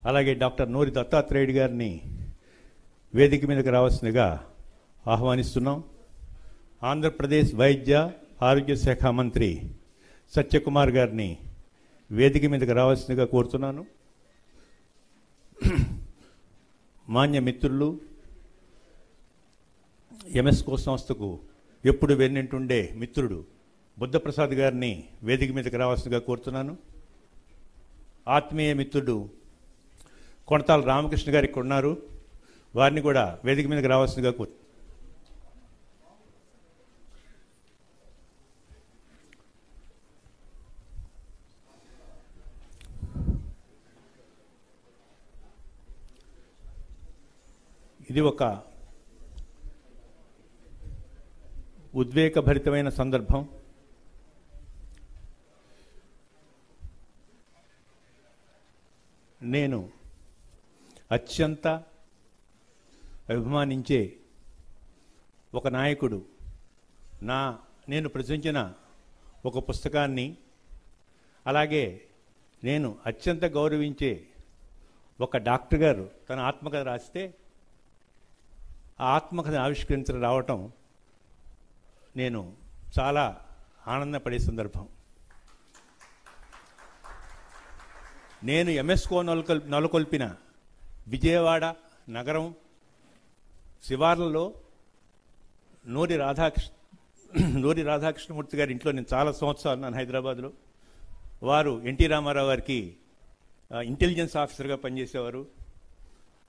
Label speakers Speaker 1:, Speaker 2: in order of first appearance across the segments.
Speaker 1: అలాగే డాక్టర్ నూరి దత్తాత్రేయుడు గారిని వేదిక మీదకి రావాల్సిందిగా ఆహ్వానిస్తున్నాం. ఆంధ్రప్రదేశ్ వైద్య ఆరోగ్య శాఖ మంత్రి సత్యకుమార్ గారిని వేదిక మీదకి రావాల్సిందిగా కోరుతున్నాను. మాన్య మిత్రులు, ఎంఎస్కో సంస్థకు ఎప్పుడు వెన్నంటుండే మిత్రుడు బుద్ధప్రసాద్ గారిని వేదిక మీదకి రావాల్సిందిగా కోరుతున్నాను. ఆత్మీయ మిత్రుడు కొనతాల రామకృష్ణ గారు ఇక్కడ ఉన్నారు, వారిని కూడా వేదిక మీదకి రావాల్సిందిగా ఇది ఒక ఉద్వేగభరితమైన సందర్భం. నేను అత్యంత అభిమానించే ఒక నాయకుడు నేను ప్రచురించిన ఒక పుస్తకాన్ని, అలాగే నేను అత్యంత గౌరవించే ఒక డాక్టర్ గారు తన ఆత్మకథ రాస్తే ఆ ఆత్మకథను ఆవిష్కరించడం రావటం నేను చాలా ఆనందపడే సందర్భం. నేను ఎంఎస్కో నెలకొల్పిన విజయవాడ నగరం శివార్లలో నూరి రాధాకృష్ణమూర్తి గారి ఇంట్లో నేను చాలా సంవత్సరాలు ఉన్నాను హైదరాబాద్లో. వారు ఎన్టీ రామారావు గారికి ఇంటెలిజెన్స్ ఆఫీసర్గా పనిచేసేవారు.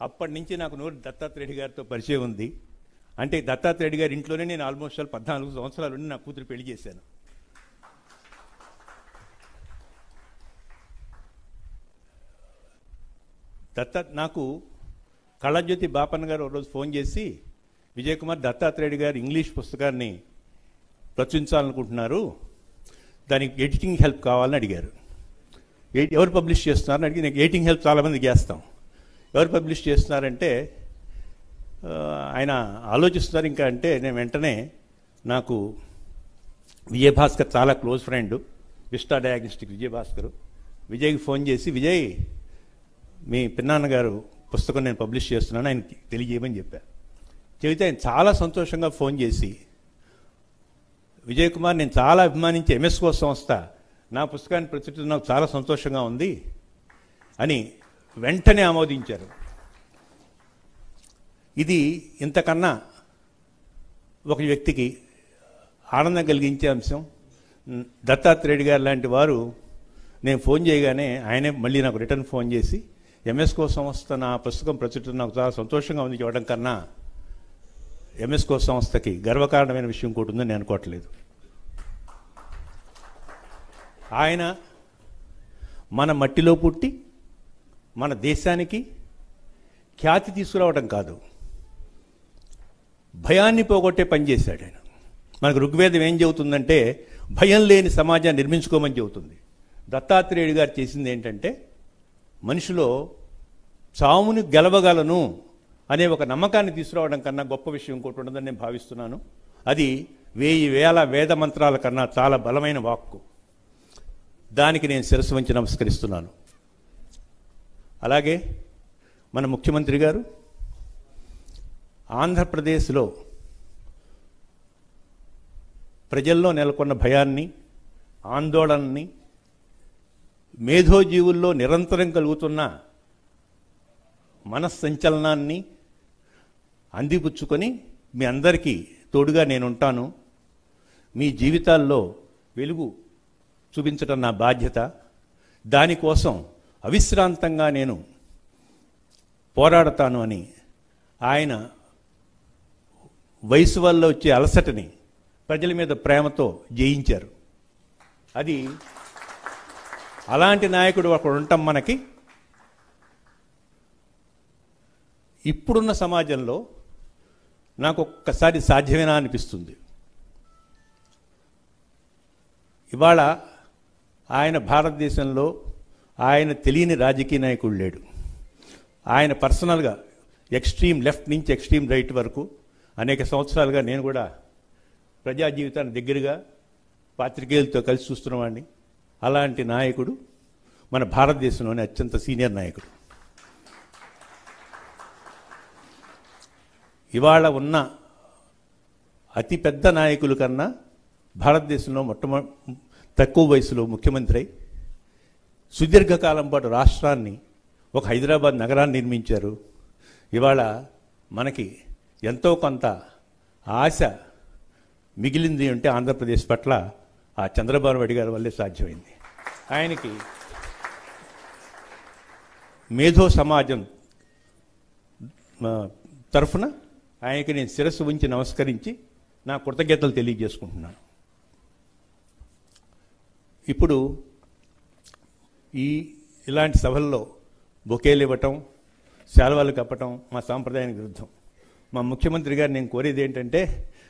Speaker 1: అప్పటి నుంచి నాకు నూరి దత్తాత్రేయుడు గారితో పరిచయం ఉంది. అంటే దత్తాత్రేయుడు గారి ఇంట్లోనే నేను ఆల్మోస్ట్ 14 సంవత్సరాలు ఉండి నా కూతురు పెళ్లి చేశాను. నాకు కళాజ్యోతి బాపన్న గారు ఒకరోజు ఫోన్ చేసి, విజయ్ కుమార్ దత్తాత్రేయుడు గారు ఇంగ్లీష్ పుస్తకాన్ని ప్రచురించాలనుకుంటున్నారు, దానికి ఎడిటింగ్ హెల్ప్ కావాలని అడిగారు. ఎవరు పబ్లిష్ చేస్తున్నారని అడిగి, నేను ఎడిటింగ్ హెల్ప్ చాలామంది చేస్తాం, ఎవరు పబ్లిష్ చేస్తున్నారంటే ఆయన ఆలోచిస్తున్నారు ఇంకా అంటే, నేను వెంటనే నాకు విజయభాస్కర్ చాలా close friend, vista diagnostic Vijayabhaskar, విజయ్కి ఫోన్ చేసి, విజయ్ మీ పిన్నాన్నగారు పుస్తకం నేను పబ్లిష్ చేస్తున్నాను, ఆయనకి తెలియజేయమని చెప్పాను. చెబితే ఆయన చాలా సంతోషంగా ఫోన్ చేసి, విజయ్ కుమార్ నేను చాలా అభిమానించే ఎంఎస్కో సంస్థ నా పుస్తకాన్ని ప్రచురించడం నాకు చాలా సంతోషంగా ఉంది అని వెంటనే ఆమోదించారు. ఇది ఇంతకన్నా ఒక వ్యక్తికి ఆనందం కలిగించే అంశం. దత్తాత్రేయుడు గారు లాంటి వారు నేను ఫోన్ చేయగానే ఆయనే మళ్ళీ నాకు రిటర్న్ ఫోన్ చేసి, ఎంఎస్కో సంస్థ నా పుస్తకం ప్రచురించడం నాకు చాలా సంతోషంగా ఉంది చెప్పడం కన్నా ఎంఎస్కో సంస్థకి గర్వకారణమైన విషయం కూడా ఉందని నేను అనుకోవట్లేదు. ఆయన మన మట్టిలో పుట్టి మన దేశానికి ఖ్యాతి తీసుకురావడం కాదు, భయాన్ని పోగొట్టే పని చేశాడు ఆయన. మనకు ఋగ్వేదం ఏం చెబుతుందంటే, భయం లేని సమాజాన్ని నిర్మించుకోమని చెబుతుంది. దత్తాత్రేయుడు గారు చేసింది ఏంటంటే, మనిషిలో చావుని గెలవగలను అనే ఒక నమ్మకాన్ని తీసుకురావడం కన్నా గొప్ప విషయం ఇంకోటి ఉండదని నేను భావిస్తున్నాను. అది 1000 వేద మంత్రాల కన్నా చాలా బలమైన వాక్కు. దానికి నేను శిరస్సు వంచి నమస్కరిస్తున్నాను. అలాగే మన ముఖ్యమంత్రి గారు ఆంధ్రప్రదేశ్లో ప్రజల్లో నెలకొన్న భయాన్ని, ఆందోళనని, మేధోజీవుల్లో నిరంతరం కలుగుతున్న మనస్సంచలనాన్ని అందిపుచ్చుకొని, మీ అందరికీ తోడుగా నేనుంటాను, మీ జీవితాల్లో వెలుగు చూపించడం నా బాధ్యత, దానికోసం అవిశ్రాంతంగా నేను పోరాడతాను అని ఆయన వయసు వల్ల వచ్చే అలసటని ప్రజల మీద ప్రేమతో జయించారు. అది అలాంటి నాయకుడు అక్కడ ఉండటం మనకి ఇప్పుడున్న సమాజంలో నాకు ఒక్కసారి సాధ్యమేనా అనిపిస్తుంది. ఇవాళ ఆయన భారతదేశంలో ఆయన తెలియని రాజకీయ నాయకుడు లేడు. ఆయన పర్సనల్గా ఎక్స్ట్రీమ్ లెఫ్ట్ నుంచి ఎక్స్ట్రీమ్ రైట్ వరకు అనేక సంవత్సరాలుగా నేను కూడా ప్రజా జీవితాన్ని దగ్గరగా పాత్రికేయులతో కలిసి చూస్తున్నవాడిని. అలాంటి నాయకుడు మన భారతదేశంలోనే అత్యంత సీనియర్ నాయకుడు. ఇవాళ ఉన్న అతి పెద్ద నాయకుల కన్నా భారతదేశంలో తక్కువ వయసులో ముఖ్యమంత్రి అయి సుదీర్ఘకాలం పాటు రాష్ట్రాన్ని ఒక హైదరాబాద్ నగరాన్ని నిర్మించారు. ఇవాళ మనకి ఎంతో కొంత ఆశ మిగిలింది అంటే ఆంధ్రప్రదేశ్ పట్ల ఆ చంద్రబాబు నాయుడు గారి వల్లే సాధ్యమైంది. ఆయనకి మేధో సమాజం తరఫున ఆయనకి నేను శిరస్సు ఉంచి నమస్కరించి నా కృతజ్ఞతలు తెలియజేసుకుంటున్నాను. ఇప్పుడు ఇలాంటి సభల్లో బొకేలు ఇవ్వటం, శాలువాలు కప్పటం మా సాంప్రదాయానికి విరుద్ధం. మా ముఖ్యమంత్రి గారు నేను కోరేది ఏంటంటే,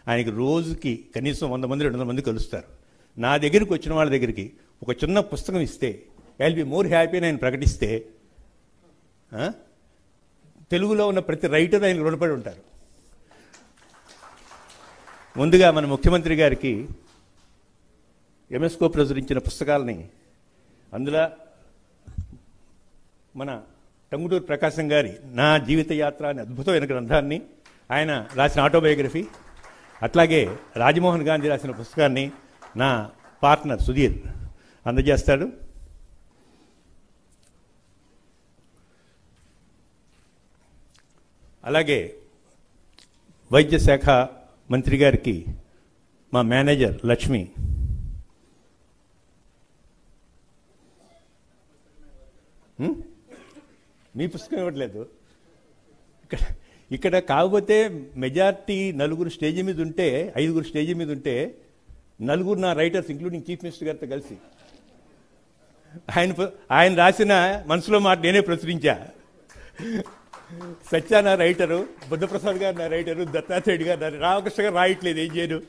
Speaker 1: ఆయనకి రోజుకి కనీసం 100 మంది 200 మంది కలుస్తారు. నా దగ్గరికి వచ్చిన వాళ్ళ దగ్గరికి ఒక చిన్న పుస్తకం ఇస్తే I will be more happy అని ఆయన ప్రకటిస్తే తెలుగులో ఉన్న ప్రతి రైటర్ ఆయన రుణపడి ఉంటారు. ముందుగా మన ముఖ్యమంత్రి గారికి యునెస్కో ప్రచురించిన పుస్తకాలని, అందులో మన టంగుటూరు ప్రకాశం గారి నా జీవిత యాత్ర అనే అద్భుతమైన గ్రంథాన్ని, ఆయన రాసిన ఆటోబయోగ్రఫీ, అట్లాగే రాజమోహన్ గాంధీ రాసిన పుస్తకాన్ని నా పార్ట్నర్ సుధీర్ అందజేస్తాడు. అలాగే వైద్య శాఖ మంత్రి గారికి మా మేనేజర్ లక్ష్మి, మీ పుస్తకం ఇవ్వట్లేదు ఇక్కడ. కాకపోతే మెజార్టీ 4 స్టేజీ మీద ఉంటే, 5 స్టేజీ మీద ఉంటే, 4 నా రైటర్స్ ఇంక్లూడింగ్ చీఫ్ మినిస్టర్ గారితో కలిసి ఆయన రాసిన మనసులో మాట నేనే ప్రచురించా. సత్య నా రైటరు, బుద్ధప్రసాద్ గారు నా రైటరు, దత్తాత్రేయుడు గారు, రామకృష్ణ గారు రాయట్లేదు, ఏం చేయను.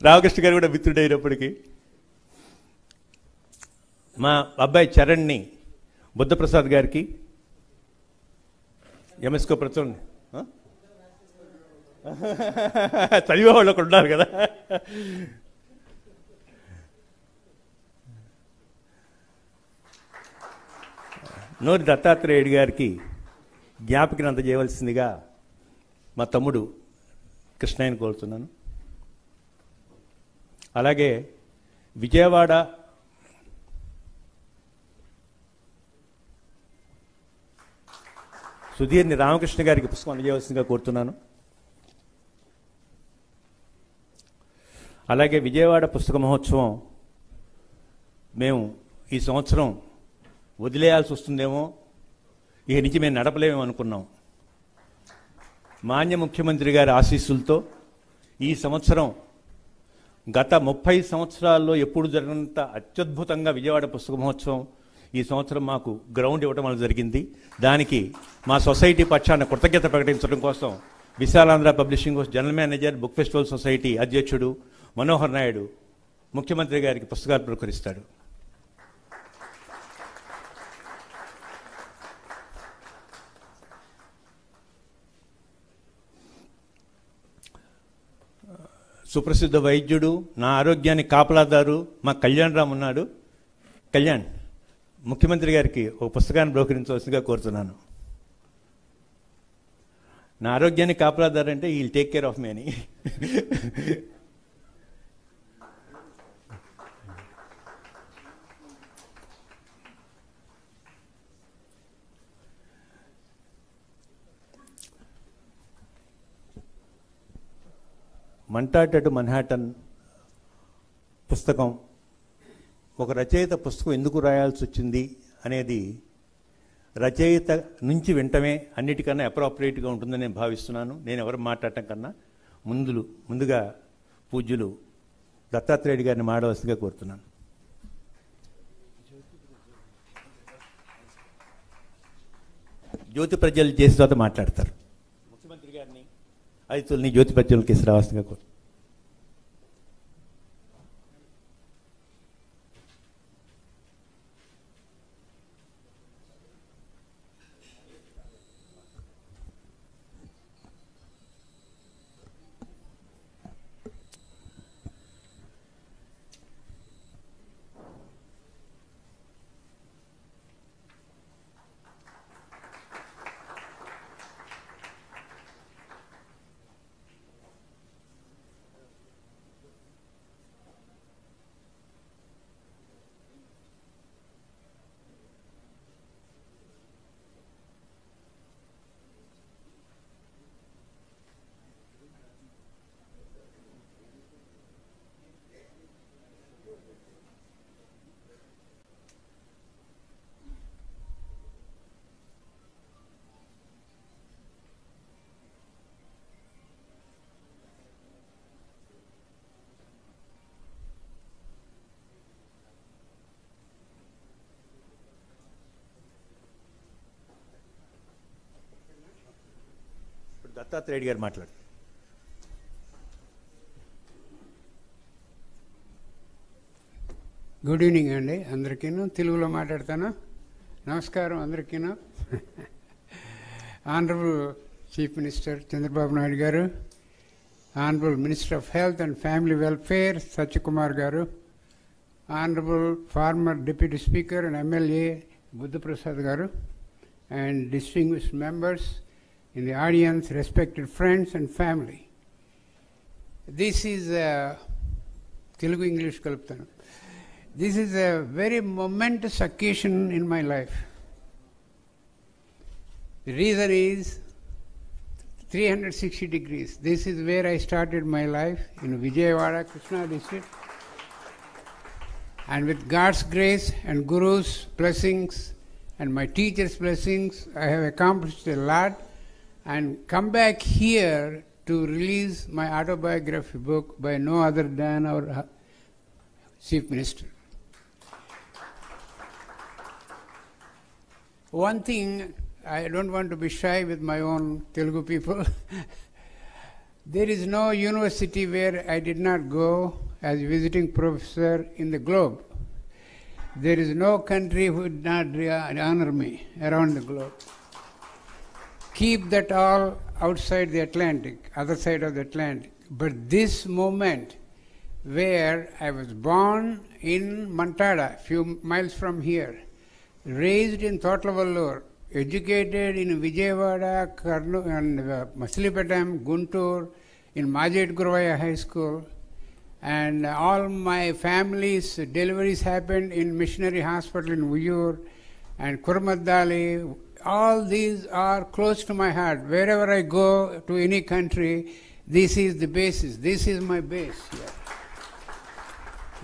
Speaker 1: రామకృష్ణ గారు కూడా మిత్రుడైనప్పటికీ మా అబ్బాయి చరణ్ని బుద్ధప్రసాద్ గారికి యునెస్కో ప్రచురణ చదివే వాళ్ళు ఒకరు ఉన్నారు కదా. నూరి దత్తాత్రేయుడు గారికి జ్ఞాపకం అందజేయవలసిందిగా మా తమ్ముడు కృష్ణయ్యని కోరుతున్నాను. అలాగే విజయవాడ సుధీర్ని రామకృష్ణ గారికి పుస్తకం అందజేయవలసిందిగా కోరుతున్నాను. అలాగే విజయవాడ పుస్తక మహోత్సవం మేము ఈ సంవత్సరం వదిలేయాల్సి వస్తుందేమో, ఇక నుంచి మేము నడపలేమేమో అనుకున్నాం. మాన్య ముఖ్యమంత్రి గారి ఆశీస్సులతో ఈ సంవత్సరం గత 30 సంవత్సరాల్లో ఎప్పుడు జరిగినంత అత్యద్భుతంగా విజయవాడ పుస్తక మహోత్సవం ఈ సంవత్సరం మాకు గ్రౌండ్ ఇవ్వడం వల్ల జరిగింది. దానికి మా సొసైటీ పక్షాన కృతజ్ఞత ప్రకటించడం కోసం Visalandhra publishing house general manager, book festival society అధ్యక్షుడు మనోహర్ నాయుడు ముఖ్యమంత్రి గారికి పుస్తకాలు ప్రకటిస్తాడు. సుప్రసిద్ధ వైద్యుడు, నా ఆరోగ్యానికి కాపలాదారు మా కళ్యాణ్ రామ్ ఉన్నాడు. కళ్యాణ్, ముఖ్యమంత్రి గారికి ఒక పుస్తకాన్ని బ్రోకరించవలసిందిగా కోరుతున్నాను. నా ఆరోగ్యాన్ని కాపలాదారంటే ఈ విల్ టేక్ కేర్ ఆఫ్ మీ అని. మంటాటెడ్ మన్హాటన్ పుస్తకం, ఒక రచయిత పుస్తకం ఎందుకు రాయాల్సి వచ్చింది అనేది రచయిత నుంచి వింటమే అన్నిటికన్నా అప్రోప్రియేట్గా ఉంటుందని నేను భావిస్తున్నాను. నేను ఎవరు మాట్లాడటం కన్నా ముందుగా పూజ్యులు దత్తాత్రేయుడు గారిని మాడవలసిందిగా కోరుతున్నాను. జ్యోతి ప్రజ్వలన చేసిన తర్వాత మాట్లాడతారు. ముఖ్యమంత్రి గారిని అతిథుల్ని జ్యోతి ప్రజ్వలన కేసు రావాల్సిందిగా కోరు. దత్తాత్రేయుడు గారు మాట్లాడు.
Speaker 2: గుడ్ ఈవినింగ్ అండి అందరికీను. తెలుగులో మాట్లాడతాను. నమస్కారం అందరికీను. Honourable chief minister Chandrababu Naidu garu, honourable minister of health and family welfare Satyakumar garu, honourable former deputy speaker and MLA Buddhaprasad garu, and distinguished members in the audience, respected friends and family. This is Telugu English kaluptanu. This is a very momentous occasion in my life. The reason is 360 degrees. This is where I started my life, in Vijayawada, Krishna district. And with God's grace and Guru's blessings and my teacher's blessings, I have accomplished a lot and come back here to release my autobiography book by no other than our Chief Minister. One thing, I don't want to be shy with my own Telugu people. There is no university where I did not go as a visiting professor in the globe. There is no country who would not honor me around the globe. Keep that all outside the Atlantic, other side of the Atlantic. But this moment where I was born in Mantada, few miles from here, raised in Totlavallur, educated in Vijayawada, Karnool and Masilepetam, Guntur, in Majid Guruvaya High School, and all my family's deliveries happened in missionary hospital in Uyur and Kurmaddali. All these are close to my heart. Wherever I go to any country, this is the basis. This is my base. Yeah.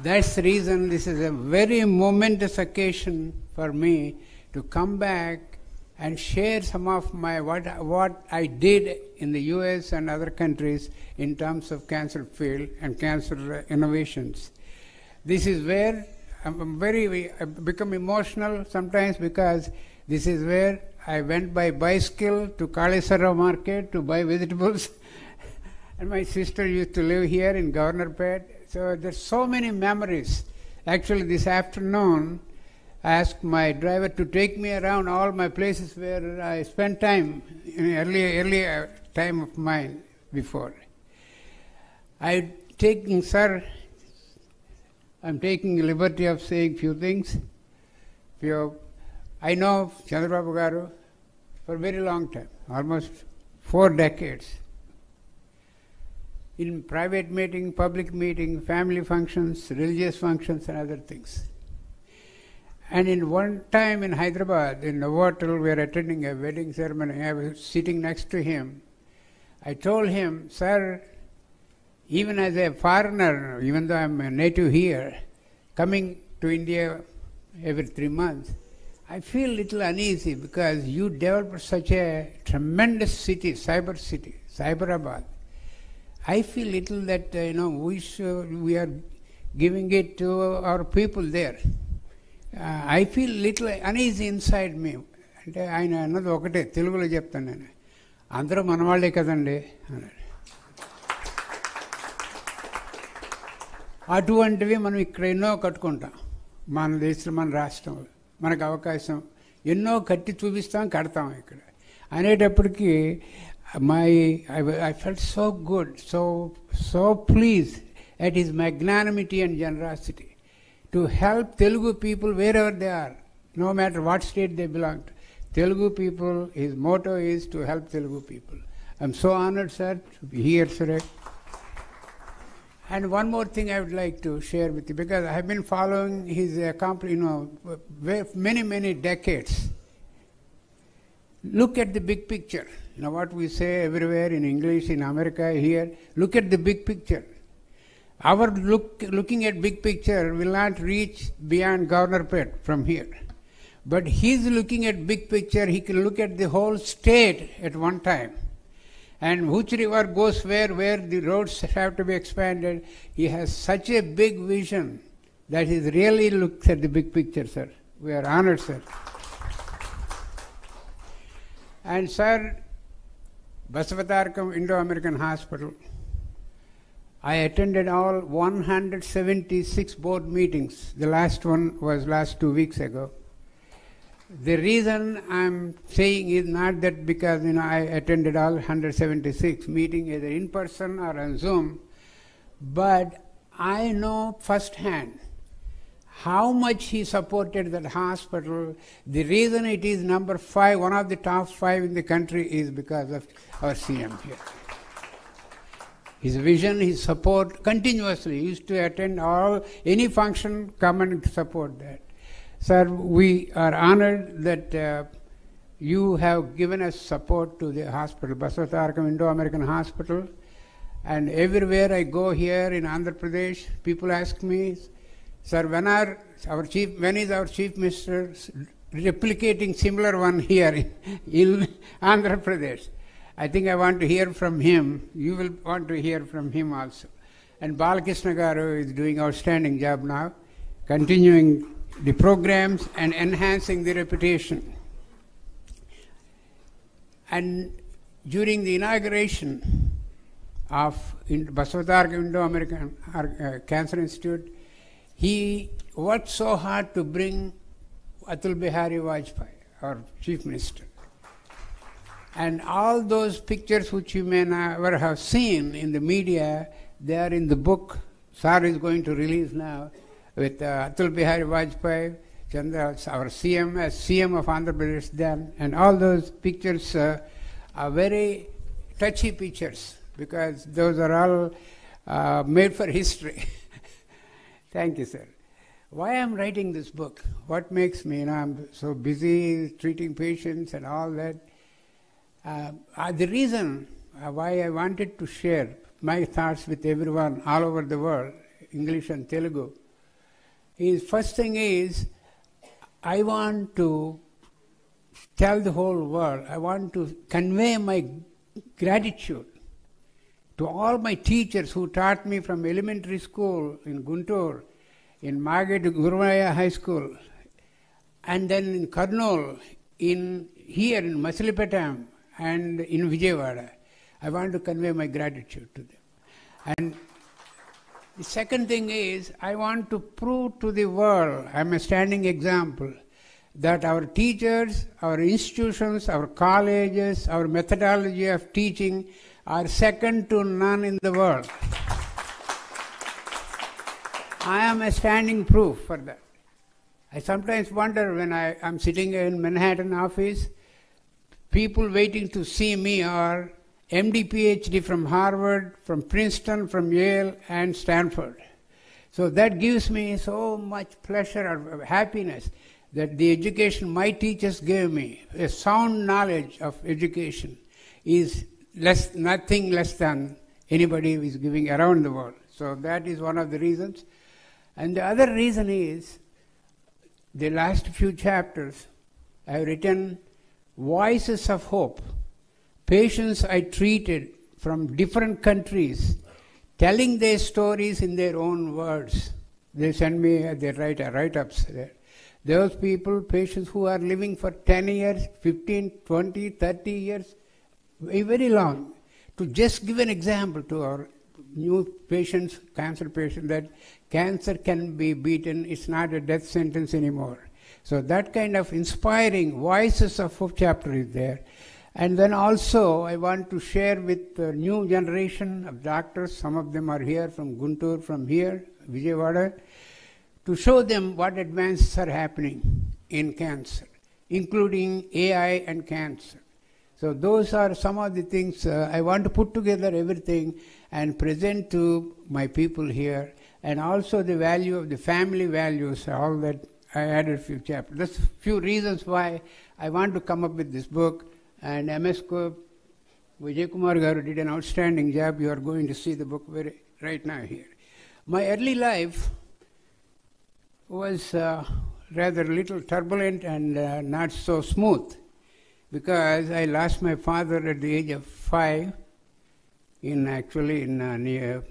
Speaker 2: That's the reason this is a very momentous occasion for me to come back and share some of my what I did in the US and other countries in terms of cancer field and cancer innovations. This is where I become emotional sometimes, because this is where I went by bicycle to Kalisara market to buy vegetables. And my sister used to live here in Governor Pet. So there's so many memories. Actually this afternoon I asked my driver to take me around all my places where I spent time in early time of mine before. I'm taking liberty of saying few things. I know Chandrababu Garu for a very long time, almost 4 decades. In private meeting, public meeting, family functions, religious functions and other things. And in one time in Hyderabad, in Novotel, we were attending a wedding ceremony. I was sitting next to him. I told him, sir, even as a foreigner, even though I'm a native here, coming to India every 3 months, I feel a little uneasy because you developed such a tremendous city, Cyberabad. I feel little that, we are giving it to our people there. I feel little uneasy inside me. అంటే ఆయన అన్నది ఒకటే, తెలుగులో చెప్తాను నేను, అందరూ మనవాళ్లే కదండి అన్నాడు. అటువంటివి మనం ఇక్కడ ఎన్నో కట్టుకుంటాం, మన దేశంలో, మన రాష్ట్రంలో మనకు అవకాశం ఎన్నో కట్టి చూపిస్తాం, కడతాం. ఇక్కడ అనేటప్పటికీ I felt so good, so pleased at his magnanimity and generosity to help Telugu people wherever they are, no matter what state they belong to. Telugu people, his motto is to help Telugu people. I'm so honored, sir, to be here, sir. And one more thing I would like to share with you, because I have been following his many decades. Look at the big picture. What we say everywhere in English, in America, here, look at the big picture. Our looking at big picture will not reach beyond Governor Pet from here. But he's looking at big picture, he can look at the whole state at one time. And which river goes where the roads have to be expanded. He has such a big vision that he really looks at the big picture, sir. We are honored, sir. And sir, Basavatarkam Indo-American Hospital. I attended all 176 board meetings. The last one was last 2 weeks ago. The reason I'm saying is not that because I attended all 176 meetings either in person or on Zoom, but I know firsthand how much he supported that hospital. The reason it is number 5, one of the top 5 in the country, is because of our CM here. His vision, his support continuously. He used to attend any function, come and support that. Sir, we are honored that you have given us support to the hospital, Basavatarkam Indo-American Hospital. And everywhere I go here in Andhra Pradesh, people ask me, sir, when is our Chief Minister replicating similar one here in Andhra Pradesh? I think I want to hear from him. You will want to hear from him also. And Balakrishna Garu is doing outstanding job now, continuing the programs and enhancing the reputation. And during the inauguration of Basavatarkam Indo-American Cancer Institute, he worked so hard to bring Atal Bihari Vajpayee, our Chief Minister. And all those pictures which you may never have seen in the media, they are in the book Sir is going to release now with Atal Bihari Vajpayee, Chandra, our CM, as CM of Andhra Pradesh then. And all those pictures are very touchy pictures because those are all made for history. Thank you, sir. Why I'm writing this book? What makes me, I'm so busy treating patients and all that. The reason why I wanted to share my thoughts with everyone all over the world, English and Telugu, is first thing is I want to tell the whole world, I want to convey my gratitude to all my teachers who taught me from elementary school in Guntur, in Margaret Gurumaya High School, and then in Kurnool, here in Masilipetam, and in Vijayawada. I want to convey my gratitude to them. And the second thing is, I want to prove to the world, I'm a standing example, that our teachers, our institutions, our colleges, our methodology of teaching are second to none in the world. I am a standing proof for that. I sometimes wonder when I'm sitting in Manhattan office, people waiting to see me are MD, PhD from Harvard, from Princeton, from Yale, and Stanford. So that gives me so much pleasure or happiness that the education my teachers gave me, a sound knowledge of education, is nothing less than anybody is giving around the world. So that is one of the reasons. And the other reason is, the last few chapters, I have written Voices of Hope. Patients I treated from different countries, telling their stories in their own words. They send me their write-ups there. Those people, patients who are living for 10 years, 15, 20, 30 years, very long. To just give an example to our new patients, cancer patients, that cancer can be beaten, it's not a death sentence anymore. So that kind of inspiring Voices of Hope chapter is there. And then also I want to share with the new generation of doctors, some of them are here from Guntur, from here, Vijayawada, to show them what advances are happening in cancer, including AI and cancer. So those are some of the things I want to put together everything and present to my people here, and also the value of the family values, all that I added a few chapters. That's a few reasons why I want to come up with this book. And MS Vijay Kumar Garu did an outstanding job. You are going to see the book right now here. My early life was rather little turbulent and not so smooth, because I lost my father at the age of 5 in near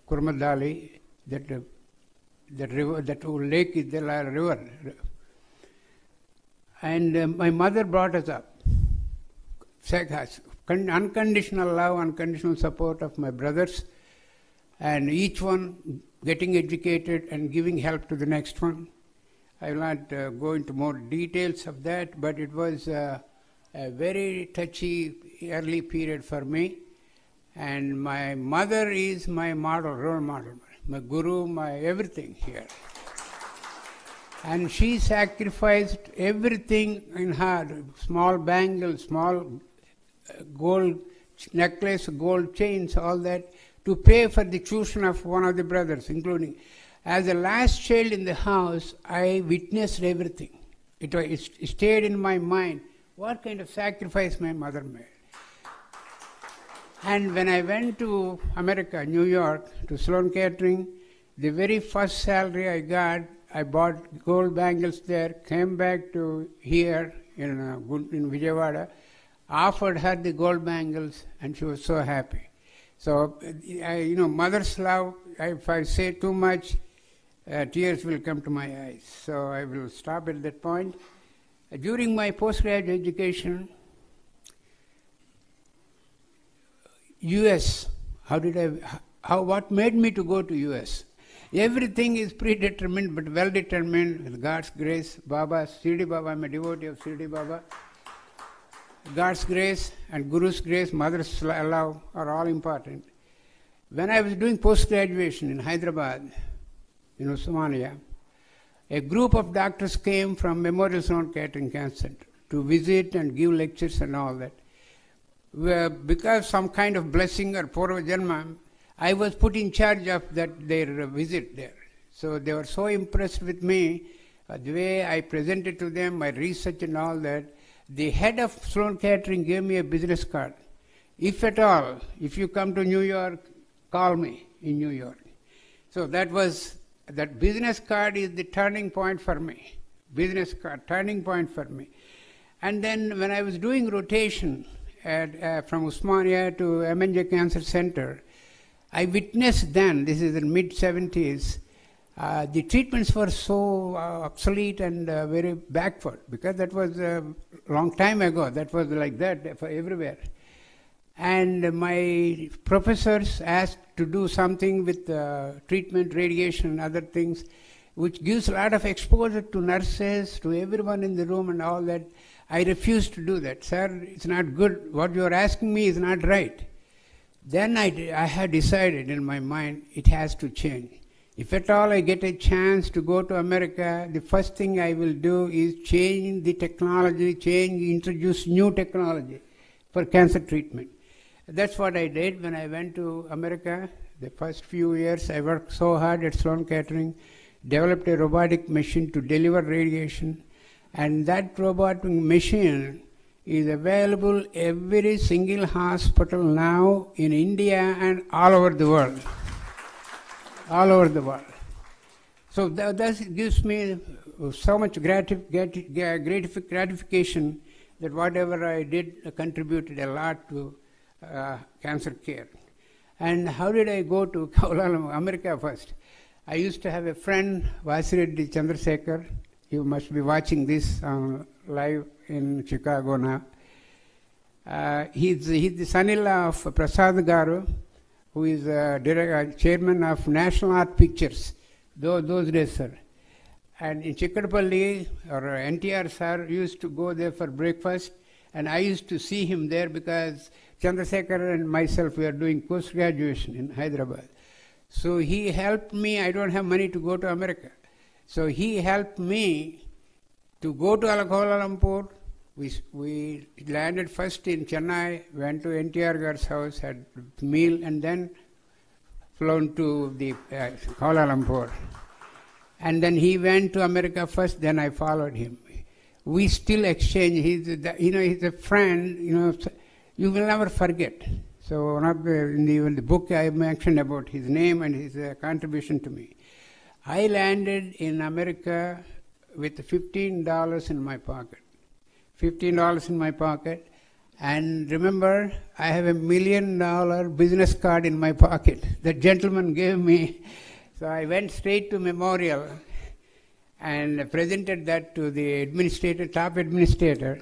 Speaker 2: Kurmadali, that river, that old lake is the river. And my mother brought us up, unconditional love, unconditional support of my brothers, and each one getting educated and giving help to the next one. I will not go into more details of that, but it was a very touchy early period for me. And my mother is my model, role model, my guru, my everything here. And she sacrificed everything in her, small bangles, small gold necklace, gold chains, all that, to pay for the tuition of one of the brothers, including. As the last child in the house, I witnessed everything. It stayed in my mind what kind of sacrifice my mother made. And when I went to America, New York, to Sloan Kettering, the very first salary I got, I bought gold bangles there, came back to here in Vijayawada, offered her the gold bangles, and she was so happy. So, mother's love, if I say too much, tears will come to my eyes. So I will stop at that point. During my postgraduate education, US, what made me to go to US? Everything is predetermined but well determined with God's grace. Baba, Shirdi Baba, I'm a devotee of Shirdi Baba. God's grace and Guru's grace, mother's love are all important. When I was doing post-graduation in Hyderabad, in Osmania, a group of doctors came from Memorial Sloan Kettering Cancer Center to visit and give lectures and all that. Because some kind of blessing or Purva Janma, I was put in charge of their visit there. So they were so impressed with me, the way I presented to them, my research and all that. The head of Sloan Kettering gave me a business card. If at all, if you come to New York, call me in New York. So that business card is the turning point for me. Business card, turning point for me. And then when I was doing rotation from Osmania to MNJ Cancer Center, I witnessed then, this is in mid-70s, the treatments were so obsolete and very backward, because that was a long time ago. That was like that for everywhere. And my professors asked to do something with treatment, radiation, and other things, which gives a lot of exposure to nurses, to everyone in the room and all that. I refused to do that. Sir, it's not good. What you are asking me is not right. Then I had decided in my mind, it has to change. If at all I get a chance to go to America, the first thing I will do is change the technology, introduce new technology for cancer treatment. That's what I did when I went to America. The first few years I worked so hard at Sloan Kettering, developed a robotic machine to deliver radiation, and that robotic machine is available every single hospital now in India and all over the world. All over the world. So that gives me so much gratification that whatever I did contributed a lot to cancer care. And how did I go to Kuala Lumpur, America first? I used to have a friend, Vasireddy Chandrasekhar. You must be watching this live in Chicago now. He's the son-in-law of Prasad Garu, who is chairman of National Art Pictures, those days, sir. And in Chikkadpalli, or NTR sir used to go there for breakfast, and I used to see him there because Chandrasekhar and myself were doing post-graduation in Hyderabad. So he helped me. I don't have money to go to America. So he helped me to go to Kuala Lumpur. We landed first in Chennai, went to NTR Gar's house, had a meal, and then flown to the Kuala Lumpur. And then he went to America first, then I followed him. We still exchange. He's a friend, you will never forget. So in the book I mentioned about his name and his contribution to me. I landed in America with $15 in my pocket. $15 in my pocket. And remember, I have $1 million business card in my pocket. The gentleman gave me. So I went straight to Memorial and presented that to the top administrator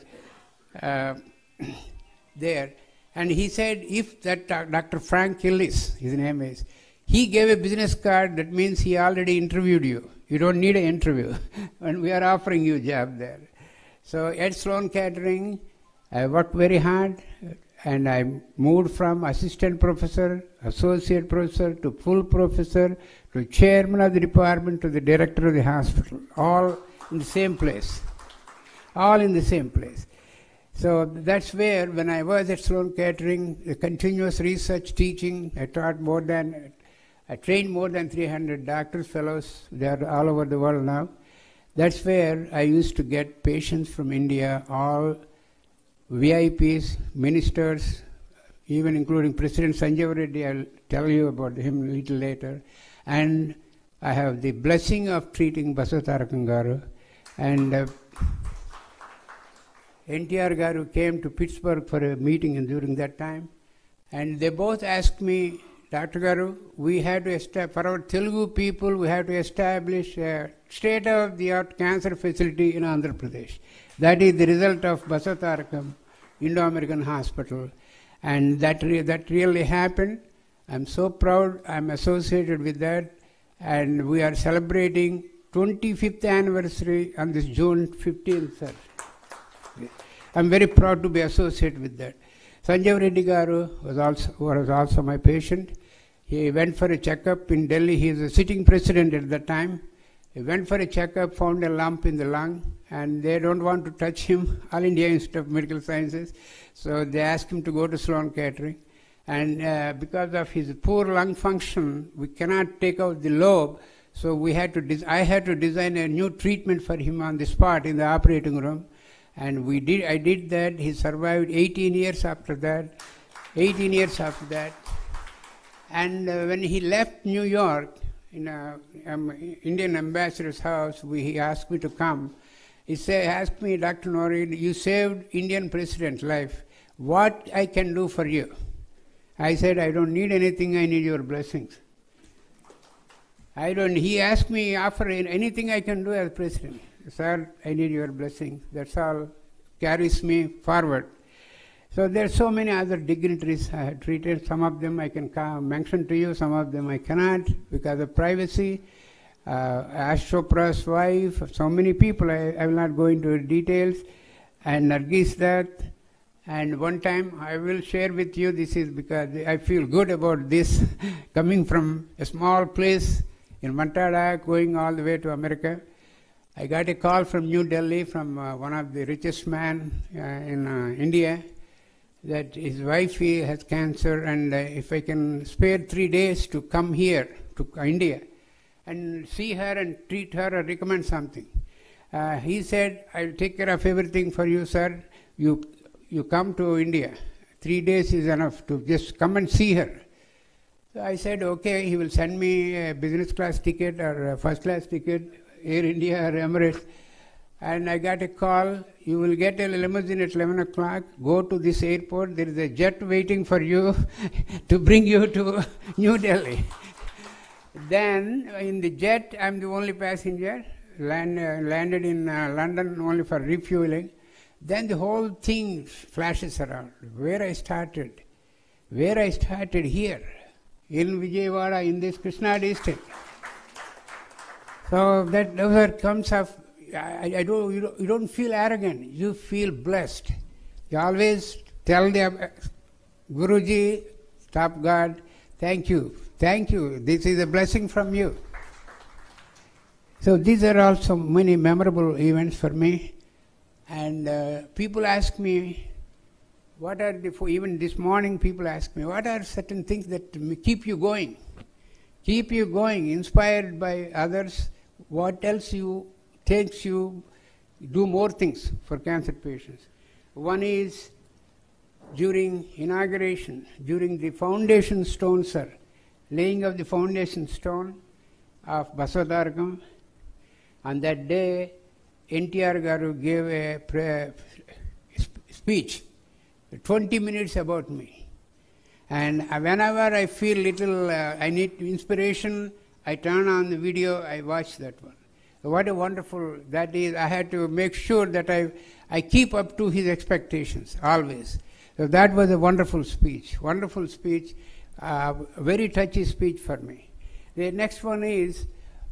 Speaker 2: there. And he said, if that Dr. Frank Illis, his name is, he gave a business card, that means he already interviewed you. You don't need an interview. And we are offering you a job there. So at Sloan Kettering, I worked very hard, and I moved from assistant professor, associate professor, to full professor, to chairman of the department, to the director of the hospital, all in the same place. All in the same place. So that's where, when I was at Sloan Kettering, the continuous research teaching, I trained more than 300 doctors, fellows. They are all over the world now. That's where I used to get patients from India, all VIPs, ministers, even including President Sanjeev Reddy. I'll tell you about him a little later. And I have the blessing of treating Basavatarakam Garu. And NTR Garu came to Pittsburgh for a meeting during that time. And they both asked me, Dr. Garu, we have to establish, for our Telugu people, we have to establish a state-of-the-art cancer facility in Andhra Pradesh. That is the result of Basavatarakam Indo-American Hospital. And that really happened. I'm so proud I'm associated with that. And we are celebrating 25th anniversary on this June 15th, sir. I'm very proud to be associated with that. Sanjeev Reddy Garu was also my patient. He went for a checkup in Delhi. He is a sitting president at that time. He went for a checkup, found a lump in the lung, and they don't want to touch him, All India Institute of Medical Sciences. So they asked him to go to Sloan Kettering. And because of his poor lung function, we cannot take out the lobe. So I had to design a new treatment for him on the spot in the operating room. And I did that. He survived 18 years after that. 18 years after that. And when he left New York, in Indian ambassador's house, he asked me to come. He asked me, Dr. Noreen, you saved Indian president's life. What I can do for you? I said, I don't need anything. I need your blessings. He asked me, offer anything I can do as president. Sir, I need your blessing. That's all carries me forward. So there are so many other dignitaries I have treated. Some of them I can mention to you, some of them I cannot because of privacy. Ash Chopra's wife, so many people, I will not go into details. And Nargis Dutt. And one time I will share with you, this is because I feel good about this, coming from a small place in Mantada, going all the way to America. I got a call from New Delhi from one of the richest men in India that his wife has cancer, and if I can spare 3 days to come here to India and see her and treat her or recommend something. He said, I'll take care of everything for you, sir. You come to India. 3 days is enough to just come and see her. So I said, okay, he will send me a business class ticket or a first class ticket, Air India or Emirates. And I got a call, you will get a limousine at 11 o'clock, go to this airport, there is a jet waiting for you to bring you to New Delhi. Then in the jet, I'm the only passenger, landed in London only for refueling. Then the whole thing flashes around, where I started here, in Vijayawada, in this Krishna district. So that never comes up. You don't feel arrogant. You feel blessed. You always tell the Guruji, stop God, thank you. This is a blessing from you. So these are also many memorable events for me. And people ask me, even this morning people ask me, what are certain things that keep you going? Keep you going, inspired by others. What else takes you do more things for cancer patients? One is during inauguration, during the foundation stone, sir, laying of the foundation stone of Basavatarakam. On that day, NTR Garu gave a speech, 20 minutes about me. And whenever I feel little, I need inspiration, I turn on the video, I watch that one. What a wonderful, that is, I had to make sure that I keep up to his expectations, always. So that was a wonderful speech, very touchy speech for me. The next one is,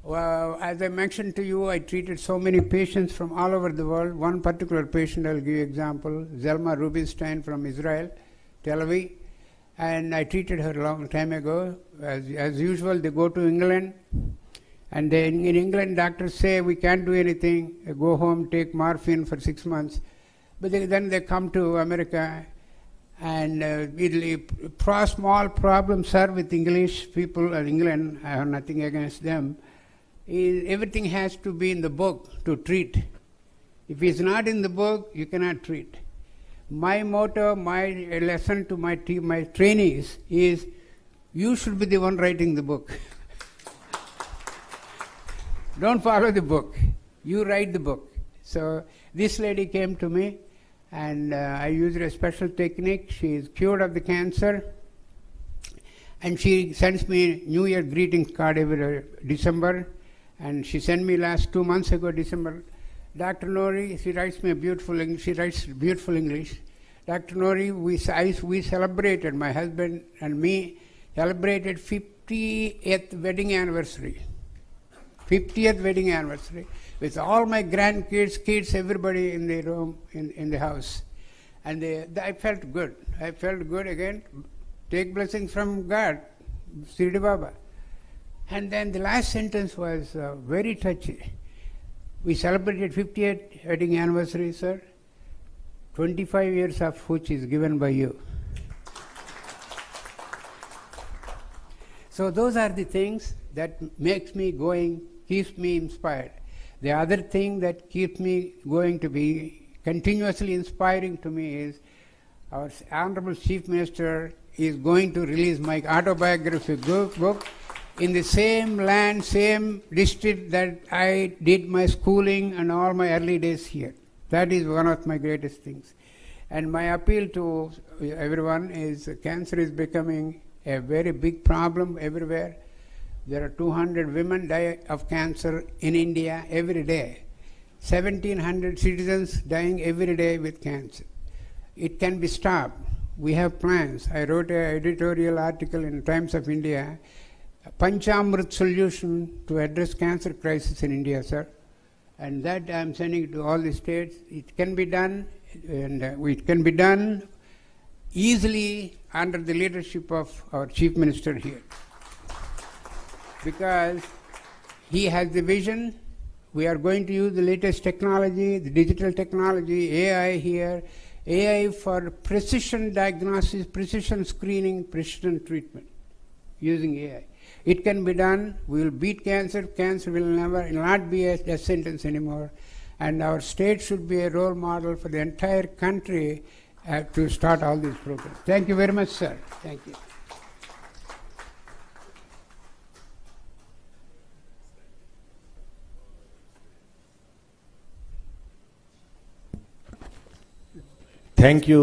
Speaker 2: as I mentioned to you, I treated so many patients from all over the world. One particular patient, I'll give you example, Zelma Rubinstein from Israel, Tel Aviv. And I treated her a long time ago. As usual, they go to England. And then in England, doctors say, we can't do anything. Go home, take morphine for 6 months. But then they come to America. And small problems, sir, with English people in England. I have nothing against them. Everything has to be in the book to treat. If it's not in the book, you cannot treat. My motto, my lesson to my trainees is, you should be the one writing the book. Don't follow the book. You write the book. So this lady came to me, and I used a special technique. She is cured of the cancer, and she sends me New Year greetings card every December. And she sent me last 2 months ago, December, Dr. Nori, she writes beautiful English. Dr. Nori, we celebrated, my husband and me, celebrated 50th wedding anniversary. 50th wedding anniversary, with all my grandkids, kids, everybody in the room, in the house. And I felt good. I felt good again. Take blessings from God, Sridi Baba. And then the last sentence was very touchy. We celebrated 50th wedding anniversary, sir. 25 years of which is given by you. So those are the things that makes me going, keeps me inspired. The other thing that keeps me going to be continuously inspiring to me is our Honorable Chief Minister is going to release my autobiography book in the same land, same district that I did my schooling and all my early days here. That is one of my greatest things. And my appeal to everyone is cancer is becoming a very big problem everywhere. There are 200 women die of cancer in India every day. 1,700 citizens dying every day with cancer. It can be stopped. We have plans. I wrote an editorial article in Times of India, Panchamrit solution to address cancer crisis in India, sir. And that I am sending to all the states. It can be done, and it can be done easily under the leadership of our Chief Minister here. Because he has the vision. We are going to use the latest technology, the digital technology, AI here, AI for precision diagnosis, precision screening, precision treatment using AI. It can be done. We will beat cancer. Cancer will not be a death sentence anymore. And our state should be a role model for the entire country to start all these programs. Thank you very much, sir. Thank you.
Speaker 1: Thank you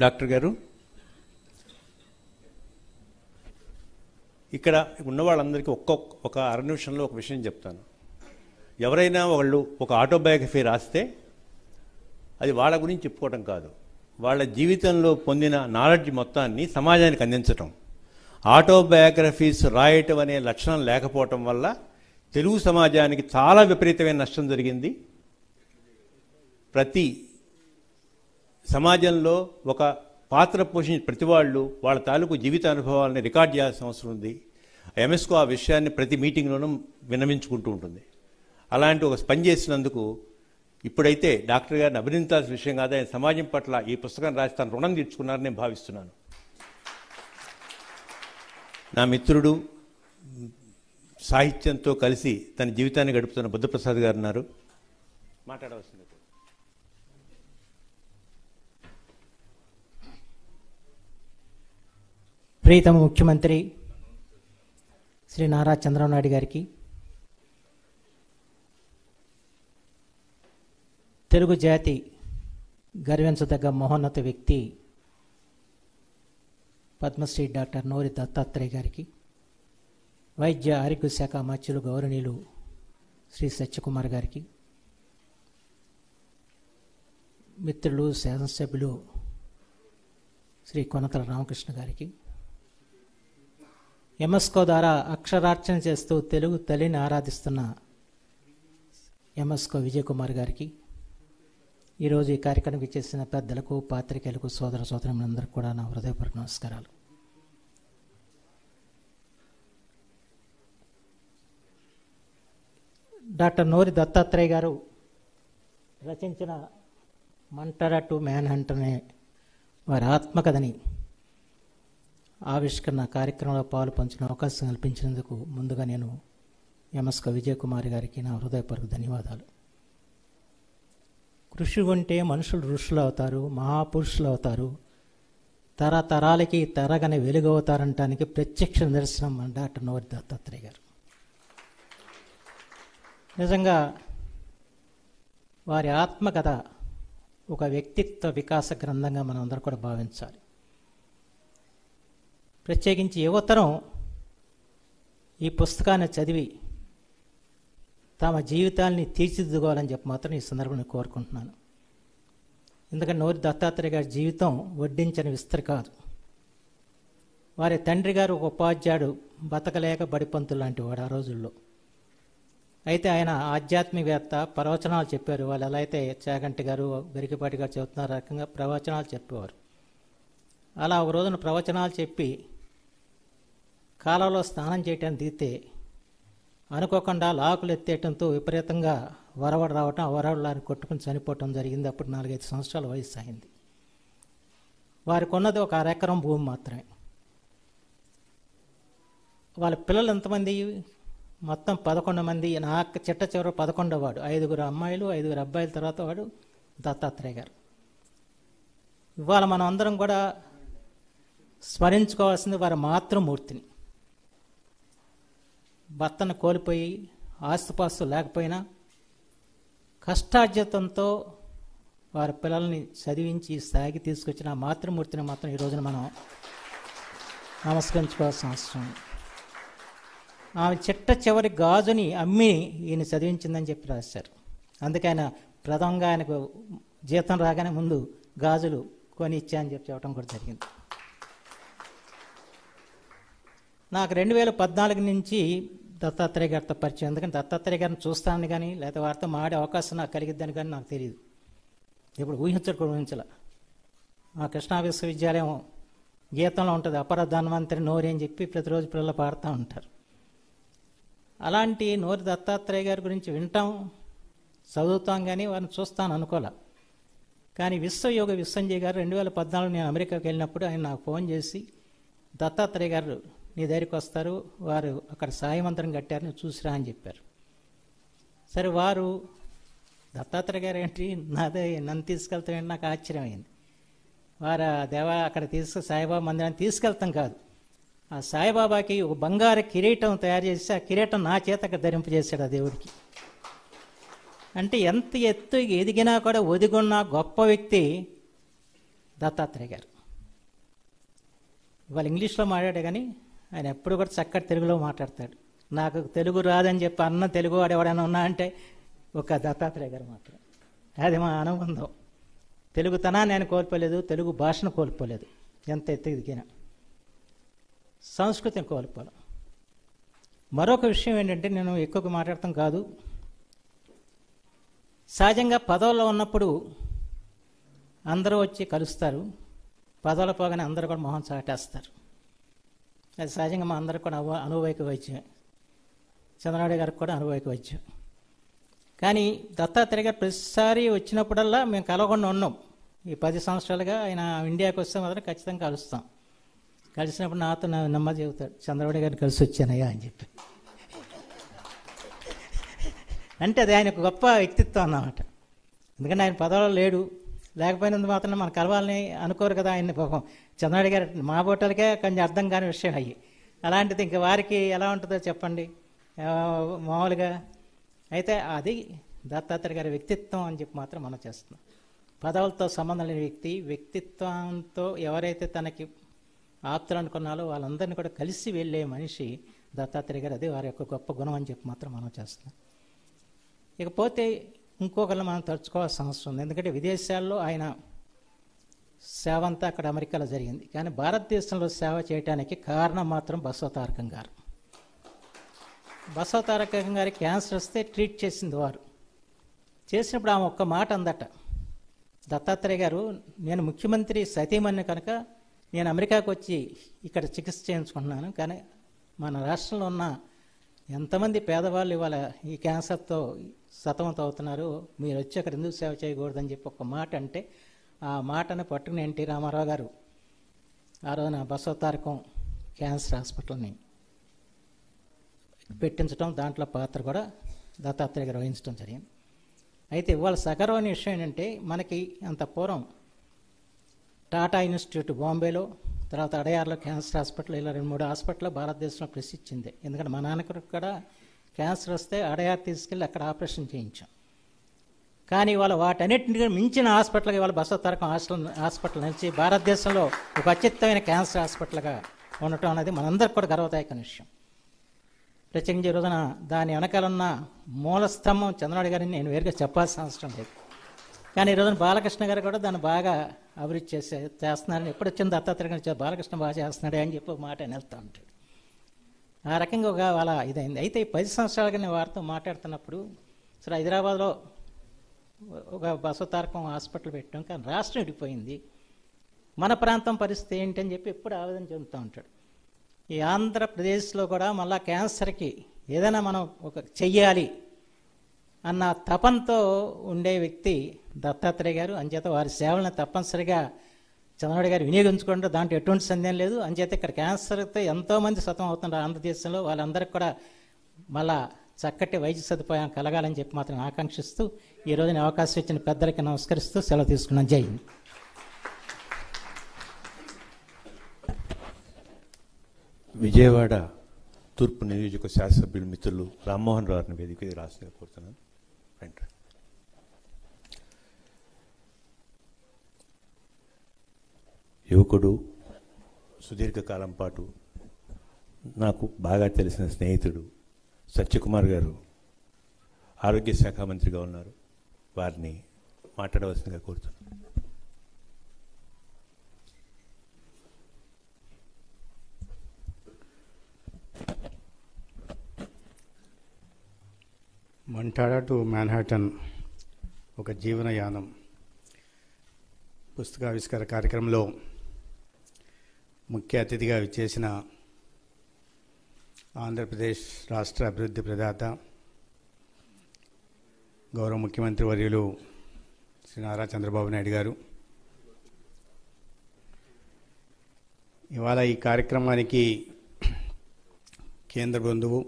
Speaker 1: doctor గారు. ఇక్కడ ఉన్న వాళ్ళందరికీ ఒక అర నిమిషంలో ఒక విషయం చెప్తాను. ఎవరైనా వాళ్ళు ఒక ఆటోబయోగ్రఫీ రాస్తే అది వాళ్ళ గురించి చెప్పుకోవటం కాదు, వాళ్ళ జీవితంలో పొందిన నాలెడ్జ్ మొత్తాన్ని సమాజానికి అందించటం. ఆటోబయోగ్రఫీస్ రాయటం అనే లక్షణం లేకపోవటం వల్ల తెలుగు సమాజానికి చాలా విపరీతమైన నష్టం జరిగింది. ప్రతి సమాజంలో ఒక పాత్ర పోషించిన ప్రతి వాళ్ళు వాళ్ళ తాలూకు జీవిత అనుభవాలని రికార్డ్ చేయాల్సిన అవసరం ఉంది. ఎంఎస్కో ఆ విషయాన్ని ప్రతి మీటింగ్లోనూ విన్నవించుకుంటూ ఉంటుంది. అలాంటి ఒక పని చేసినందుకు ఇప్పుడైతే డాక్టర్ గారిని అభినందించాల్సిన విషయం కాదు, ఆయన సమాజం పట్ల ఈ పుస్తకం రాసి తను రుణం తీర్చుకున్నారని నేను భావిస్తున్నాను. నా మిత్రుడు సాహిత్యంతో కలిసి తన జీవితాన్ని గడుపుతున్న బుద్ధప్రసాద్ గారు ఉన్నారు, మాట్లాడవలసింది.
Speaker 3: ప్రియతమ ముఖ్యమంత్రి శ్రీ నారా చంద్రబాబు నాయుడు గారికి, తెలుగు జాతి గర్వించదగ్గ మహోన్నత వ్యక్తి పద్మశ్రీ డాక్టర్ నోరి దత్తాత్రేయ గారికి, వైద్య ఆరోగ్య శాఖ మంత్రులు గౌరవనీయులు శ్రీ సత్యకుమార్ గారికి, మిత్రులు శాసనసభ్యులు శ్రీ కొనతల రామకృష్ణ గారికి, ఎంఎస్కో ద్వారా అక్షరార్చన చేస్తూ తెలుగు తల్లిని ఆరాధిస్తున్న ఎంఎస్కో విజయ్ కుమార్ గారికి, ఈరోజు ఈ కార్యక్రమానికి చేసిన పెద్దలకు, పాత్రికేయులకు, సోదర సోదరులందరికీ కూడా నా హృదయపూర్వక నమస్కారాలు. డాక్టర్ నోరి దత్తాత్రేయ గారు రచించిన మంటరా టు మ్యాన్ హంట్ అనే వారి ఆత్మకథని ఆవిష్కరణ కార్యక్రమంలో పాలు పంచిన అవకాశం కల్పించినందుకు ముందుగా నేను ఎంఎస్కో విజయ్ కుమార్ గారికి నా హృదయపూర్వక ధన్యవాదాలు. కృషి ఉంటే మనుషులు ఋషులు అవుతారు, మహాపురుషులు అవుతారు, తరతరాలకి తరగని వెలుగు అవుతారంటానికి ప్రత్యక్ష నిదర్శనం డాక్టర్ నోరి దత్తాత్రేయ గారు. నిజంగా వారి ఆత్మకథ ఒక వ్యక్తిత్వ వికాస గ్రంథంగా మనం అందరూ కూడా భావించాలి. ప్రత్యేకించి యువతరం ఈ పుస్తకాన్ని చదివి తమ జీవితాల్ని తీర్చిదిద్దుకోవాలని చెప్పి మాత్రం ఈ సందర్భంగా కోరుకుంటున్నాను. ఎందుకంటే నోరి దత్తాత్రేయ గారి జీవితం వడ్డించని విస్తరి కాదు. వారి తండ్రి గారు ఒక ఉపాధ్యాయుడు, బతకలేక బడిపంతులు లాంటి వాడు ఆ రోజుల్లో. అయితే ఆయన ఆధ్యాత్మికవేత్త, ప్రవచనాలు చెప్పారు. వాళ్ళు ఎలా అయితే చాగంటి గారు, గరికపాటి గారు చెబుతున్న రకంగా ప్రవచనాలు చెప్పేవారు. అలా ఒక రోజున ప్రవచనాలు చెప్పి కాలంలో స్నానం చేయటానికి దిగితే అనుకోకుండా లాకులు ఎత్తేయటంతో విపరీతంగా వరవడ రావటం, ఆ వరవడలాని కొట్టుకుని చనిపోవటం జరిగింది. అప్పుడు 4-5 సంవత్సరాల వయసు అయింది. వారికి ఉన్నది ఒక 1 ఎకరం భూమి మాత్రమే. వాళ్ళ పిల్లలు ఎంతమంది? మొత్తం 11 మంది. నా చిట్ట చివరి 11వ వాడు. 5 అమ్మాయిలు, 5 అబ్బాయిల తర్వాత వాడు దత్తాత్రేయ గారు. ఇవాళ మనం అందరం కూడా స్మరించుకోవాల్సింది వారి మాతృమూర్తిని. భర్తను కోల్పోయి ఆస్తుపాస్తులు లేకపోయినా కష్టార్జితంతో వారి పిల్లల్ని చదివించి స్థాయికి తీసుకొచ్చిన ఆ మాతృమూర్తిని మాత్రం ఈ రోజున మనం నమస్కరించుకోవాల్సిన అవసరం. ఆమె చిట్ట చివరి గాజుని అమ్మి ఈయన చదివించిందని చెప్పి రాశారు. అందుకే ఆయన ప్రథమంగా ఆయనకు జీతం రాగానే ముందు గాజులు కొని ఇచ్చా అని చెప్పి చెప్పడం కూడా జరిగింది. నాకు 2014 నుంచి దత్తాత్రేయ గారితో పరిచయం. ఎందుకంటే దత్తాత్రేయ గారిని చూస్తానని కానీ లేదా వారితో మాడే అవకాశం నాకు కలిగిద్దని కానీ నాకు తెలియదు. ఇప్పుడు ఊహించాల. మా కృష్ణా విశ్వవిద్యాలయం గీతంలో ఉంటుంది, అపర ధన్వంతరి నోరి అని చెప్పి ప్రతిరోజు పిల్లలు పాడుతూ ఉంటారు. అలాంటి నోరి దత్తాత్రేయ గారి గురించి వింటాం, చదువుతాం, కానీ వారిని చూస్తాను అనుకోలే. కానీ విశ్వయోగ విశ్వంజయ్ గారు 2014 నేను అమెరికాకి వెళ్ళినప్పుడు ఆయన నాకు ఫోన్ చేసి, దత్తాత్రేయ గారు నీ దగ్గరికి వస్తారు, వారు అక్కడ సాయి మంత్రం కట్టారు, నువ్వు చూసిరా అని చెప్పారు. సరే, వారు దత్తాత్రేయ గారు ఏంటి నన్ను తీసుకెళ్తామేంటి నాకు ఆశ్చర్యమైంది. వారు అక్కడ సాయిబాబా మందిరాన్ని తీసుకెళ్తాం కాదు, ఆ సాయిబాబాకి ఒక బంగారు కిరీటం తయారు చేసి ఆ కిరీటం నా చేత అక్కడ ధరింపజేశాడు ఆ దేవుడికి. అంటే ఎంత ఎత్తు ఎదిగినా కూడా ఒదిగున్న గొప్ప వ్యక్తి దత్తాత్రేయ గారు. ఇవాళ ఇంగ్లీష్లో మాట్లాడే కానీ ఆయన ఎప్పుడు కూడా చక్కటి తెలుగులో మాట్లాడతాడు. నాకు తెలుగు రాదని చెప్పి అన్న తెలుగు వాడు ఎవడైనా ఉన్నా అంటే ఒక దత్తాత్రేయ గారు మాత్రం. అది మా అనుబంధం. తెలుగుతనాన్ని ఆయన కోల్పోలేదు, తెలుగు భాషను కోల్పోలేదు. ఎంత ఎత్తు ఎదిగినా సంస్కృతిని కోల్పోలేం. మరొక విషయం ఏంటంటే, నేను ఎక్కువగా మాట్లాడతాం కాదు, సహజంగా పదవుల్లో ఉన్నప్పుడు అందరూ వచ్చి కలుస్తారు, పదవులు పోగానే అందరూ కూడా మొహం చాటేస్తారు. అది సహజంగా మా అందరికి కూడా అనుభవైక వైద్యం. చంద్రబాబు గారికి కూడా అనుభవైక వైద్యం. కానీ దత్తాత్రేయ గారు ప్రతిసారి వచ్చినప్పుడల్లా మేము కలవకుండా ఉన్నాం. ఈ 10 సంవత్సరాలుగా ఆయన ఇండియాకి వస్తే మాత్రం ఖచ్చితంగా కలుస్తాం. కలిసినప్పుడు నాతో నెమ్మది చెబుతాడు, చంద్రబాబు గారిని కలిసి వచ్చానయ్యా అని చెప్పి. అంటే అది ఆయన గొప్ప వ్యక్తిత్వం అన్నమాట. ఎందుకంటే ఆయన పదవిలో లేడు, లేకపోయినందుకు మాత్రం మనం కలవాలని అనుకోరు కదా ఆయన. పాపం చంద్రబాబు గారు మా బోటలకే కొంచెం అర్థం కాని విషయం అయ్యి. అలాంటిది ఇంకా వారికి ఎలా ఉంటుందో చెప్పండి మామూలుగా. అయితే అది దత్తాత్రేయ గారి వ్యక్తిత్వం అని చెప్పి మాత్రం మనం చేస్తున్నాం. పదవులతో సంబంధం లేని వ్యక్తి, వ్యక్తిత్వంతో ఎవరైతే తనకి ఆప్తులు అనుకున్నాలో వాళ్ళందరినీ కూడా కలిసి వెళ్ళే మనిషి దత్తాత్రేయ గారు. అది వారి యొక్క గొప్ప గుణం అని చెప్పి మాత్రం మనం చేస్తున్నాం. ఇకపోతే ఇంకొకరిని మనం తలుచుకోవాల్సిన అవసరం ఉంది. ఎందుకంటే విదేశాల్లో ఆయన సేవ అంతా అక్కడ అమెరికాలో జరిగింది. కానీ భారతదేశంలో సేవ చేయడానికి కారణం మాత్రం బసవతారకం గారు. బసవతారకం గారి క్యాన్సర్ వస్తే ట్రీట్ చేసింది వారు. చేసినప్పుడు ఆమె ఒక్క మాట అందట, దత్తాత్రేయ గారు, నేను ముఖ్యమంత్రి సతీమణి కనుక నేను అమెరికాకు వచ్చి ఇక్కడ చికిత్స చేయించుకుంటున్నాను, కానీ మన రాష్ట్రంలో ఉన్న ఎంతమంది పేదవాళ్ళు ఇవాళ ఈ క్యాన్సర్తో సతమతం అవుతున్నారు, మీరు వచ్చి అక్కడ ఎందుకు సేవ చేయకూడదని చెప్పి ఒక మాట అంటే, ఆ మాటను పట్టుకుని ఎన్టీ రామారావు గారు ఆ రోజున బసవతారకం క్యాన్సర్ హాస్పిటల్ని పెట్టించడం, దాంట్లో పాత్ర కూడా దత్తాత్రేయ గారు వహించడం జరిగింది. అయితే ఇవాళ సగర్వని విషయం ఏంటంటే, మనకి అంత పూర్వం టాటా ఇన్స్టిట్యూట్ బాంబేలో, తర్వాత అడయార్లో క్యాన్సర్ హాస్పిటల్, ఇలా 2-3 హాస్పిటల్ భారతదేశంలో ప్రసిద్ధించింది. ఎందుకంటే మా నాన్నకు కూడా క్యాన్సర్ వస్తే అడయార్ తీసుకెళ్ళి అక్కడ ఆపరేషన్ చేయించాం. కానీ ఇవాళ వాటన్నిటిని మించిన హాస్పిటల్గా ఇవాళ బసవతారకం హాస్పిటల్ నిలిచి భారతదేశంలో ఒక అత్యుత్తమైన క్యాన్సర్ హాస్పిటల్గా ఉండటం అనేది మనందరికి కూడా గర్వదాయకమైన విషయం. ప్రత్యేకించి ఈ రోజున దాని వెనకాల ఉన్న మూల స్తంభం చంద్రబాబు గారిని నేను వేరుగా చెప్పాల్సిన అవసరం లేదు. కానీ ఈ రోజున బాలకృష్ణ గారు కూడా దాన్ని బాగా అభివృద్ధి చేస్తున్నారని, ఎప్పుడు వచ్చింది దత్తాత్రేయ గారు బాలకృష్ణ బాగా చేస్తున్నాడే అని చెప్పి ఒక మాట అని వెళ్తూ ఉంటాడు. ఆ రకంగా ఒక వాళ్ళ ఇదైంది. అయితే ఈ 10 సంవత్సరాలుగా నేను వారితో మాట్లాడుతున్నప్పుడు సరే హైదరాబాద్లో ఒక బసవతారకం హాస్పిటల్ పెట్టాం, కానీ రాష్ట్రం విడిపోయింది, మన ప్రాంతం పరిస్థితి ఏంటని చెప్పి ఎప్పుడు ఆవేదన చెందుతూ ఉంటాడు. ఈ ఆంధ్రప్రదేశ్లో కూడా మళ్ళా క్యాన్సర్కి ఏదైనా మనం ఒక చెయ్యాలి అన్న తపంతో ఉండే వ్యక్తి దత్తాత్రేయ గారు. అంచేత వారి సేవలను తప్పనిసరిగా చంద్రబాబు గారు వినియోగించుకుంటే దాంట్లో ఎటువంటి సందేహం లేదు. అంచేత ఇక్కడ క్యాన్సర్తో ఎంతోమంది సతం అవుతున్నారు ఆంధ్రదేశంలో, వాళ్ళందరికీ కూడా మళ్ళా చక్కటి వైద్య సదుపాయం కలగాలని చెప్పి మాత్రం ఆకాంక్షిస్తూ ఈ రోజున అవకాశం ఇచ్చిన పెద్దలకి నమస్కరిస్తూ సెలవు తీసుకున్నాను. జై హింద్.
Speaker 1: విజయవాడ తూర్పు నియోజక శాసనసభ్యులు మిత్రులు రామ్మోహన్ రావుని వేదిక రాసిన కోరుతున్నాను. యువకుడు, సుదీర్ఘకాలం పాటు నాకు బాగా తెలిసిన స్నేహితుడు సత్యకుమార్ గారు ఆరోగ్య శాఖ మంత్రిగా ఉన్నారు. వారిని మాట్లాడవలసిందిగా కోరుతున్నాను.
Speaker 4: మంటాడా టు మ్యాన్హాటన్ ఒక జీవనయానం పుస్తకావిష్కార కార్యక్రమంలో ముఖ్య అతిథిగా విచ్చేసిన ఆంధ్రప్రదేశ్ రాష్ట్ర అభివృద్ధి ప్రదాత గౌరవ ముఖ్యమంత్రి వర్యులు శ్రీ నారా చంద్రబాబు నాయుడు గారు, ఇవాళ ఈ కార్యక్రమానికి కేంద్ర బంధువు,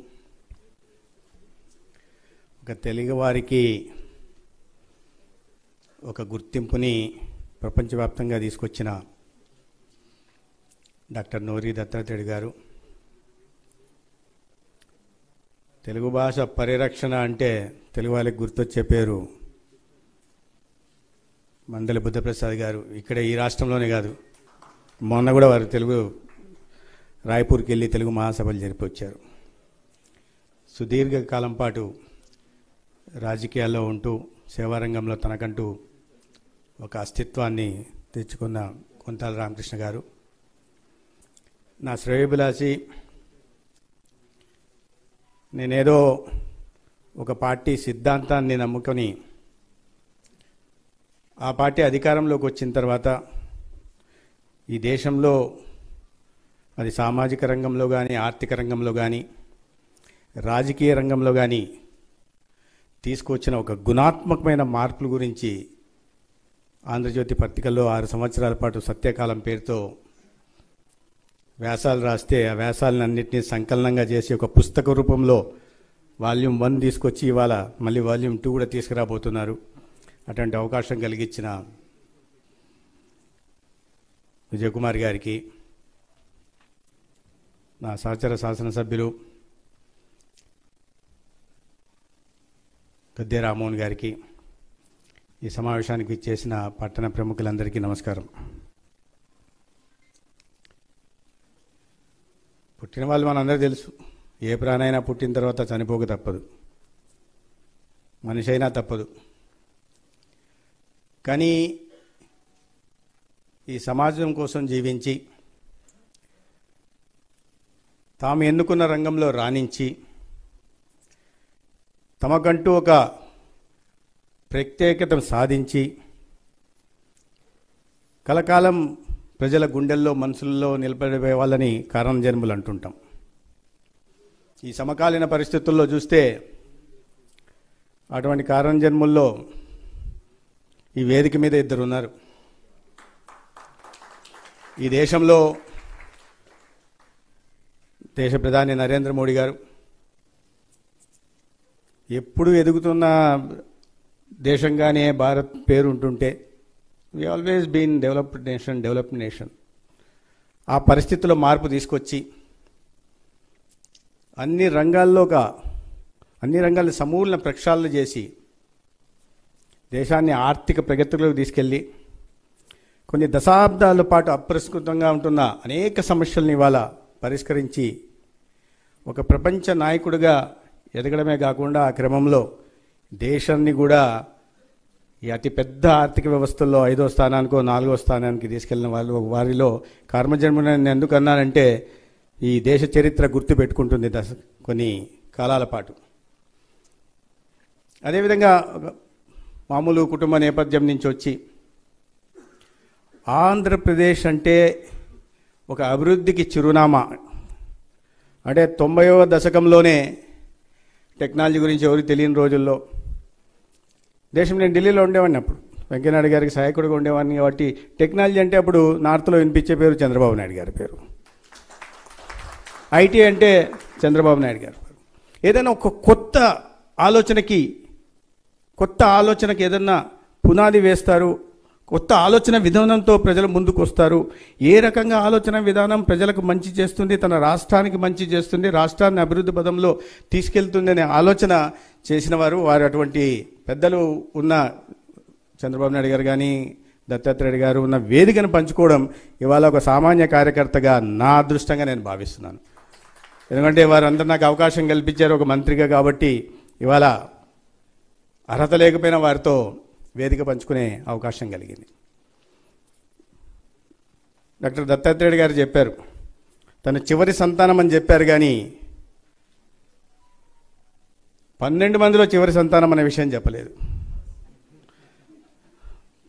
Speaker 4: ఒక తెలుగువారికి ఒక గుర్తింపుని ప్రపంచవ్యాప్తంగా తీసుకొచ్చిన డాక్టర్ నోరి దత్తాత్రేయ గారు, తెలుగు భాష పరిరక్షణ అంటే తెలుగు వాళ్ళకి గుర్తొచ్చే పేరు మందెల బుద్ధప్రసాద్ గారు. ఇక్కడ ఈ రాష్ట్రంలోనే కాదు, మొన్న కూడా వారు తెలుగు రాయ్పూర్కి వెళ్ళి తెలుగు మహాసభలు జరిపి వచ్చారు. సుదీర్ఘకాలం పాటు రాజకీయాల్లో ఉంటూ సేవారంగంలో తనకంటూ ఒక అస్తిత్వాన్ని తెచ్చుకున్న కొంతాల రామకృష్ణ గారు నా శ్రేయోభిలాషి. నేనేదో ఒక పార్టీ సిద్ధాంతాన్ని నమ్ముకొని ఆ పార్టీ అధికారంలోకి వచ్చిన తర్వాత ఈ దేశంలో అది సామాజిక రంగంలో కానీ, ఆర్థిక రంగంలో కానీ, రాజకీయ రంగంలో కానీ తీసుకొచ్చిన ఒక గుణాత్మకమైన మార్పుల గురించి ఆంధ్రజ్యోతి పత్రికల్లో 6 సంవత్సరాల పాటు సత్యకాలం పేరుతో వ్యాసాలు రాస్తే ఆ వ్యాసాలన్నింటినీ సంకలనంగా చేసి ఒక పుస్తక రూపంలో వాల్యూమ్ 1 తీసుకొచ్చి ఇవాళ మళ్ళీ వాల్యూమ్ 2 కూడా తీసుకురాబోతున్నారు. అటువంటి అవకాశం కలిగించిన విజయకుమార్ గారికి, నా సహచర శాసనసభ్యులు గద్దె రామ్మోహన్ గారికి, ఈ సమావేశానికి ఇచ్చేసిన పట్టణ ప్రముఖులందరికీ నమస్కారం. పుట్టిన వాళ్ళు మనందరూ తెలుసు, ఏ ప్రాణైనా పుట్టిన తర్వాత చనిపోక తప్పదు, మనిషి అయినా తప్పదు. కానీ ఈ సమాజం కోసం జీవించి తాము ఎన్నుకున్న రంగంలో రాణించి తమకంటూ ఒక ప్రత్యేకతను సాధించి కలకాలం ప్రజల గుండెల్లో మనసుల్లో నిలబడే వాళ్ళని కారణజన్ములు అంటుంటాం. ఈ సమకాలీన పరిస్థితుల్లో చూస్తే అటువంటి కారణజన్ముల్లో ఈ వేదిక మీద ఇద్దరు ఉన్నారు. ఈ దేశంలో దేశ ప్రధాని నరేంద్ర మోడీ గారు ఎప్పుడు ఎదుగుతున్న దేశంగానే భారత్ పేరు ఉంటుంటే we always been developed nation. ఆ పరిస్థితుల్లో మార్పు తీసుకొచ్చి అన్ని రంగాల్ని సమూల ప్రక్షాళన చేసి దేశాన్ని ఆర్థిక ప్రగతిలోకి తీసుకెళ్ళి కొన్ని దశాబ్దాల పాటు అప్రస్తుతంగా ఉంటున్న అనేక సమస్యలను ఇవాళ పరిష్కరించి ఒక ప్రపంచ నాయకుడిగా ఎదగడమే కాకుండా ఆ క్రమంలో దేశాన్ని కూడా ఈ అతిపెద్ద ఆర్థిక వ్యవస్థల్లో 5వ స్థానానికో 4వ స్థానానికి తీసుకెళ్లిన వారిలో కర్మజన్మని ఎందుకు అన్నానంటే ఈ దేశ చరిత్ర గుర్తు పెట్టుకుంటుంది కొన్ని కాలాల పాటు. అదేవిధంగా మామూలు కుటుంబ నేపథ్యం నుంచి వచ్చి ఆంధ్రప్రదేశ్ అంటే ఒక అభివృద్ధికి చిరునామా. అంటే 90వ దశకంలోనే టెక్నాలజీ గురించి ఎవరికి తెలియని రోజుల్లో నేను ఢిల్లీలో ఉండేవాడిని. అప్పుడు వెంకయ్యనాయుడు గారికి సహాయకుడిగా ఉండేవాడిని. కాబట్టి టెక్నాలజీ అంటే అప్పుడు నార్త్లో వినిపించే పేరు చంద్రబాబు నాయుడు గారి పేరు, ఐటీ అంటే చంద్రబాబు నాయుడు గారి పేరు. ఏదైనా ఒక కొత్త ఆలోచనకి ఏదన్నా పునాది వేస్తారు, కొత్త ఆలోచన విధానంతో ప్రజలు ముందుకు వస్తారు. ఏ రకంగా ఆలోచన విధానం ప్రజలకు మంచి చేస్తుంది, తన రాష్ట్రానికి మంచి చేస్తుంది, రాష్ట్రాన్ని అభివృద్ధి పదంలో తీసుకెళ్తుంది అనే ఆలోచన చేసిన వారు అటువంటి పెద్దలు ఉన్న చంద్రబాబు నాయుడు గారు కానీ దత్తాత్రేయ గారు ఉన్న వేదికను పంచుకోవడం ఇవాళ ఒక సామాన్య కార్యకర్తగా నా అదృష్టంగా నేను భావిస్తున్నాను. ఎందుకంటే వారందరూ నాకు అవకాశం కల్పించారు ఒక మంత్రిగా. కాబట్టి ఇవాళ అర్హత లేకపోయినా వారితో వేదిక పంచుకునే అవకాశం కలిగింది. డాక్టర్ దత్తాత్రేయ గారు చెప్పారు తన చివరి సంతానం అని చెప్పారు, కానీ 12 మందిలో చివరి సంతానం అనే విషయం చెప్పలేదు.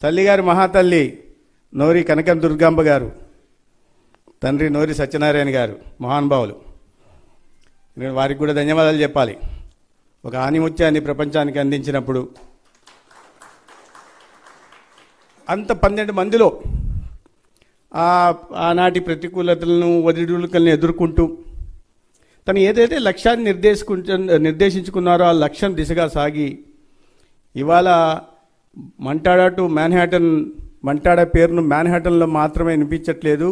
Speaker 4: తల్లిగారు మహాతల్లి నోరి కనకం దుర్గాంబ గారు, తండ్రి నోరి సత్యనారాయణ గారు మహానుభావులు. నేను వారికి కూడా ధన్యవాదాలు చెప్పాలి. ఒక ఆనిముత్యాన్ని ప్రపంచానికి అందించినప్పుడు అంత 12 మందిలో ఆనాటి ప్రతికూలతలను ఒడిదుడుకులను ఎదుర్కొంటూ తను ఏదైతే లక్ష్యాన్ని నిర్దేశించుకున్నారో ఆ లక్ష్యం దిశగా సాగి ఇవాళ మంటాడా టు మ్యాన్హాటన్, మంటాడా పేరును మ్యాన్హాటన్లో మాత్రమే వినిపించట్లేదు,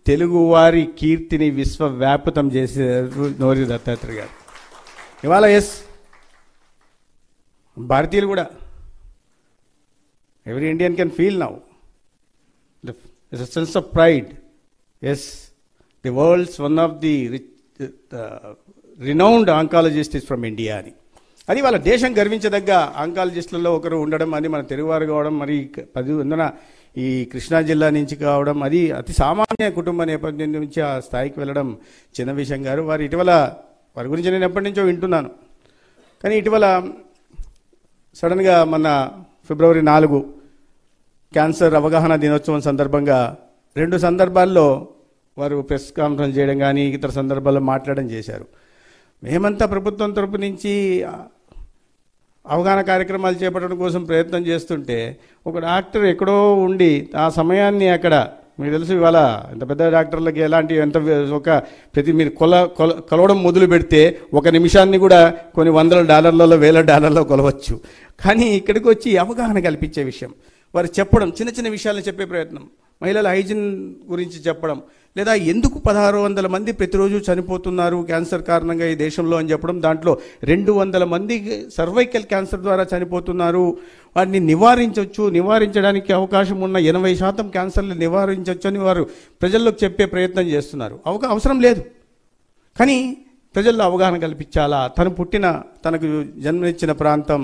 Speaker 4: తెలుగువారి కీర్తిని విశ్వవ్యాప్తం చేశారు నోరి దత్తాత్రేయ గారు. ఇవాళ భారతీయులు కూడా every Indian can feel now. There's a sense of pride. Yes, the world's one of the renowned oncologist is from India అని. అది వాళ్ళ దేశం గర్వించదగ్గ ఆంకాలజిస్టులలో ఒకరు ఉండడం, అది మన తెలుగువారు కావడం, మరి 10 ఈ కృష్ణా జిల్లా నుంచి కావడం, అది అతి సామాన్య కుటుంబ నేపథ్యం నుంచి ఆ స్థాయికి వెళ్ళడం చిన్న విషయం గారు. వారి గురించి నేను ఎప్పటి నుంచో వింటున్నాను. కానీ ఇటీవల సడన్గా మన ఫిబ్రవరి 4 క్యాన్సర్ అవగాహన దినోత్సవం సందర్భంగా 2 సందర్భాల్లో వారు ప్రెస్ కాన్ఫరెన్స్ చేయడం కానీ ఇతర సందర్భాల్లో మాట్లాడడం చేశారు. మేమంతా ప్రభుత్వం తరపు నుంచి అవగాహన కార్యక్రమాలు చేపట్టడం కోసం ప్రయత్నం చేస్తుంటే ఒక డాక్టర్ ఎక్కడో ఉండి ఆ సమయాన్ని అక్కడ, మీకు తెలుసు ఇవాళ ఇంత పెద్ద డాక్టర్లకి ఎలాంటి మీరు కొలవడం మొదలు పెడితే 1 నిమిషాన్ని కూడా కొన్ని $100 $1000 కొలవచ్చు. కానీ ఇక్కడికి వచ్చి అవగాహన కల్పించే విషయం వారు చెప్పడం, చిన్న విషయాలను చెప్పే ప్రయత్నం, మహిళల హైజీన్ గురించి చెప్పడం, లేదా ఎందుకు 1600 మంది ప్రతిరోజు చనిపోతున్నారు క్యాన్సర్ కారణంగా ఈ దేశంలో అని చెప్పడం, దాంట్లో 200 మంది సర్వైకల్ క్యాన్సర్ ద్వారా చనిపోతున్నారు, వాటిని నివారించడానికి అవకాశం ఉన్న 80% క్యాన్సర్లు నివారించవచ్చు అని వారు ప్రజల్లోకి చెప్పే ప్రయత్నం చేస్తున్నారు. అవసరం లేదు, కానీ ప్రజల్లో అవగాహన కల్పించాలా, తనకు జన్మనిచ్చిన ప్రాంతం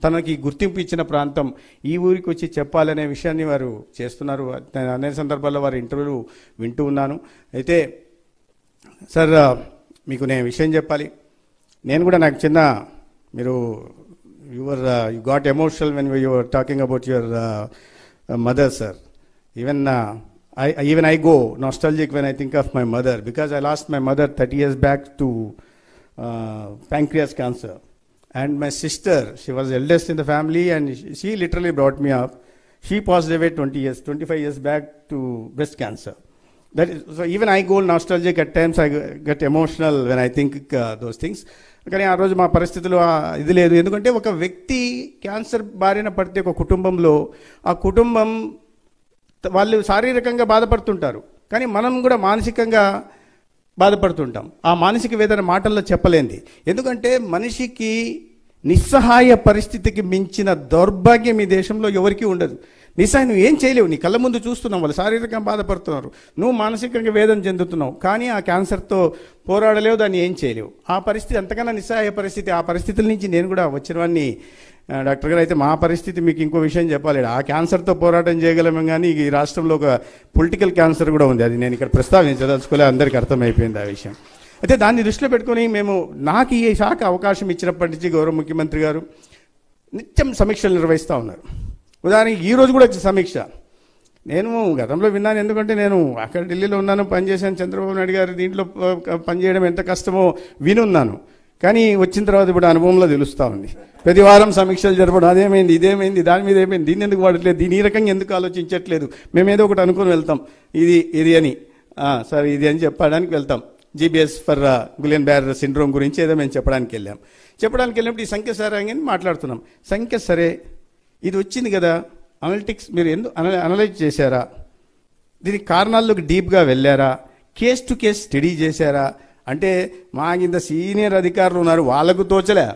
Speaker 4: తనకి గుర్తింపు ఇచ్చిన ప్రాంతం, ఈ ఊరికి వచ్చి చెప్పాలనే విషయాన్ని వారు చేస్తున్నారు. నేను అనేక సందర్భాల్లో వారి ఇంటర్వ్యూలు వింటూ ఉన్నాను. అయితే సార్ మీకు నేను విషయం చెప్పాలి. నేను కూడా నాకు చిన్న మీరు you got emotional when you are talking about your mother sir. Even I go nostalgic when I think of my mother, because I lost my mother 30 years back to pancreas cancer. And my sister, she was eldest in the family, and she literally brought me up. She passed away 25 years back to breast cancer. So even I go nostalgic at times, I get emotional when I think those things. కానీ ఆ రోజు మా పరిస్థితులు ఇది లేదు. ఎందుకంటే ఒక వ్యక్తి క్యాన్సర్ బారిన పడితే ఒక కుటుంబంలో, ఆ కుటుంబం వాళ్ళు శారీరకంగా బాధపడుతుంటారు, కానీ మనం కూడా మానసికంగా బాధపడుతుంటాం. ఆ మానసిక వేదన మాటల్లో చెప్పలేంది. ఎందుకంటే మనిషికి నిస్సహాయ పరిస్థితికి మించిన దౌర్భాగ్యం ఈ దేశంలో ఎవరికీ ఉండదు. నిస్సహాయం, నువ్వు ఏం చేయలేవు. నీ కళ్ళ ముందు చూస్తున్నావు, వాళ్ళు శారీరకంగా బాధపడుతున్నారు, నువ్వు మానసికంగా వేదన చెందుతున్నావు, కానీ ఆ క్యాన్సర్తో పోరాడలేవు, దాన్ని ఏం చేయలేవు. ఆ పరిస్థితి అంతకన్నా నిస్సహాయ పరిస్థితి. ఆ పరిస్థితుల నుంచి నేను కూడా వచ్చినవాడిని. డాక్టర్ గారు, అయితే మా పరిస్థితి మీకు ఇంకో విషయం చెప్పాలి. ఆ క్యాన్సర్తో పోరాటం చేయగలమే, కానీ ఈ రాష్ట్రంలో ఒక పొలిటికల్ క్యాన్సర్ కూడా ఉంది. అది నేను ఇక్కడ ప్రస్తావించదలుచుకోలే, అందరికీ అర్థమైపోయింది ఆ విషయం. అయితే దాన్ని దృష్టిలో పెట్టుకొని నాకు ఈ శాఖ అవకాశం ఇచ్చినప్పటి నుంచి గౌరవ ముఖ్యమంత్రి గారు నిత్యం సమీక్షలు నిర్వహిస్తూ ఉన్నారు. ఉదాహరణకి ఈరోజు కూడా సమీక్ష నేను గతంలో విన్నాను. ఎందుకంటే నేను అక్కడ ఢిల్లీలో ఉన్నాను, పనిచేశాను. చంద్రబాబు నాయుడు గారు దీంట్లో పనిచేయడం ఎంత కష్టమో వినున్నాను. కానీ వచ్చిన తర్వాత ఇప్పుడు అనుభవంలో తెలుస్తూ ఉంది. ప్రతి వారం సమీక్షలు జరపడం, అదేమైంది, ఇదేమైంది, దాని మీద ఏమైంది, దీన్ని ఎందుకు వాడట్లేదు, దీని ఈ రకంగా ఎందుకు ఆలోచించట్లేదు, మేమేదో ఒకటి అనుకుని వెళ్తాం, ఇది అని సరే ఇది అని చెప్పడానికి వెళ్తాం. GBs for Guillain bear syndrome గురించి ఏదో మేము చెప్పడానికి వెళ్ళినప్పుడు ఈ సంఖ్య సరే అని మాట్లాడుతున్నాం. సంఖ్య సరే, ఇది వచ్చింది కదా, అనలిటిక్స్ మీరు ఎందుకు అనలైజ్ చేశారా, దీనికి కారణాల్లోకి డీప్గా వెళ్ళారా, కేస్ టు కేస్ స్టడీ చేశారా అంటే మాకింత సీనియర్ అధికారులు ఉన్నారు, వాళ్ళకు తోచలే.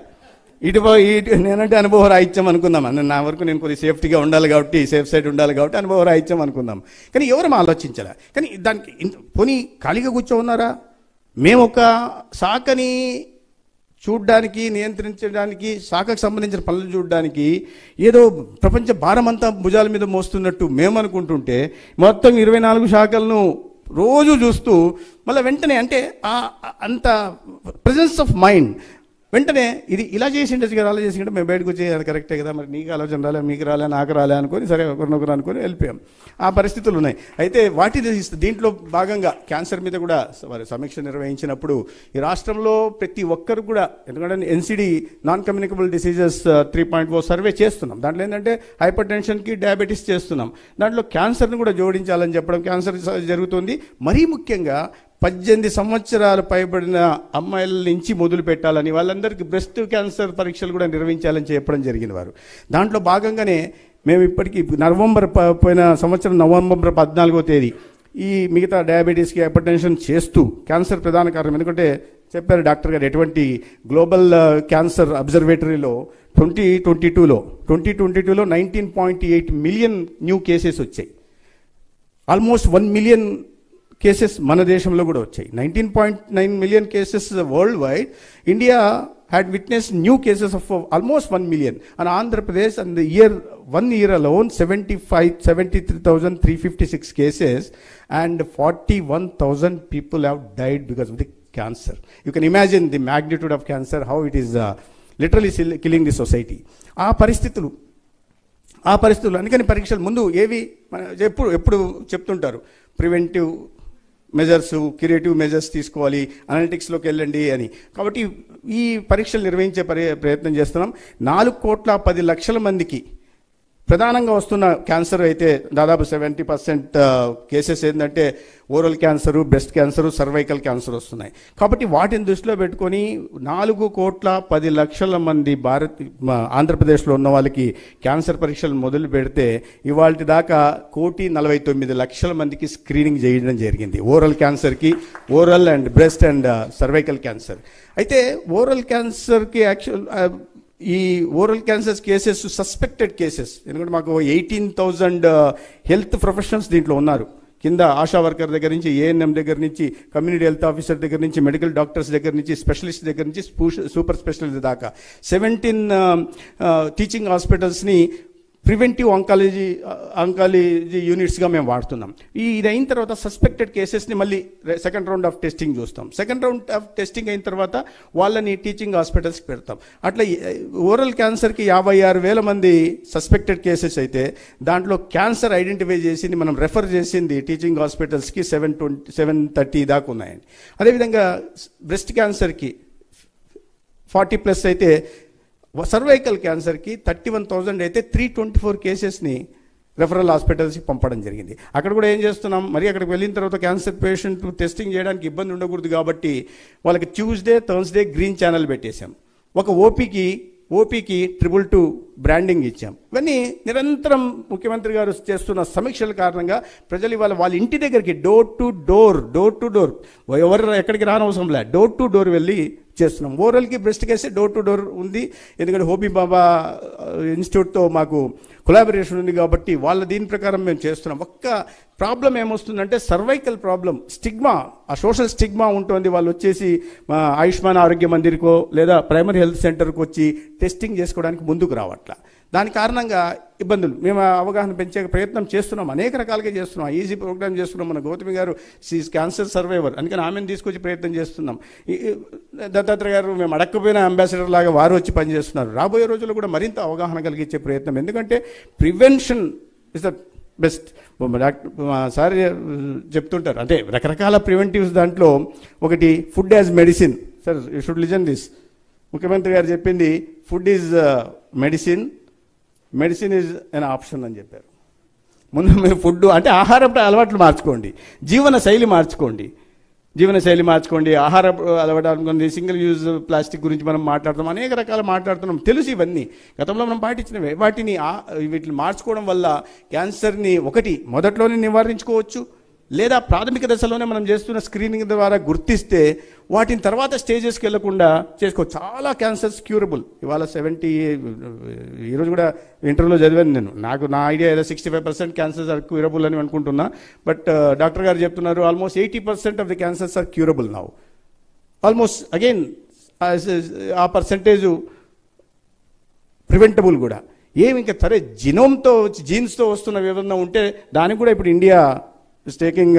Speaker 4: ఇటు నేనంటే అనుభవ రాహిత్యం అనుకుందాం. నా వరకు నేను కొద్దిగా సేఫ్టీగా ఉండాలి కాబట్టి, సేఫ్ సైడ్ ఉండాలి కాబట్టి అనుభవ రాహిత్యం అనుకుందాం. కానీ ఎవరు ఆలోచించలే. కానీ దానికి పోనీ ఖాళీగా కూర్చో ఉన్నారా? మేము ఒక శాఖని చూడ్డానికి, నియంత్రించడానికి, శాఖకు సంబంధించిన పనులు చూడడానికి ఏదో ప్రపంచ భారం అంతా భుజాల మీద మోస్తున్నట్టు మేము అనుకుంటుంటే, మొత్తం 24 శాఖలను రోజు చూస్తూ మళ్ళీ వెంటనే అంటే అంత ప్రెజెన్స్ ఆఫ్ మైండ్ వెంటనే ఇది ఇలా చేసి ఉండొచ్చు కదా, అలా చేసి మేము బయటకు వచ్చి అది కరెక్టే కదా, మరి నీకు ఆలోచన రాలే, మీకు రాలే, నాకు రాలే అనుకొని సరే ఒకరినొకరు అనుకొని వెళ్ళిపోయాం. ఆ పరిస్థితులు ఉన్నాయి. అయితే దీంట్లో భాగంగా క్యాన్సర్ మీద కూడా వారి సమీక్ష నిర్వహించినప్పుడు ఈ రాష్ట్రంలో ప్రతి ఒక్కరు కూడా, ఎందుకంటే NCD non communicable diseases 3.0 survey చేస్తున్నాం. దాంట్లో ఏంటంటే హైపర్ టెన్షన్కి, డయాబెటీస్ చేస్తున్నాం. దాంట్లో క్యాన్సర్ని కూడా జోడించాలని చెప్పడం, క్యాన్సర్ జరుగుతుంది. మరీ ముఖ్యంగా 18 సంవత్సరాలు పైబడిన అమ్మాయిల నుంచి మొదలు పెట్టాలని, వాళ్ళందరికీ బ్రెస్ట్ క్యాన్సర్ పరీక్షలు కూడా నిర్వహించాలని చెప్పడం జరిగింది వారు. దాంట్లో భాగంగానే మేము ఇప్పటికీ పోయిన సంవత్సరం నవంబర్ 14వ తేదీ ఈ మిగతా డయాబెటీస్కి, హైపర్ టెన్షన్ చేస్తూ క్యాన్సర్ ప్రధాన కారణం. ఎందుకంటే చెప్పారు డాక్టర్ గారు, ఎటువంటి గ్లోబల్ క్యాన్సర్ అబ్జర్వేటరీలో 2022లో 19.8 మిలియన్ న్యూ కేసెస్ వచ్చాయి. ఆల్మోస్ట్ 1 మిలియన్ కేసెస్ మన దేశంలో కూడా వచ్చాయి. 19.9 million cases worldwide. India had witnessed new cases of almost 1 million. And Andhra Pradesh, and the one year alone, 73,356 cases, and 41,000 people have died because of the cancer. You can imagine the magnitude of cancer, how it is literally killing the society. ఆ పరిస్థితులు అందుకని పరీక్షలు ముందు ఏవి ఎప్పుడు చెప్తుంటారు, preventive measures, curative measures తీసుకోవాలి, అనలిటిక్స్లోకి వెళ్ళండి అని. కాబట్టి ఈ పరీక్షలు నిర్వహించే ప్రయత్నం చేస్తున్నాం. 4,10,00,000 మందికి ప్రధానంగా వస్తున్న క్యాన్సర్ అయితే దాదాపు 70% కేసెస్ ఏంటంటే oral cancer, breast cancer, cervical cancer వస్తున్నాయి. కాబట్టి వాటిని దృష్టిలో పెట్టుకొని 4,10,00,000 మంది ఆంధ్రప్రదేశ్లో ఉన్న వాళ్ళకి క్యాన్సర్ పరీక్షలు మొదలు పెడితే ఇవాళ దాకా 1,49,00,000 మందికి స్క్రీనింగ్ చేయడం జరిగింది. ఓరల్ క్యాన్సర్కి, oral and breast and cervical cancer. అయితే ఓరల్ క్యాన్సర్కి ఈ oral cancers cases suspected cases, ఎందుకంటే మాకు 18,000 హెల్త్ ప్రొఫెషనల్స్ దీంట్లో ఉన్నారు. కింద ఆశా వర్కర్ దగ్గర నుంచి, ఏఎన్ఎం దగ్గర నుంచి, కమ్యూనిటీ హెల్త్ ఆఫీసర్ దగ్గర నుంచి, మెడికల్ డాక్టర్స్ దగ్గర నుంచి, స్పెషలిస్ట్ దగ్గర నుంచి సూపర్ స్పెషలిస్ట్ దాకా 17 టీచింగ్ హాస్పిటల్స్ని ప్రివెంటివ్ ఆంకాలజీ యూనిట్స్గా మేము వాడుతున్నాం. ఇది అయిన తర్వాత సస్పెక్టెడ్ కేసెస్ని మళ్ళీ సెకండ్ రౌండ్ ఆఫ్ టెస్టింగ్ చూస్తాం. సెకండ్ రౌండ్ ఆఫ్ టెస్టింగ్ అయిన తర్వాత వాళ్ళని టీచింగ్ హాస్పిటల్స్కి పెడతాం. అట్లా ఓరల్ క్యాన్సర్కి 56,000 మంది సస్పెక్టెడ్ కేసెస్ అయితే దాంట్లో క్యాన్సర్ ఐడెంటిఫై చేసింది మనం రెఫర్ చేసింది టీచింగ్ హాస్పిటల్స్కి 730 దాకా ఉన్నాయండి. అదేవిధంగా బ్రెస్ట్ క్యాన్సర్కి 40+ అయితే, సర్వైకల్ క్యాన్సర్కి 31,000 అయితే 324 కేసెస్ని రెఫరల్ హాస్పిటల్స్కి పంపడం జరిగింది. అక్కడ కూడా ఏం చేస్తున్నాం, మరి అక్కడికి వెళ్ళిన తర్వాత క్యాన్సర్ పేషెంట్ టెస్టింగ్ చేయడానికి ఇబ్బంది ఉండకూడదు కాబట్టి వాళ్ళకి ట్యూస్డే, థర్స్డే గ్రీన్ ఛానల్ పెట్టేశాం. ఒక ఓపీకి 222 బ్రాండింగ్ ఇచ్చాం. ఇవన్నీ నిరంతరం ముఖ్యమంత్రి గారు చేస్తున్న సమీక్షల కారణంగా ప్రజలు ఇవాళ వాళ్ళ ఇంటి దగ్గరికి డోర్ టు డోర్ ఎవరు ఎక్కడికి రానవసరం లే, డోర్ టు డోర్ వెళ్ళి చేస్తున్నాం. ఓరల్కి బ్రెస్ట్ కేసే డోర్ టు డోర్ ఉంది, ఎందుకంటే హోమీ బాబా ఇన్స్టిట్యూట్తో మాకు కొలాబరేషన్ ఉంది కాబట్టి వాళ్ళ దీని ప్రకారం మేము చేస్తున్నాం. ఒక్క ప్రాబ్లం ఏమొస్తుందంటే సర్వైకల్ ప్రాబ్లం, స్టిగ్మా, ఆ సోషల్ స్టిగ్మా ఉంటుంది. వాళ్ళు వచ్చేసి ఆయుష్మాన్ ఆరోగ్య మందిర్కో లేదా ప్రైమరీ హెల్త్ సెంటర్కి వచ్చి టెస్టింగ్ చేసుకోవడానికి ముందుకు రావట్లా. దాని కారణంగా ఇబ్బందులు. మేము అవగాహన పెంచే ప్రయత్నం చేస్తున్నాం, అనేక రకాలుగా చేస్తున్నాం. ఈజీ ప్రోగ్రామ్ చేస్తున్నాం. మన గౌతమి గారు షీఈస్ క్యాన్సర్ సర్వైవర్, అందుకని ఆమెను తీసుకొచ్చి ప్రయత్నం చేస్తున్నాం. దత్తాత్రేయ గారు మేము అడగకపోయిన అంబాసిడర్ లాగా వారు వచ్చి పనిచేస్తున్నారు. రాబోయే రోజుల్లో కూడా మరింత అవగాహన కలిగించే ప్రయత్నం, ఎందుకంటే prevention is the best. Sir చెప్తుంటారు, అంటే రకరకాల ప్రివెంటివ్స్. దాంట్లో ఒకటి food as medicine. Sir you should listen this. ముఖ్యమంత్రి గారు చెప్పింది food is medicine, medicine is an option అని చెప్పారు. ముందు మీరు ఫుడ్ అంటే ఆహార అలవాట్లు మార్చుకోండి, జీవనశైలి మార్చుకోండి, ఆహార అలవాటు అనుకోండి. సింగిల్ యూజ్ ప్లాస్టిక్ గురించి మనం మాట్లాడుతాం, అనేక రకాలు మాట్లాడుతున్నాం, తెలుసు ఇవన్నీ గతంలో మనం పాటించినవే. వీటిని మార్చుకోవడం వల్ల క్యాన్సర్ని మొదట్లోనే నివారించుకోవచ్చు, లేదా ప్రాథమిక దశలోనే మనం చేస్తున్న స్క్రీనింగ్ ద్వారా గుర్తిస్తే వాటిని తర్వాత స్టేజెస్కి వెళ్లకుండా చేసుకోవచ్చు. చాలా క్యాన్సర్స్ క్యూరబుల్. ఇవాళ 70, ఈరోజు కూడా ఇంటర్వ్యూలో చదివాను నేను. నా ఐడియా ఏదో 65% క్యాన్సర్స్ ఆర్ క్యూరబుల్ అని అనుకుంటున్నా. బట్ డాక్టర్ గారు చెప్తున్నారు almost 80% of the cancers are curable now. Almost again ఆ పర్సంటేజ్ ప్రివెంటబుల్ కూడా. ఇంకా సరే జీన్స్తో వస్తున్న ఏదన్నా ఉంటే దానికి కూడా ఇప్పుడు India is taking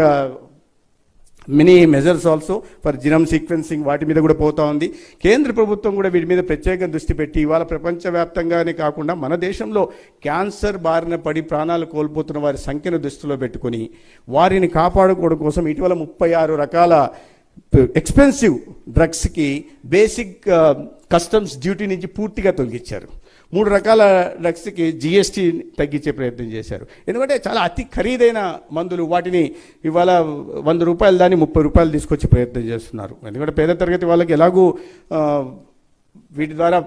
Speaker 4: many measures also for genome sequencing. వాటి మీద కూడా పోతా ఉంది. కేంద్ర ప్రభుత్వం కూడా వీటి మీద ప్రత్యేక దృష్టి పెట్టి ఇవాళ ప్రపంచవ్యాప్తంగానే కాకుండా మన దేశంలో క్యాన్సర్ బారిన పడి ప్రాణాలు కోల్పోతున్న వారి సంఖ్యను దృష్టిలో పెట్టుకుని వారిని కాపాడుకోవడం కోసం ఇటీవల 36 రకాల ఎక్స్పెన్సివ్ డ్రగ్స్కి బేసిక్ కస్టమ్స్ డ్యూటీ నుంచి పూర్తిగా తొలగించారు. 3 రకాల డ్రగ్స్కి GST తగ్గించే ప్రయత్నం చేశారు. ఎందుకంటే చాలా అతి ఖరీదైన మందులు, వాటిని ఇవాళ 100 రూపాయలు దాన్ని 30 రూపాయలు తీసుకొచ్చే ప్రయత్నం చేస్తున్నారు. ఎందుకంటే పేద తరగతి వాళ్ళకి ఎలాగూ వీటి ద్వారా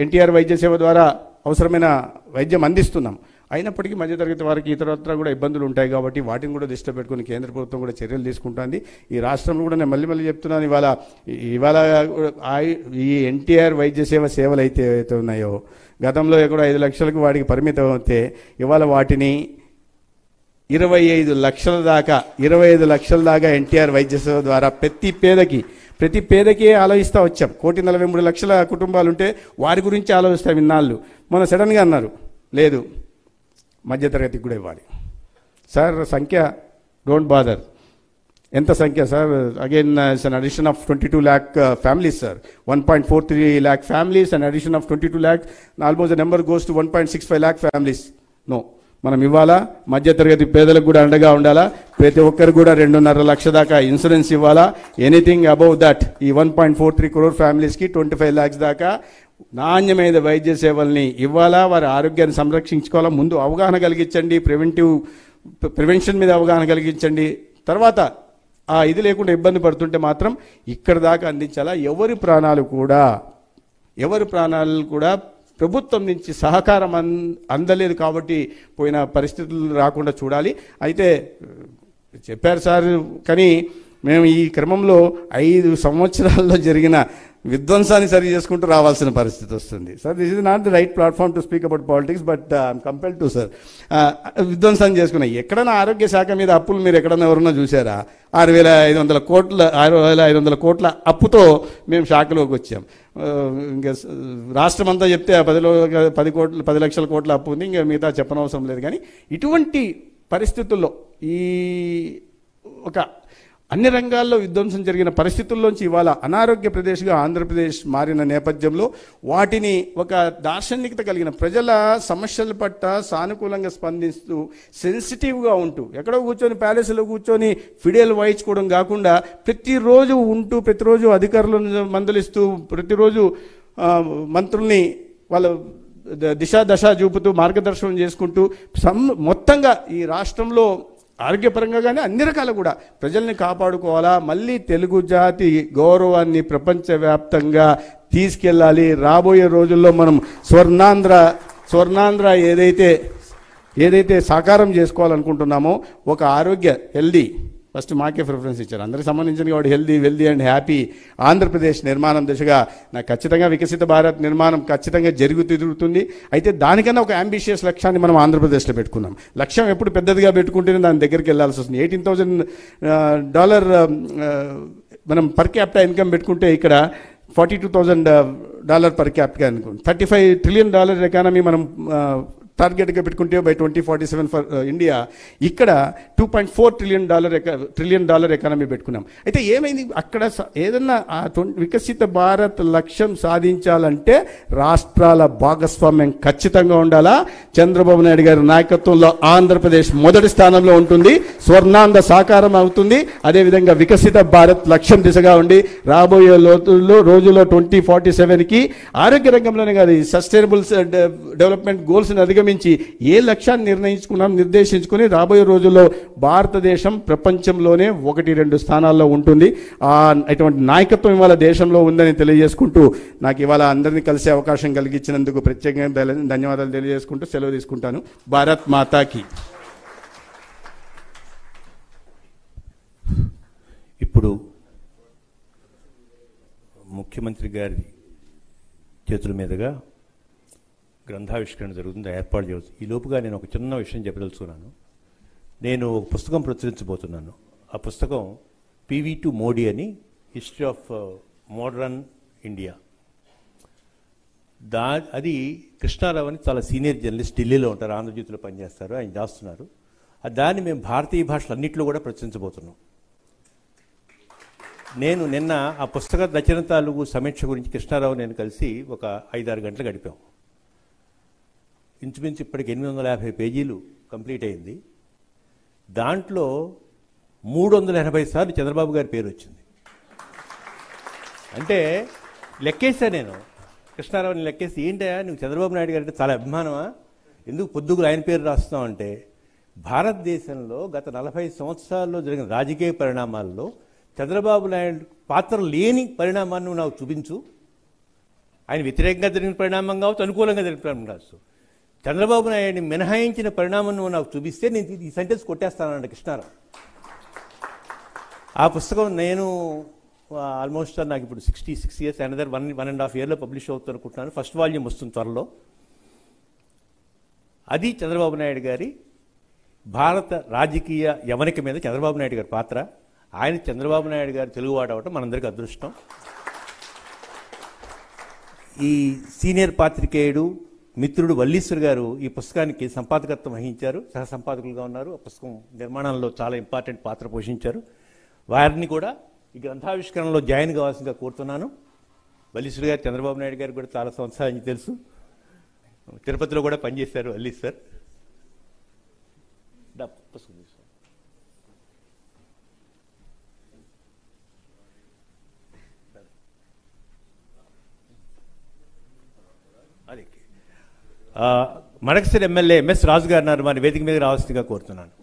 Speaker 4: ఎన్టీఆర్ వైద్య సేవ ద్వారా అవసరమైన వైద్యం అందిస్తున్నాం. అయినప్పటికీ మధ్యతరగతి వారికి ఇతరత్ర కూడా ఇబ్బందులు ఉంటాయి కాబట్టి వాటిని కూడా దృష్టిలో పెట్టుకుని కేంద్ర ప్రభుత్వం కూడా చర్యలు తీసుకుంటుంది. ఈ రాష్ట్రంలో కూడా నేను మళ్ళీ చెప్తున్నాను, ఇవాళ ఈ ఎన్టీఆర్ వైద్య సేవలు అయితే ఉన్నాయో గతంలో కూడా 5 లక్షలకు వాడికి పరిమితం అయితే ఇవాళ వాటిని 25 లక్షల దాకా ఎన్టీఆర్ వైద్య సేవ ద్వారా ప్రతి పేదకి ఆలోచిస్తూ వచ్చాం. 1,43,00,000 కుటుంబాలు ఉంటే వారి గురించి ఆలోచిస్తాం ఇన్నాళ్ళు. మొన్న సడన్గా అన్నారు లేదు మధ్యతరగతికి కూడా ఇవ్వాలి. సార్ సంఖ్య డోంట్ బాదర్. ఎంత సంఖ్య sir? Again it's an addition of 22 lakh families sir. 1.43 lakh families, an addition of 22 lakh, almost the number goes to 1.65 lakh families. No, మనం ఇవ్వాలా, మధ్యతరగతి పేదలకు కూడా అండగా ఉండాలా, ప్రతి ఒక్కరు కూడా 2.5 లక్షల దాకా ఇన్సూరెన్స్ ఇవ్వాలా. ఎనీథింగ్ అబౌవ్ దట్ ఈ 1.43 crore ఫ్యామిలీస్కి 25 lakhs దాకా నాణ్యమైన వైద్య సేవల్ని ఇవ్వాలా. వారి ఆరోగ్యాన్ని సంరక్షించుకోవాలా. ముందు అవగాహన కలిగించండి, ప్రివెన్షన్ మీద అవగాహన కలిగించండి. తర్వాత ఇది లేకుండా ఇబ్బంది పడుతుంటే మాత్రం ఇక్కడ దాకా అందించాలా. ఎవరి ప్రాణాలు కూడా ప్రభుత్వం నుంచి సహకారం అందలేదు కాబట్టి పోయిన పరిస్థితులు రాకుండా చూడాలి. అయితే చెప్పారు సార్, కానీ మేము ఈ క్రమంలో 5 సంవత్సరాల్లో జరిగిన
Speaker 5: విధ్వంసాన్ని సరి చేసుకుంటూ రావాల్సిన పరిస్థితి వస్తుంది. Sir this is not the right platform to speak about politics, but I'm compelled to sir. విధ్వంసాన్ని చేసుకున్నాయి. ఎక్కడైనా ఆరోగ్య శాఖ మీద అప్పులు మీరు ఎక్కడన్నా ఎవరన్నా చూసారా? 6,500 కోట్ల అప్పుతో మేము శాఖలోకి వచ్చాం. ఇంకా రాష్ట్రం అంతా చెప్తే 10 లక్షల కోట్ల అప్పు ఉంది, ఇంకా మిగతా చెప్పనవసరం లేదు. కానీ ఇటువంటి పరిస్థితుల్లో ఈ ఒక అన్ని రంగాల్లో విధ్వంసం జరిగిన పరిస్థితుల్లోంచి ఇవాళ అనారోగ్య ప్రదేశ్గా ఆంధ్రప్రదేశ్ మారిన నేపథ్యంలో వాటిని ఒక దార్శనికత కలిగిన ప్రజల సమస్యల పట్ల సానుకూలంగా స్పందిస్తూ సెన్సిటివ్గా ఉంటూ ఎక్కడో కూర్చొని ప్యాలెస్లో కూర్చొని ఫిడేలు వాయించుకోవడం కాకుండా ప్రతిరోజు ఉంటూ ప్రతిరోజు అధికారులను మందలిస్తూ ప్రతిరోజు మంత్రుల్ని వాళ్ళ దశ చూపుతూ మార్గదర్శనం చేసుకుంటూ మొత్తంగా ఈ రాష్ట్రంలో ఆరోగ్యపరంగా కానీ అన్ని రకాలు కూడా ప్రజల్ని కాపాడుకోవాలా, మళ్ళీ తెలుగు జాతి గౌరవాన్ని ప్రపంచవ్యాప్తంగా తీసుకెళ్ళాలి. రాబోయే రోజుల్లో మనం స్వర్ణాంధ్ర ఏదైతే సాకారం చేసుకోవాలనుకుంటున్నామో ఒక ఆరోగ్య హెల్దీ, ఫస్ట్ మాకే ప్రిఫరెన్స్ ఇచ్చారు, అందరికి సంబంధించిన కాబట్టి healthy wealthy and happy Andhra Pradesh నిర్మాణం దిశగా నాకు ఖచ్చితంగా వికసిత భారత్ నిర్మాణం ఖచ్చితంగా తిరుగుతుంది. అయితే దానికన్నా ఒక అంబిషియస్ లక్ష్యాన్ని మనం ఆంధ్రప్రదేశ్లో పెట్టుకున్నాం. లక్ష్యం ఎప్పుడు పెద్దదిగా పెట్టుకుంటేనే దాని దగ్గరికి వెళ్ళాల్సి వస్తుంది. $18,000 మనం పర్ క్యాపిటల్ ఇన్కమ్ పెట్టుకుంటే ఇక్కడ $42,000 పర్ క్యాపిటల్ అనుకోండి. $35 ట్రిలియన్ ఎకానమీ మనం టార్గెట్గా పెట్టుకుంటే బై 2047 ఫర్ ఇండియా ఇక్కడ $2.4 ట్రిలియన్ ఎకానమీ పెట్టుకున్నాం. అయితే ఏమైంది అక్కడ ఏదన్నా వికసిత భారత్ లక్ష్యం సాధించాలంటే రాష్ట్రాల భాగస్వామ్యం ఖచ్చితంగా ఉండాలా. చంద్రబాబు నాయుడు గారి నాయకత్వంలో ఆంధ్రప్రదేశ్ మొదటి స్థానంలో ఉంటుంది, స్వర్ణాంధ్ర సాకారం అవుతుంది. అదేవిధంగా వికసిత భారత్ లక్ష్యం దిశగా ఉండి రాబోయే రోజుల్లో 2047కి ఆరోగ్య రంగంలోనే కాదు సస్టైనబుల్ డెవలప్మెంట్ గోల్స్ని అధిగమించి ఏ లక్ష్యాన్ని నిర్దేశించుకుని రాబోయే రోజుల్లో భారతదేశం ప్రపంచంలోనే 1-2 స్థానాల్లో ఉంటుంది. అటువంటి నాయకత్వం ఇవాళ దేశంలో ఉందని తెలియజేసుకుంటూ నాకు ఇవాళ అందరినీ కలిసే అవకాశం కలిగించినందుకు ప్రత్యేకంగా ధన్యవాదాలు తెలియజేసుకుంటూ సెలవు తీసుకుంటాను. భారత్ మాతాకి.
Speaker 1: ఇప్పుడు ముఖ్యమంత్రి గారి చేతుల మీదుగా గ్రంథావిష్కరణ జరుగుతుంది, ఏర్పాటు జరుగుతుంది. ఈ లోపుగా నేను ఒక చిన్న విషయం చెప్పదలుచుకున్నాను. నేను ఒక పుస్తకం ప్రచురించబోతున్నాను. ఆ పుస్తకం PV2 మోడీ అని, హిస్టరీ ఆఫ్ మోడర్న్ ఇండియా. అది కృష్ణారావు అని చాలా సీనియర్ జర్నలిస్ట్, ఢిల్లీలో ఉంటారు, ఆంధ్రజ్యోతిలో పనిచేస్తారు, ఆయన రాస్తున్నారు. దాన్ని మేము భారతీయ భాషలు అన్నింటిలో కూడా ప్రచురించబోతున్నాం. నేను నిన్న ఆ పుస్తక రచన తాలూకు సమీక్ష గురించి కృష్ణారావు నేను కలిసి ఒక 5-6 గంటలు గడిపాం. ఇంచుమించు ఇప్పటికి 850 పేజీలు కంప్లీట్ అయింది. దాంట్లో 380 సార్లు చంద్రబాబు గారి పేరు వచ్చింది. అంటే లెక్కేసా నేను, కృష్ణారావుని లెక్కేసి, ఏంటయ్యా నువ్వు చంద్రబాబు నాయుడు గారు అంటే చాలా అభిమానమా, ఎందుకు పొద్దుగులు ఆయన పేరు రాస్తున్నావు అంటే, భారతదేశంలో గత 40 సంవత్సరాల్లో జరిగిన రాజకీయ పరిణామాల్లో చంద్రబాబు నాయుడు పాత్ర లేని పరిణామాన్ని నువ్వు నాకు చూపించు. ఆయన వ్యతిరేకంగా జరిగిన పరిణామం కావచ్చు, అనుకూలంగా జరిగిన పరిణామం కావచ్చు, చంద్రబాబు నాయుడిని మినహాయించిన పరిణామం నువ్వు నాకు చూపిస్తే నేను ఈ సెంటెన్స్ కొట్టేస్తానంట కృష్ణారావు. ఆ పుస్తకం నేను ఆల్మోస్ట్ నాకు ఇప్పుడు 66 years, అనదర్ 1.5 yearలో పబ్లిష్ అవుతుంది అనుకుంటున్నాను. ఫస్ట్ వాల్యూమ్ వస్తుంది త్వరలో. అది చంద్రబాబు నాయుడు గారి భారత రాజకీయ యవనిక మీద చంద్రబాబు నాయుడు గారి పాత్ర. ఆయన చంద్రబాబు నాయుడు గారు తెలుగువాడు అవటం మనందరికీ అదృష్టం. ఈ సీనియర్ పాత్రికేయుడు మిత్రుడు వల్లీశ్వర్ గారు ఈ పుస్తకానికి సంపాదకత్వం వహించారు, సహ సంపాదకులుగా ఉన్నారు. ఆ పుస్తకం నిర్మాణంలో చాలా ఇంపార్టెంట్ పాత్ర పోషించారు. వారిని కూడా ఈ గ్రంథావిష్కరణలో జాయిన్ కావాల్సిందిగా కోరుతున్నాను. వల్లీశ్వర్ గారు చంద్రబాబు నాయుడు గారు కూడా చాలా సంవత్సరాల నుంచి తెలుసు, తిరుపతిలో కూడా పనిచేశారు వల్లీశ్వర్. పుస్తకం అది మడకసిరి ఎమ్మెల్యే MS రాజు గారు మన వేదిక మీద రావాల్సిందిగా కోరుతున్నాను.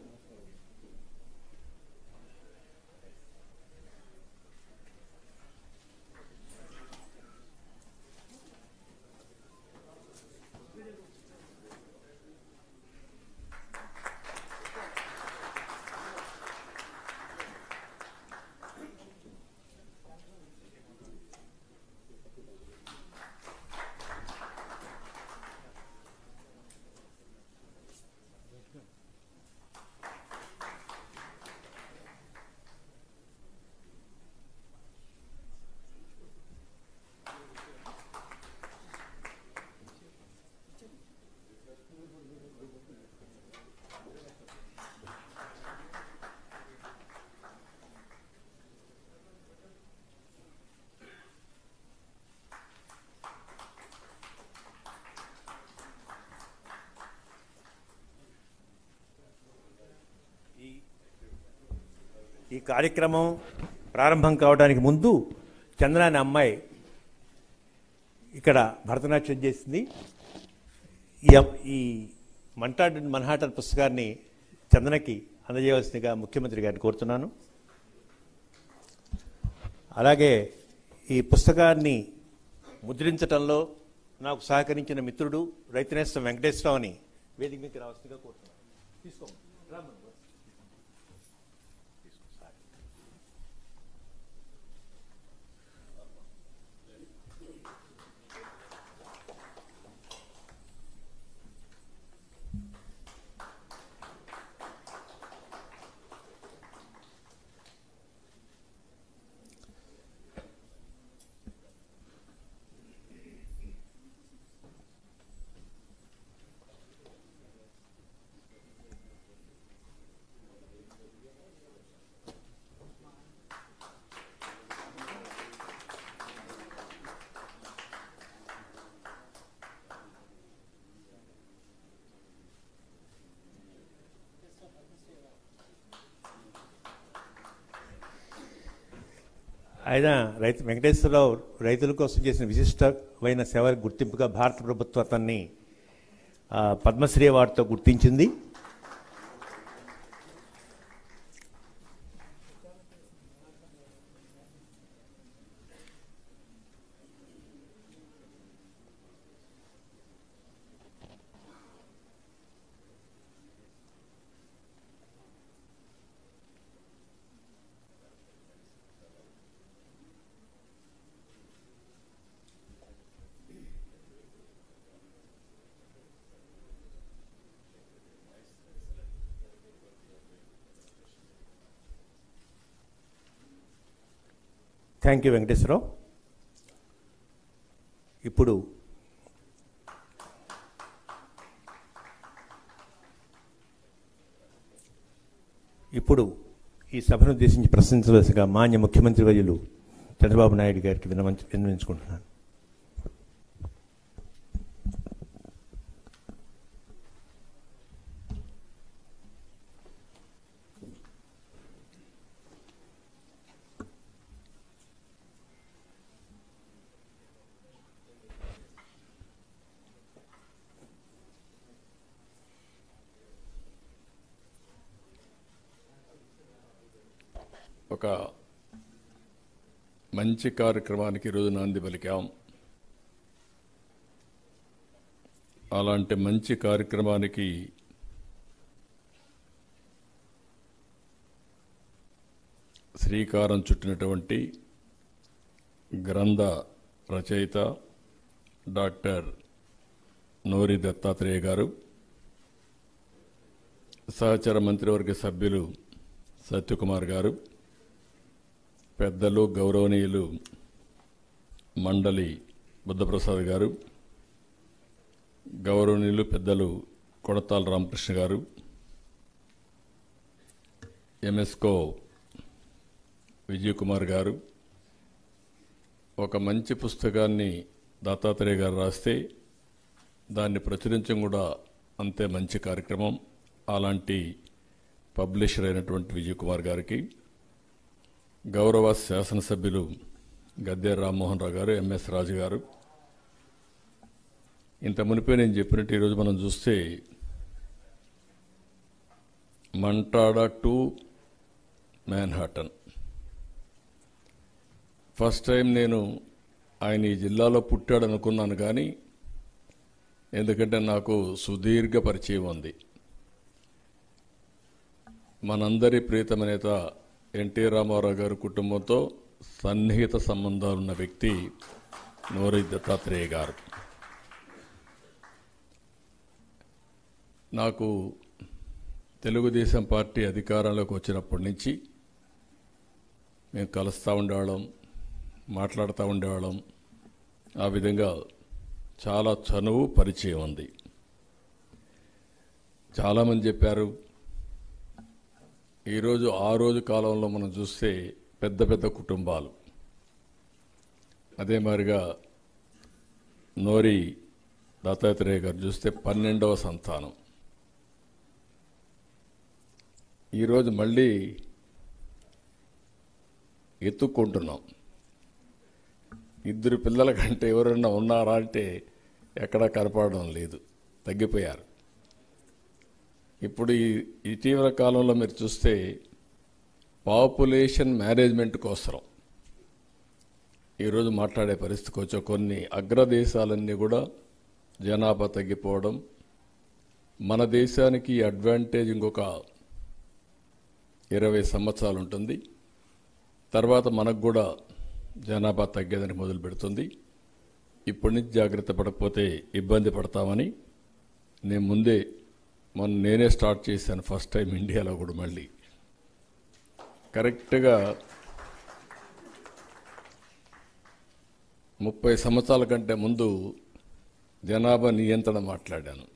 Speaker 1: ఈ కార్యక్రమం ప్రారంభం కావడానికి ముందు చందన అనే అమ్మాయి ఇక్కడ భరతనాట్యం చేసింది. ఈ మన్హాటన్ పుస్తకాన్ని చందనకి అందజేయవలసిందిగా ముఖ్యమంత్రి గారిని కోరుతున్నాను. అలాగే ఈ పుస్తకాన్ని ముద్రించడంలో నాకు సహకరించిన మిత్రుడు రైతునేస్తం వెంకటేశ్వరరావుని వేదిక మీదకి రావాల్సిందిగా కోరుతున్నాను. తీసుకోండి. ఆయన వెంకటేశ్వరరావు రైతుల కోసం చేసిన విశిష్టమైన సేవలకు గుర్తింపుగా భారత ప్రభుత్వం అతన్ని పద్మశ్రీ అవార్డుతో గుర్తించింది. Thank you Venkateswara Rao. ఇప్పుడు ఈ సభను ఉద్దేశించి ప్రశ్నించవలసిగా మాన్య ముఖ్యమంత్రి వర్యులు చంద్రబాబు నాయుడు గారికి విన్నవించుకుంటున్నాను.
Speaker 6: ఒక మంచి కార్యక్రమానికి ఈరోజు నాంది పలికాం. అలాంటి మంచి కార్యక్రమానికి శ్రీకారం చుట్టినటువంటి గ్రంథ రచయిత డాక్టర్ నోరి దత్తాత్రేయ గారు, సహచర మంత్రివర్గ సభ్యులు సత్యకుమార్ గారు, పెద్దలు గౌరవనీయులు మండలి బుద్ధప్రసాద్ గారు, గౌరవనీయులు పెద్దలు కొడతాల రామకృష్ణ గారు, ఎంఎస్కో విజయ్ కుమార్ గారు, ఒక మంచి పుస్తకాన్ని దత్తాత్రేయ గారు రాస్తే దాన్ని ప్రచురించడం కూడా అంతే మంచి కార్యక్రమం. అలాంటి పబ్లిషర్ అయినటువంటి విజయ్ కుమార్ గారికి, గౌరవ శాసనసభ్యులు గద్దె రామ్మోహన్ రావు గారు, ఎంఎస్ రాజు గారు, ఇంత మునిపే నేను చెప్పినట్టు ఈరోజు మనం చూస్తే మంటాడా టు మ్యాన్హాటన్ ఫస్ట్ టైం నేను ఆయన ఈ జిల్లాలో పుట్టాడు అనుకున్నాను, కానీ ఎందుకంటే నాకు సుదీర్ఘ పరిచయం ఉంది. మనందరి ప్రియతమ నేత ఎన్టీ రామారావు గారి కుటుంబంతో సన్నిహిత సంబంధాలున్న వ్యక్తి నోరి దత్తాత్రేయ గారు. నాకు తెలుగుదేశం పార్టీ అధికారంలోకి వచ్చినప్పటి నుంచి మేము కలుస్తూ ఉండేవాళ్ళం, మాట్లాడుతూ ఉండేవాళ్ళం. ఆ విధంగా చాలా చనువు పరిచయం ఉంది. చాలామంది చెప్పారు, ఈరోజు ఆ రోజు కాలంలో మనం చూస్తే పెద్ద పెద్ద కుటుంబాలు, అదే మాదిరిగా నోరి దత్తాత్రేయ గారు చూస్తే 12వ సంతానం. ఈరోజు మళ్ళీ ఎత్తుక్కుంటున్నాం. 2 పిల్లల కంటే ఎవరైనా ఉన్నారా అంటే ఎక్కడా కనపడడం లేదు, తగ్గిపోయారు. ఇప్పుడు ఈ ఇటీవల కాలంలో మీరు చూస్తే పాపులేషన్ మేనేజ్మెంట్ కోసం ఈరోజు మాట్లాడే పరిస్థితికి వచ్చే కొన్ని అగ్రదేశాలన్నీ కూడా జనాభా తగ్గిపోవడం, మన దేశానికి అడ్వాంటేజ్ ఇంకొక 20 సంవత్సరాలు ఉంటుంది, తర్వాత మనకు కూడా జనాభా తగ్గేదని మొదలు పెడుతుంది. ఇప్పటి నుంచి జాగ్రత్త పడకపోతే ఇబ్బంది పడతామని నేనే స్టార్ట్ చేశాను ఫస్ట్ టైం ఇండియాలో కూడా. మళ్ళీ కరెక్ట్గా 30 సంవత్సరాల కంటే ముందు జనాభా నియంత్రణ మాట్లాడాను,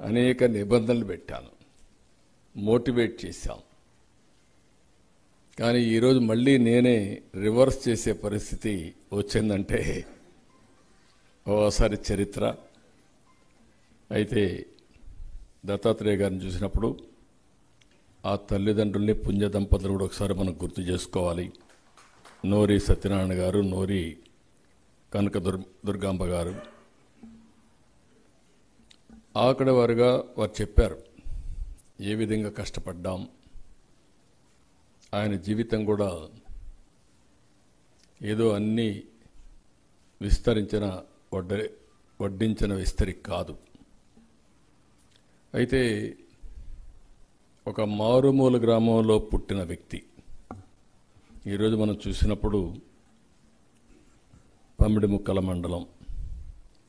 Speaker 6: అనేక నిబంధనలు పెట్టాను, మోటివేట్ చేశాం. కానీ ఈరోజు మళ్ళీ నేనే రివర్స్ చేసే పరిస్థితి వచ్చిందంటే ఓసారి చరిత్ర. అయితే దత్తాత్రేయ గారిని చూసినప్పుడు ఆ తల్లిదండ్రుల్ని పుణ్య దంపతులు కూడా ఒకసారి మనం గుర్తు చేసుకోవాలి. నోరి సత్యనారాయణ గారు, నోరి కనక దుర్గాంబ గారు. ఆకడ వారు చెప్పారు ఏ విధంగా కష్టపడ్డాం. ఆయన జీవితం కూడా ఏదో అన్నీ వడ్డించిన విస్తరి కాదు. అయితే ఒక మారుమూల గ్రామంలో పుట్టిన వ్యక్తి ఈరోజు మనం చూసినప్పుడు పమిడిముక్కల మండలం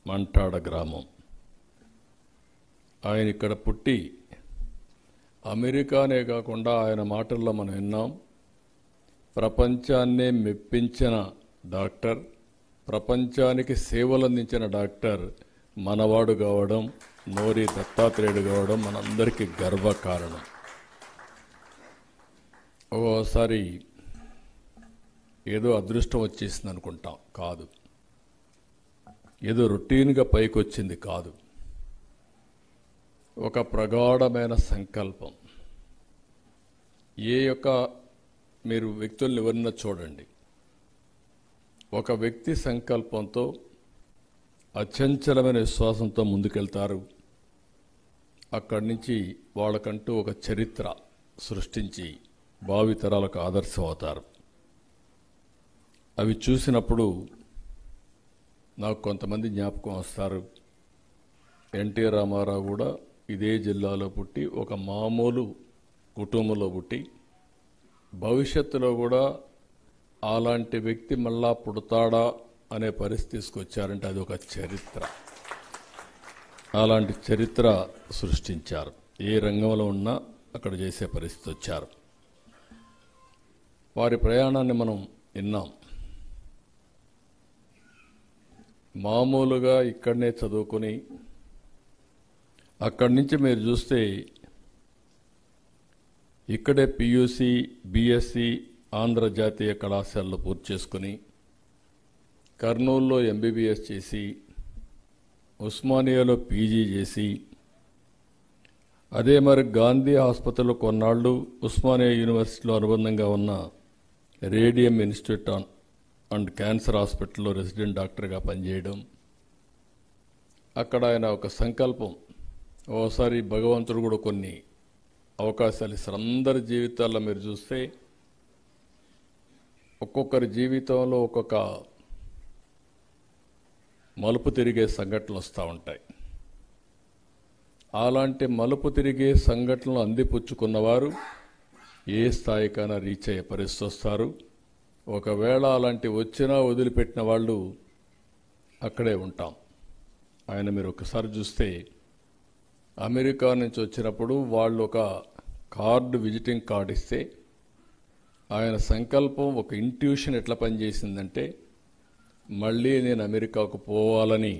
Speaker 6: మంటాడ గ్రామం. ఆయన ఇక్కడ పుట్టి అమెరికానే కాకుండా ఆయన మాటల్లో మనం విన్నాం, ప్రపంచాన్నే మెప్పించిన డాక్టర్, ప్రపంచానికి సేవలు అందించిన డాక్టర్ మనవాడు కావడం, నోరి దత్తాత్రేయుడు కావడం మనందరికీ గర్వకారణం. ఓసారి ఏదో అదృష్టం వచ్చేసింది అనుకుంటాం, కాదు. ఏదో రొటీన్గా పైకి వచ్చింది కాదు. ఒక ప్రగాఢమైన సంకల్పం. మీరు వ్యక్తుల్ని ఎవరన్నా చూడండి, ఒక వ్యక్తి సంకల్పంతో అచంచలమైన విశ్వాసంతో ముందుకెళ్తారు. అక్కడి నుంచి వాళ్ళకంటూ ఒక చరిత్ర సృష్టించి భావితరాలకు ఆదర్శం అవుతారు. అవి చూసినప్పుడు నాకు కొంతమంది జ్ఞాపకం వస్తారు. ఎన్టీ రామారావు కూడా ఇదే జిల్లాలో పుట్టి ఒక మామూలు కుటుంబంలో పుట్టి భవిష్యత్తులో కూడా అలాంటి వ్యక్తి మళ్ళా పుడతాడా అనే పరిస్థితి తీసుకొచ్చారంటే అది ఒక చరిత్ర. అలాంటి చరిత్ర సృష్టించారు. ఏ రంగంలో ఉన్నా అక్కడ చేసే పరిస్థితి వచ్చారు. వారి ప్రయాణాన్ని మనం విన్నాం. మామూలుగా ఇక్కడనే చదువుకొని అక్కడి నుంచి మీరు చూస్తే ఇక్కడే పియూసీ, బీఎస్సీ ఆంధ్ర జాతీయ కళాశాలలో పూర్తి చేసుకుని కర్నూలులో ఎంబీబీఎస్ చేసి ఉస్మానియాలో పీజీ చేసి అదే మరి గాంధీ ఆసుపత్రిలో కొన్నాళ్ళు ఉస్మానియా యూనివర్సిటీలో అనుబంధంగా ఉన్న రేడియం ఇన్స్టిట్యూట్ అండ్ క్యాన్సర్ హాస్పిటల్లో రెసిడెంట్ డాక్టర్గా పనిచేయడం. అక్కడ ఆయన ఒక సంకల్పం, ఓసారి భగవంతుడు కూడా కొన్ని అవకాశాలు ఇస్తారు. అందరి జీవితాల్లో మీరు చూస్తే ఒక్కొక్కరి జీవితంలో ఒక్కొక్క మలుపు తిరిగే సంఘటనలు వస్తూ ఉంటాయి. అలాంటి మలుపు తిరిగే సంఘటనలు అందిపుచ్చుకున్నవారు ఏ స్థాయికైనా రీచ్ అయ్యే పరిస్థితి వస్తారు. ఒకవేళ అలాంటి వచ్చినా వదిలిపెట్టిన వాళ్ళు అక్కడే ఉంటాం. ఆయన మీరు ఒకసారి చూస్తే అమెరికా నుంచి వచ్చినప్పుడు వాళ్ళు ఒక కార్డు, విజిటింగ్ కార్డు ఇస్తే ఆయన సంకల్పం, ఒక ఇంట్యూషన్ ఎట్లా పనిచేసిందంటే మళ్ళీ నేను అమెరికాకు పోవాలని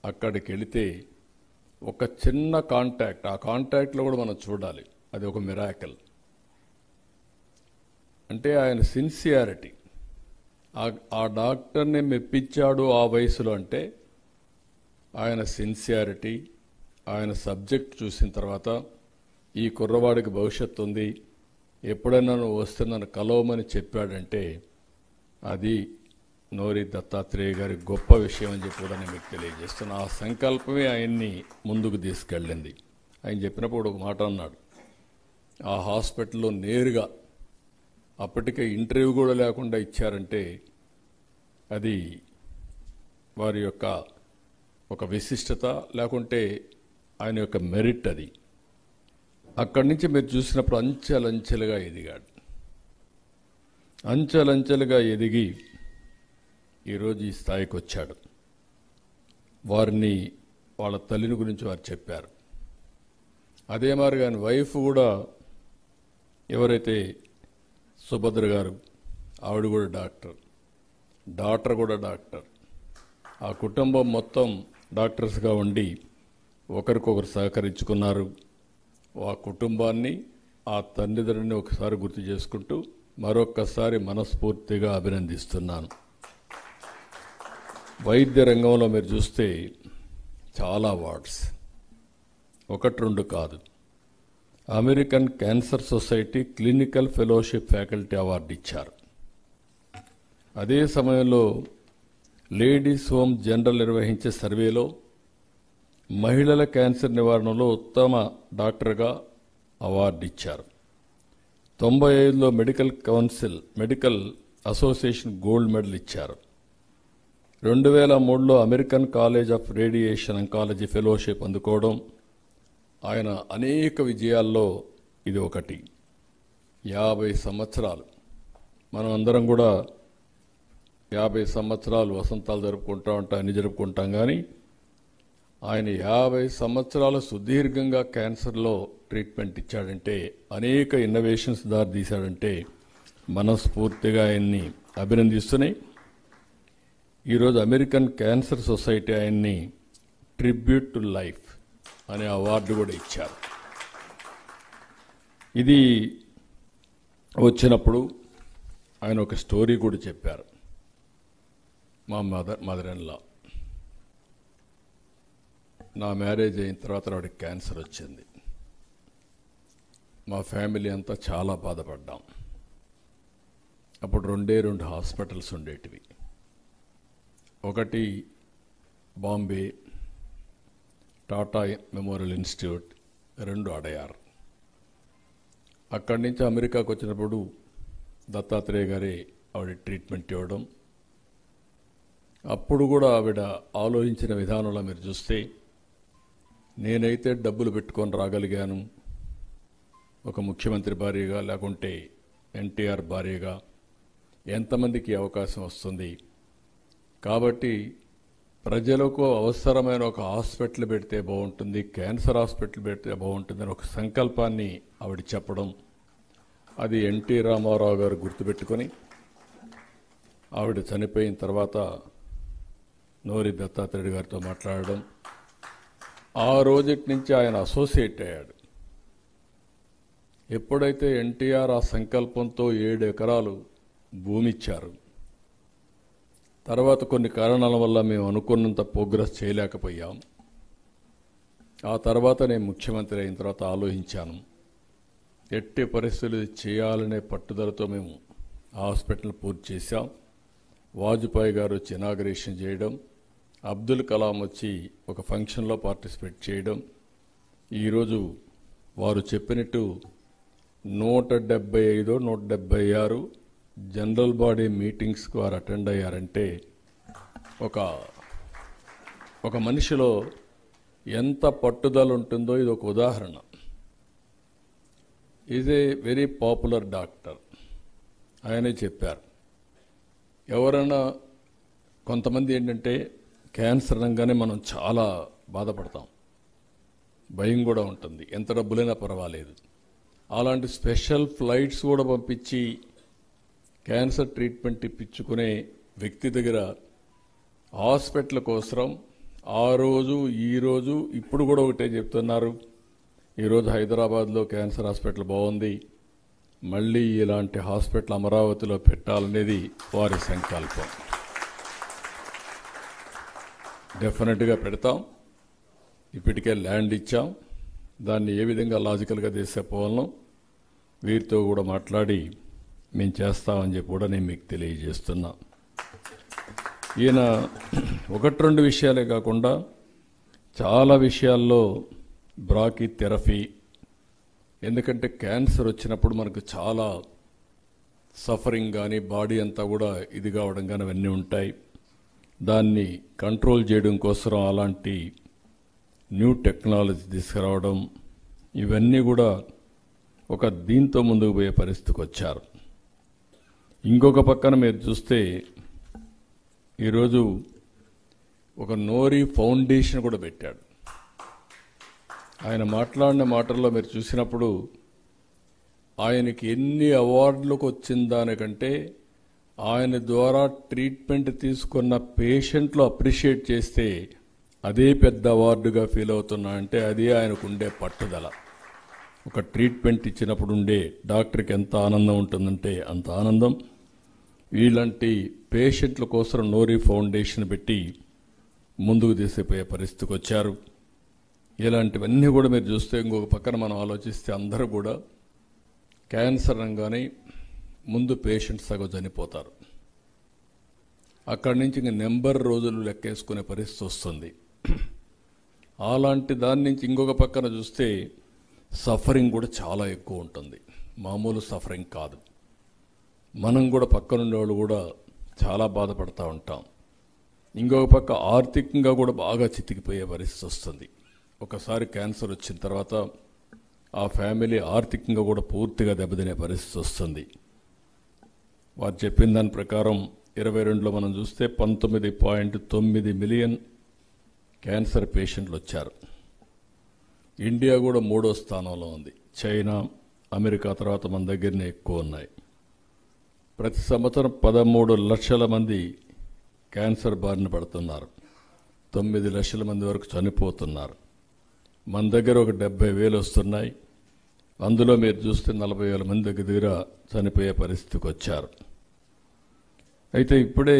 Speaker 6: అక్కడికి వెళితే ఒక చిన్న కాంటాక్ట్, ఆ కాంటాక్ట్లో కూడా మనం చూడాలి, అది ఒక మిరాకిల్. అంటే ఆయన సిన్సియారిటీ, ఆ డాక్టర్ని మెప్పించాడు ఆ వయసులో అంటే ఆయన సిన్సియారిటీ, ఆయన సబ్జెక్ట్ చూసిన తర్వాత ఈ కుర్రవాడికి భవిష్యత్తు ఉంది, ఎప్పుడైనా నువ్వు వస్తే నన్ను కలవమని చెప్పాడంటే అది నోరి దత్తాత్రేయ గారి గొప్ప విషయం అని చెప్పి కూడా నేను మీకు తెలియజేస్తున్నా. ఆ సంకల్పమే ఆయన్ని ముందుకు తీసుకెళ్ళింది. ఆయన చెప్పినప్పుడు ఒక మాట అన్నాడు, ఆ హాస్పిటల్లో నేరుగా అప్పటికే ఇంటర్వ్యూ కూడా లేకుండా ఇచ్చారంటే అది వారి యొక్క ఒక విశిష్టత, లేకుంటే ఆయన యొక్క మెరిట్ అది. అక్కడి నుంచి మీరు చూసినప్పుడు అంచెలంచెలుగా ఎదిగాడు. అంచెలంచెలుగా ఎదిగి ఈరోజు ఈ స్థాయికి వచ్చాడు. వారిని వాళ్ళ తల్లిని గురించి వారు చెప్పారు. అదే మాదిరిగా ఆయన వైఫ్ కూడా, ఎవరైతే సుభద్ర గారు, ఆవిడ కూడా డాక్టర్, డాక్టర్ కూడా డాక్టర్. ఆ కుటుంబం మొత్తం డాక్టర్స్గా ఉండి ఒకరికొకరు సహకరించుకున్నారు. ఆ కుటుంబాన్ని, ఆ తల్లిదండ్రులని ఒకసారి గుర్తు చేసుకుంటూ మరొక్కసారి మనస్ఫూర్తిగా అభినందిస్తున్నాను. వైద్య రంగంలో మీరు చూస్తే చాలా అవార్డ్స్, ఒకటి రెండు కాదు. American cancer society clinical fellowship faculty award ఇచ్చారు. అదే సమయంలో లేడీస్ హోమ్ జనరల్ నిర్వహించే సర్వేలో మహిళల క్యాన్సర్ నివారణలో ఉత్తమ డాక్టర్గా అవార్డు ఇచ్చారు. 95లో మెడికల్ అసోసియేషన్ గోల్డ్ మెడల్ ఇచ్చారు. 2003లో American college of radiation oncology fellowship అందుకోవడం ఆయన అనేక విజయాల్లో ఇది ఒకటి. 50 సంవత్సరాలు మనం అందరం కూడా 50 సంవత్సరాలు వసంతాలు జరుపుకుంటూ ఉంటాం, అన్ని జరుపుకుంటాం. కానీ ఆయన 50 సంవత్సరాలు సుదీర్ఘంగా క్యాన్సర్లో ట్రీట్మెంట్ ఇచ్చాడంటే, అనేక ఇన్నోవేషన్స్ దారి తీశాడంటే మనస్ఫూర్తిగా ఆయన్ని అభినందిస్తున్నాయి. ఈరోజు అమెరికన్ క్యాన్సర్ సొసైటీ ఆయన్ని ట్రిబ్యూట్ టు లైఫ్ అనే అవార్డు కూడా ఇచ్చారు. ఇది వచ్చినప్పుడు ఆయన ఒక స్టోరీ కూడా చెప్పారు. మా మదర్ ఇన్ లా, నా మ్యారేజ్ అయిన తర్వాత ఆవిడకి క్యాన్సర్ వచ్చింది. మా ఫ్యామిలీ అంతా చాలా బాధపడ్డాం. అప్పుడు 2 హాస్పిటల్స్ ఉండేటివి. ఒకటి బాంబే టాటా మెమోరియల్ ఇన్స్టిట్యూట్, 2 అడయార్. అక్కడి నుంచి అమెరికాకు వచ్చినప్పుడు దత్తాత్రేయ గారే ఆవిడ ట్రీట్మెంట్ ఇవ్వడం. అప్పుడు కూడా ఆవిడ ఆలోచించిన విధానంలో మీరు చూస్తే, నేనైతే డబ్బులు పెట్టుకొని రాగలిగాను ఒక ముఖ్యమంత్రి భార్యగా, లేకుంటే ఎన్టీఆర్ భార్యగా ఎంతమందికి అవకాశం వస్తుంది, కాబట్టి ప్రజలకు అవసరమైన ఒక హాస్పిటల్ పెడితే బాగుంటుంది, క్యాన్సర్ హాస్పిటల్ పెడితే బాగుంటుంది అని ఒక సంకల్పాన్ని ఆవిడ చెప్పడం, అది ఎన్టీ రామారావు గారు గుర్తుపెట్టుకొని ఆవిడ చనిపోయిన తర్వాత నోరి దత్తాత్రేయ గారితో మాట్లాడడం, ఆ రోజుటి నుంచి ఆయన అసోసియేట్ అయ్యాడు. ఎప్పుడైతే ఎన్టీఆర్ ఆ సంకల్పంతో 7 ఎకరాలు భూమి ఇచ్చారు, తర్వాత కొన్ని కారణాల వల్ల మేము అనుకున్నంత ప్రోగ్రెస్ చేయలేకపోయాం. ఆ తర్వాత నేను ముఖ్యమంత్రి అయిన తర్వాత ఆలోచించాను, ఎట్టి పరిస్థితులు చేయాలనే పట్టుదలతో మేము హాస్పిటల్ పూర్తి చేశాం. వాజ్పేయి గారు వచ్చి ఇనాగరేషన్ చేయడం, అబ్దుల్ కలాం వచ్చి ఒక ఫంక్షన్లో పార్టిసిపేట్ చేయడం, ఈరోజు వారు చెప్పినట్టు 175 176 జనరల్ బాడీ మీటింగ్స్కి వారు అటెండ్ అయ్యారంటే ఒక మనిషిలో ఎంత పట్టుదల ఉంటుందో ఇది ఒక ఉదాహరణ. Is a very popular doctor. ఆయనే చెప్పారు, ఎవరైనా కొంతమంది ఏంటంటే క్యాన్సర్ అనగానే మనం చాలా బాధపడతాం, భయం కూడా ఉంటుంది, ఎంత డబ్బులైనా పర్వాలేదు. అలాంటి స్పెషల్ ఫ్లైట్స్ కూడా పంపించి క్యాన్సర్ ట్రీట్మెంట్ ఇప్పించుకునే వ్యక్తి దగ్గర హాస్పిటల్ కోసం ఆ రోజు ఈరోజు ఇప్పుడు కూడా ఒకటే చెప్తున్నారు, ఈరోజు హైదరాబాద్లో క్యాన్సర్ హాస్పిటల్ బాగుంది, మళ్ళీ ఇలాంటి హాస్పిటల్ అమరావతిలో పెట్టాలనేది వారి సంకల్పం. డెఫినెట్గా పెడతాం. ఇప్పటికే ల్యాండ్ ఇచ్చాం, దాన్ని ఏ విధంగా లాజికల్గా తీసుకుపోవాలనో వీరితో కూడా మాట్లాడి మేము చేస్తామని చెప్పి కూడా నేను మీకు తెలియజేస్తున్నా. ఈయన ఒకటి రెండు విషయాలే కాకుండా చాలా విషయాల్లో బ్రాకీ థెరపీ, ఎందుకంటే క్యాన్సర్ వచ్చినప్పుడు మనకు చాలా సఫరింగ్ కానీ బాడీ అంతా కూడా ఇది కావడం కానీ అవన్నీ ఉంటాయి. దాన్ని కంట్రోల్ చేయడం కోసం అలాంటి న్యూ టెక్నాలజీ తీసుకురావడం, ఇవన్నీ కూడా ఒక దీంతో ముందుకు పోయే పరిస్థితికి వచ్చారు. ఇంకొక పక్కన మీరు చూస్తే ఈరోజు ఒక నోరీ ఫౌండేషన్ కూడా పెట్టాడు. ఆయన మాట్లాడిన మాటల్లో మీరు చూసినప్పుడు ఆయనకి ఎన్ని అవార్డులకు వచ్చిన దానికంటే ఆయన ద్వారా ట్రీట్మెంట్ తీసుకున్న పేషెంట్లు అప్రిషియేట్ చేస్తే అదే పెద్ద అవార్డుగా ఫీల్ అవుతున్నా అంటే అది ఆయనకు ఉండే పట్టుదల. ఒక ట్రీట్మెంట్ ఇచ్చినప్పుడు ఉండే డాక్టర్కి ఎంత ఆనందం ఉంటుందంటే అంత ఆనందం. ఇలాంటి పేషెంట్ల కోసం నోరీ ఫౌండేషన్ పెట్టి ముందుకు తీసుకుపోయే పరిస్థితికి వచ్చారు. ఇలాంటివన్నీ కూడా మీరు చూస్తే ఇంకొక పక్కన మనం ఆలోచిస్తే అందరూ కూడా క్యాన్సర్ రంగానే ముందు పేషెంట్స్ సగం చనిపోతారు. అక్కడి నుంచి ఇంక నెంబర్ రోజులు లెక్కేసుకునే పరిస్థితి వస్తుంది. అలాంటి దాని నుంచి ఇంకొక పక్కన చూస్తే సఫరింగ్ కూడా చాలా ఎక్కువ ఉంటుంది. మామూలు సఫరింగ్ కాదు. మనం కూడా పక్కనుండే వాళ్ళు కూడా చాలా బాధపడతా ఉంటాం. ఇంకొక పక్క ఆర్థికంగా కూడా బాగా చితికిపోయే పరిస్థితి వస్తుంది. ఒకసారి క్యాన్సర్ వచ్చిన తర్వాత ఆ ఫ్యామిలీ ఆర్థికంగా కూడా పూర్తిగా దెబ్బతినే పరిస్థితి వస్తుంది. వారు చెప్పిన దాని ప్రకారం 22లో మనం చూస్తే 19.9 మిలియన్ క్యాన్సర్ పేషెంట్లు వచ్చారు. ఇండియా కూడా 3వ స్థానంలో ఉంది. చైనా, అమెరికా తర్వాత మన దగ్గరనే ఎక్కువ ఉన్నాయి. ప్రతి సంవత్సరం 13 లక్షల మంది క్యాన్సర్ బారిన పడుతున్నారు. 9 లక్షల మంది వరకు చనిపోతున్నారు. మన దగ్గర ఒక 70,000 వస్తున్నాయి. అందులో మీరు చూస్తే 40,000 మంది దగ్గర చనిపోయే పరిస్థితికి వచ్చారు. అయితే ఇప్పుడే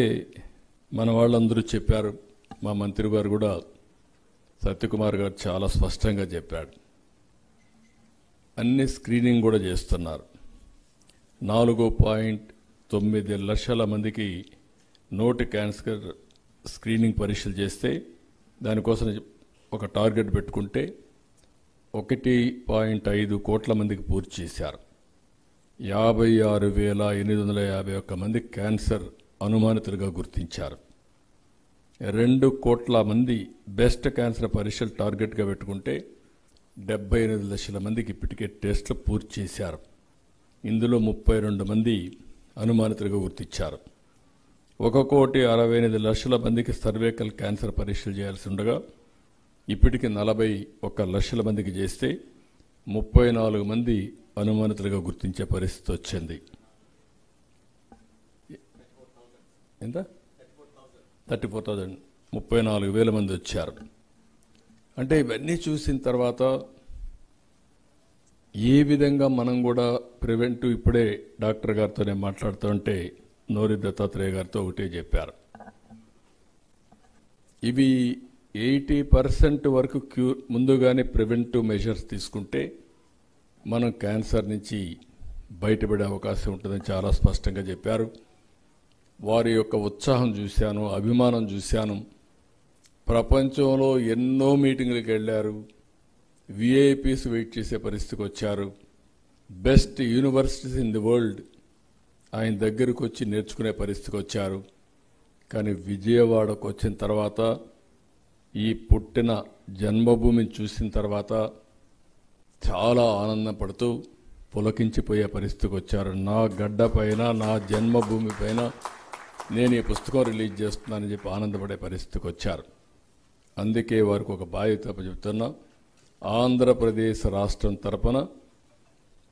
Speaker 6: మన వాళ్ళందరూ చెప్పారు, మా మంత్రి గారు కూడా సత్యకుమార్ గారు చాలా స్పష్టంగా చెప్పాడు. అన్ని స్క్రీనింగ్ కూడా చేస్తున్నారు. 4.9 లక్షల మందికి నోటి క్యాన్సర్ స్క్రీనింగ్ పరీక్షలు చేస్తే దానికోసం ఒక టార్గెట్ పెట్టుకుంటే 1.5 కోట్ల మందికి పూర్తి చేశారు. 56,851 మంది క్యాన్సర్ అనుమానితులుగా గుర్తించారు. 2 కోట్ల మంది బెస్ట్ క్యాన్సర్ పరీక్షలు టార్గెట్గా పెట్టుకుంటే 78 లక్షల మందికి ఇప్పటికే టెస్టులు పూర్తి చేశారు. ఇందులో 32 మంది అనుమానితులుగా గుర్తించారు. 1,68,00,000 మందికి సర్వైకల్ క్యాన్సర్ పరీక్షలు చేయాల్సి ఉండగా ఇప్పటికి 41 లక్షల మందికి చేస్తే 34 మంది అనుమానితులుగా గుర్తించే పరిస్థితి వచ్చింది. ఎంత? 34,000, 34,000 మంది వచ్చారు. అంటే ఇవన్నీ చూసిన తర్వాత ఏ విధంగా మనం కూడా ప్రివెంటివ్, ఇప్పుడే డాక్టర్ గారితో నేను మాట్లాడుతూ ఉంటే నోరి దత్తాత్రేయ గారితో ఒకటే చెప్పారు, ఇవి 80% వరకు క్యూర్ ముందుగానే ప్రివెంటివ్ మెజర్స్ తీసుకుంటే మనం క్యాన్సర్ నుంచి బయటపడే అవకాశం ఉంటుందని చాలా స్పష్టంగా చెప్పారు. వారి యొక్క ఉత్సాహం చూశాను, అభిమానం చూశాను. ప్రపంచంలో ఎన్నో మీటింగ్లకు వెళ్ళారు. విఐపీస్ వెయిట్ చేసే పరిస్థితికి వచ్చారు. Best universities in the world ఆయన దగ్గరకు వచ్చి నేర్చుకునే పరిస్థితికి వచ్చారు. కానీ విజయవాడకు వచ్చిన తర్వాత, ఈ పుట్టిన జన్మభూమిని చూసిన తర్వాత చాలా ఆనందం పడుతూ పులకించిపోయే పరిస్థితికి వచ్చారు. నా గడ్డ పైన, నా జన్మభూమి పైన నేను ఈ పుస్తకం రిలీజ్ చేస్తున్నానని చెప్పి ఆనందపడే పరిస్థితికి వచ్చారు. అందుకే వారికి ఒక బాధ్యత చెప్తున్నా, ఆంధ్రప్రదేశ్ రాష్ట్రం తరపున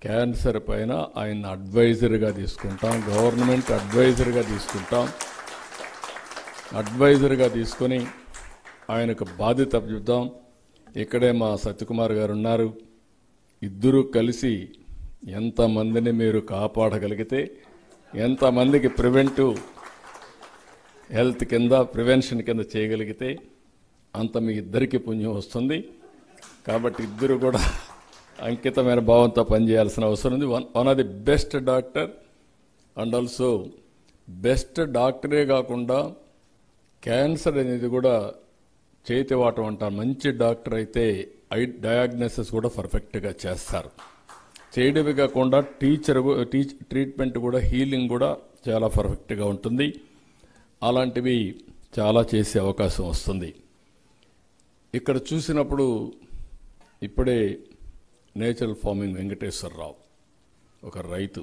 Speaker 6: క్యాన్సర్ పైన ఆయన అడ్వైజర్గా తీసుకుంటాం, గవర్నమెంట్ అడ్వైజర్గా తీసుకుంటాం. అడ్వైజర్గా తీసుకొని ఆయనకు బాధ్యత చెప్తాం. ఇక్కడే మా సత్యకుమార్ గారు ఉన్నారు. ఇద్దరూ కలిసి ఎంతమందిని మీరు కాపాడగలిగితే, ఎంతమందికి ప్రివెంటివ్ హెల్త్ కింద, ప్రివెన్షన్ కింద చేయగలిగితే అంత మీ ఇద్దరికి పుణ్యం వస్తుంది. కాబట్టి ఇద్దరు కూడా అంకితమైన భావంతో పనిచేయాల్సిన అవసరం ఉంది. One of the best doctor and also best డాక్టరే కాకుండా క్యాన్సర్ అనేది కూడా చేతివాటం అంటారు. మంచి డాక్టర్ అయితే డయాగ్నోసిస్ కూడా పర్ఫెక్ట్గా చేస్తారు. చేయడమే కాకుండా ట్రీట్మెంట్ కూడా హీలింగ్ కూడా చాలా పర్ఫెక్ట్గా ఉంటుంది. అలాంటివి చాలా చేసే అవకాశం వస్తుంది. ఇక్కడ చూసినప్పుడు ఇప్పుడే నేచురల్ ఫార్మింగ్ వెంకటేశ్వరరావు ఒక రైతు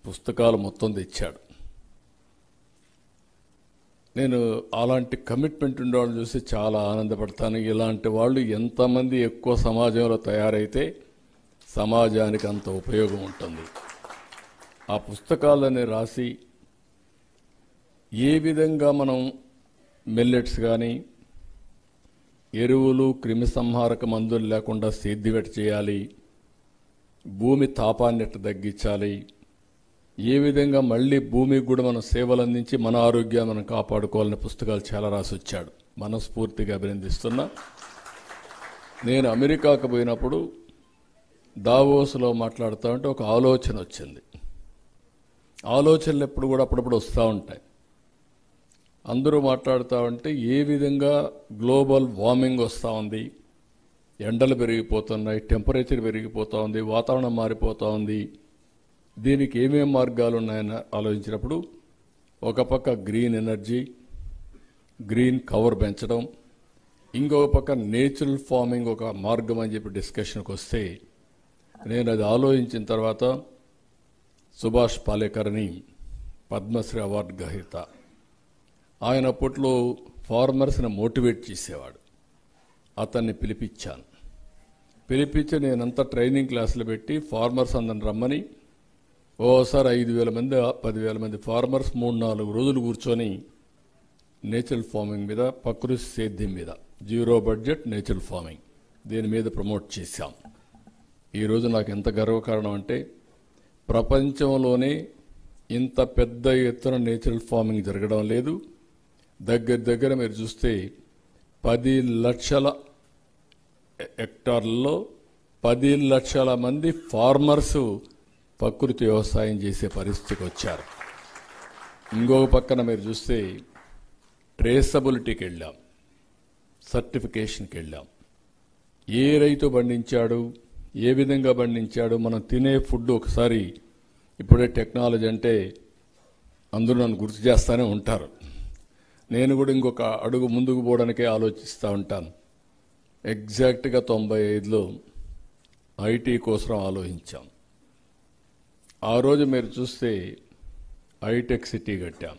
Speaker 6: పుస్తకాలు మొత్తం తెచ్చాడు. నేను అలాంటి కమిట్మెంట్ ఉండేవాళ్ళు చూసి చాలా ఆనందపడతాను. ఇలాంటి వాళ్ళు ఎంతమంది ఎక్కువ సమాజంలో తయారైతే సమాజానికి అంత ఉపయోగం ఉంటుంది. ఆ పుస్తకాలని రాసి ఏ విధంగా మనం మిల్లెట్స్ కానీ ఎరువులు క్రిమిసంహారక మందులు లేకుండా సేద్యవెట చేయాలి, భూమి తాపాన్ని ఎట్లా తగ్గించాలి, ఏ విధంగా మళ్ళీ భూమికి కూడా మనం సేవలు అందించి మన ఆరోగ్యాన్ని మనం కాపాడుకోవాలనే పుస్తకాలు చాలా రాసి వచ్చాడు. మనస్ఫూర్తిగా అభినందిస్తున్నా. నేను అమెరికాకు పోయినప్పుడు దావోస్లో మాట్లాడుతూ ఉంటే ఒక ఆలోచన వచ్చింది. ఆలోచనలు ఎప్పుడు కూడా అప్పుడప్పుడు వస్తూ ఉంటాయి. అందరూ మాట్లాడుతూ ఉంటే ఏ విధంగా గ్లోబల్ వార్మింగ్ వస్తూ ఉంది, ఎండలు పెరిగిపోతున్నాయి, టెంపరేచర్ పెరిగిపోతూ ఉంది, వాతావరణం మారిపోతూ ఉంది, దీనికి ఏమేం మార్గాలు ఉన్నాయని ఆలోచించినప్పుడు ఒక పక్క గ్రీన్ ఎనర్జీ, గ్రీన్ కవర్ పెంచడం, ఇంకొక పక్క నేచురల్ ఫార్మింగ్ ఒక మార్గం అని చెప్పి డిస్కషన్కి వస్తే నేను అది ఆలోచించిన తర్వాత సుభాష్ పాలేకర్ అని పద్మశ్రీ అవార్డు గ్రహీత, ఆయన అప్పట్లో ఫార్మర్స్ని మోటివేట్ చేసేవాడు. అతన్ని పిలిపించి నేనంతా ట్రైనింగ్ క్లాసులు పెట్టి ఫార్మర్స్ అందరిని రమ్మని ఓసారి 5,000 మంది 10,000 మంది ఫార్మర్స్ 3-4 రోజులు కూర్చొని నేచురల్ ఫార్మింగ్ మీద, ప్రకృతి సేద్యం మీద, జీరో బడ్జెట్ నేచురల్ ఫార్మింగ్ దీని మీద ప్రమోట్ చేశాం. ఈరోజు నాకు ఎంత గర్వకారణం అంటే ప్రపంచంలోనే ఇంత పెద్ద ఎత్తున నేచురల్ ఫార్మింగ్ జరగడం లేదు. దగ్గర మీరు చూస్తే 10 లక్షల హెక్టార్లలో 10 లక్షల మంది ఫార్మర్స్ ప్రకృతి వ్యవసాయం చేసే పరిస్థితికి వచ్చారు. ఇంకొక పక్కన మీరు చూస్తే ట్రేసబిలిటీకి వెళ్ళాం, సర్టిఫికేషన్కి వెళ్ళాం. ఏ రైతు పండించాడు, ఏ విధంగా పండించాడు, మనం తినే ఫుడ్ ఒకసారి ఇప్పుడే టెక్నాలజీ అంటే అందరూ నన్ను గుర్తు చేస్తూనే ఉంటారు. నేను కూడా ఇంకొక అడుగు ముందుకు పోవడానికే ఆలోచిస్తూ ఉంటాను. ఎగ్జాక్ట్గా 95లో ఐటీ కోసం ఆలోచించాం. ఆ రోజు మీరు చూస్తే హైటెక్ సిటీ కట్టాం.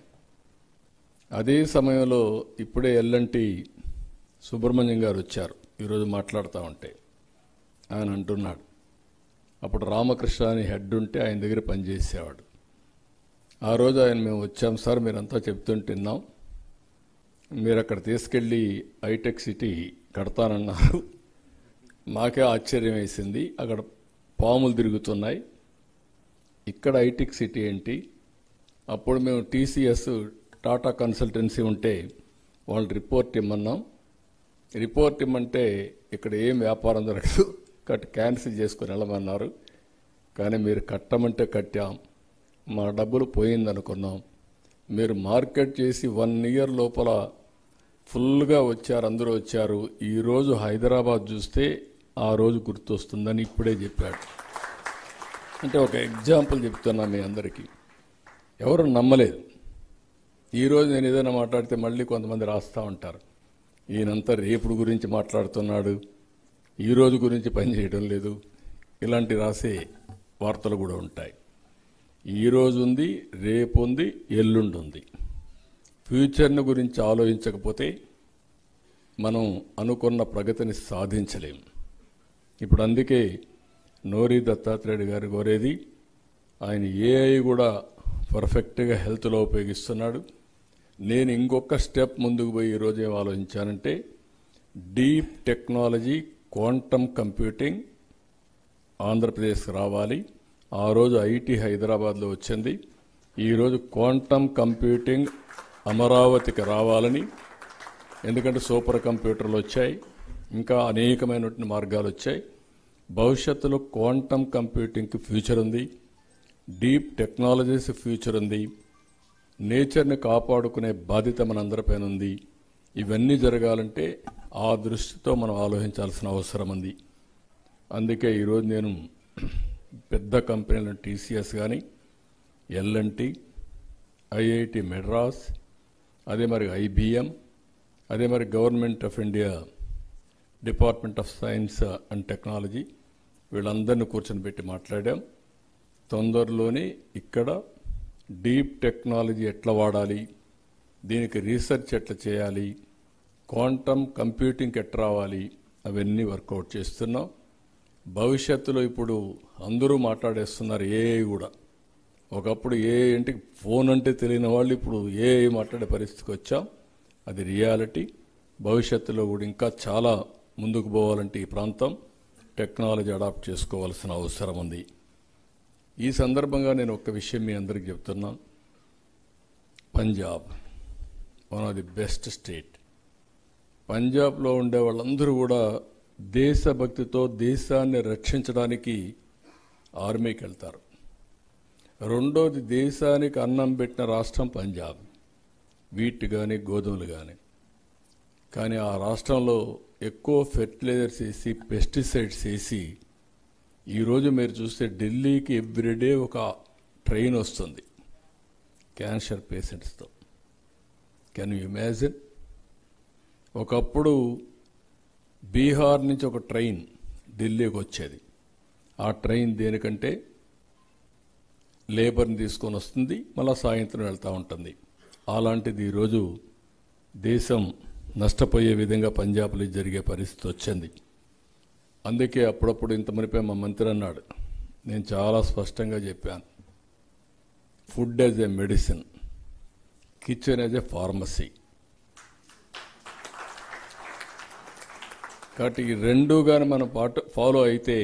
Speaker 6: అదే సమయంలో ఇప్పుడే ఎల్ఎన్టీ సుబ్రహ్మణ్యం గారు వచ్చారు. ఈరోజు మాట్లాడుతూ ఉంటే ఆయన అంటున్నాడు, అప్పుడు రామకృష్ణ అని హెడ్ ఉంటే ఆయన దగ్గర పనిచేసేవాడు. ఆ రోజు ఆయన మేము వచ్చాం సార్, మీరంతా చెప్తుంటున్నాం, మీరు అక్కడ తీసుకెళ్ళి హైటెక్ సిటీ కడతానన్నారు. మాకే ఆశ్చర్యం వేసింది. అక్కడ పాములు తిరుగుతున్నాయి, ఇక్కడ హైటెక్ సిటీ ఏంటి? అప్పుడు మేము టీసీఎస్ టాటా కన్సల్టెన్సీ ఉంటే వాళ్ళు రిపోర్ట్ ఇమ్మన్నాం. రిపోర్ట్ ఇమ్మంటే ఇక్కడ ఏం వ్యాపారం జరగదు, క్యాన్సిల్ చేసుకుని వెళ్ళమన్నారు. కానీ మీరు కట్టమంటే కట్టాం, మా డబ్బులు పోయిందనుకున్నాం. మీరు మార్కెట్ చేసి 1 ఇయర్ లోపల ఫుల్గా వచ్చారు, అందరూ వచ్చారు. ఈరోజు హైదరాబాద్ చూస్తే ఆ రోజు గుర్తొస్తుందని ఇప్పుడే చెప్పాడు. అంటే ఒక ఎగ్జాంపుల్ చెప్తున్నా మీ అందరికీ. ఎవరు నమ్మలేదు. ఈరోజు నేను ఏదైనా మాట్లాడితే మళ్ళీ కొంతమంది రాస్తూ ఉంటారు, ఈయనంతా రేపుడు గురించి మాట్లాడుతున్నాడు, ఈరోజు గురించి పనిచేయడం లేదు, ఇలాంటి రాసే వార్తలు కూడా ఉంటాయి. ఈరోజు ఉంది, రేపు ఉంది, ఎల్లుండి ఉంది. ఫ్యూచర్ని గురించి ఆలోచించకపోతే మనం అనుకున్న ప్రగతిని సాధించలేం. ఇప్పుడు అందుకే నోరి దత్తాత్రేయ గారు కోరేది, ఆయన ఏఐ కూడా పర్ఫెక్ట్గా హెల్త్లో ఉపయోగిస్తున్నాడు. నేను ఇంకొక స్టెప్ ముందుకు పోయి ఈరోజు ఏం ఆలోచించానంటే డీప్ టెక్నాలజీ, క్వాంటమ్ కంప్యూటింగ్ ఆంధ్రప్రదేశ్కి రావాలి. ఆ రోజు ఐటీ హైదరాబాద్లో వచ్చింది. ఈరోజు క్వాంటమ్ కంప్యూటింగ్ అమరావతికి రావాలని, ఎందుకంటే సూపర్ కంప్యూటర్లు వచ్చాయి, ఇంకా అనేకమైనటువంటి మార్గాలు వచ్చాయి. భవిష్యత్తులో క్వాంటమ్ కంప్యూటింగ్కి ఫ్యూచర్ ఉంది, డీప్ టెక్నాలజీస్ ఫ్యూచర్ ఉంది, నేచర్ని కాపాడుకునే బాధ్యత మనందరిపైన ఉంది. ఇవన్నీ జరగాలంటే ఆ దృష్టితో మనం ఆలోచించాల్సిన అవసరం ఉంది. అందుకే ఈరోజు నేను పెద్ద కంపెనీలు టీసీఎస్ కానీ, ఎల్ఎన్టీ, ఐఐటి మెడ్రాస్, అదే మరి ఐబిఎం, అదే మరి government of India department of science and technology వీళ్ళందరినీ కూర్చొని పెట్టి మాట్లాడాం. తొందరలోనే ఇక్కడ డీప్ టెక్నాలజీ ఎట్లా వాడాలి, దీనికి రీసెర్చ్ ఎట్లా చేయాలి, క్వాంటమ్ కంప్యూటింగ్ ఎట్లా రావాలి, అవన్నీ వర్కౌట్ చేస్తున్నాం. భవిష్యత్తులో ఇప్పుడు అందరూ మాట్లాడేస్తున్నారు ఏఐ కూడా. ఒకప్పుడు ఏఐ అంటే ఫోన్ అంటే తెలియని వాళ్ళు ఇప్పుడు ఏఐ మాట్లాడే పరిస్థితికి వచ్చాం. అది రియాలిటీ. భవిష్యత్తులో కూడా ఇంకా చాలా ముందుకు పోవాలంటే ఈ ప్రాంతం టెక్నాలజీ అడాప్ట్ చేసుకోవాల్సిన అవసరం ఉంది. ఈ సందర్భంగా నేను ఒక విషయం మీ అందరికీ చెప్తున్నాను. Punjab one of the best state. పంజాబ్లో ఉండే వాళ్ళందరూ కూడా దేశభక్తితో దేశాన్ని రక్షించడానికి ఆర్మీకి వెళ్తారు. రెండోది, దేశానికి అన్నం పెట్టిన రాష్ట్రం పంజాబ్, వీట్ కానీ గోధుమలు కానీ. కానీ ఆ రాష్ట్రంలో ఎక్కువ ఫెర్టిలైజర్స్ వేసి, పెస్టిసైడ్స్ వేసి, ఈరోజు మీరు చూస్తే ఢిల్లీకి ఎవ్రీడే ఒక ట్రైన్ వస్తుంది క్యాన్సర్ పేషెంట్స్తో. Can you imagine? ఒకప్పుడు బీహార్ నుంచి ఒక ట్రైన్ ఢిల్లీకి వచ్చేది. ఆ ట్రైన్ దేనికంటే లేబర్ని తీసుకొని వస్తుంది, మళ్ళీ సాయంత్రం వెళ్తూ ఉంటుంది. అలాంటిది ఈరోజు దేశం నష్టపోయే విధంగా పంజాబ్లో జరిగే పరిస్థితి వచ్చింది. అందుకే అప్పుడప్పుడు ఇంత మునిపే మా మంత్రి అన్నాడు, నేను చాలా స్పష్టంగా చెప్పాను, food as a medicine, kitchen as a pharmacy. కాబట్టి ఈ రెండు కానీ మనం ఫాలో అయితే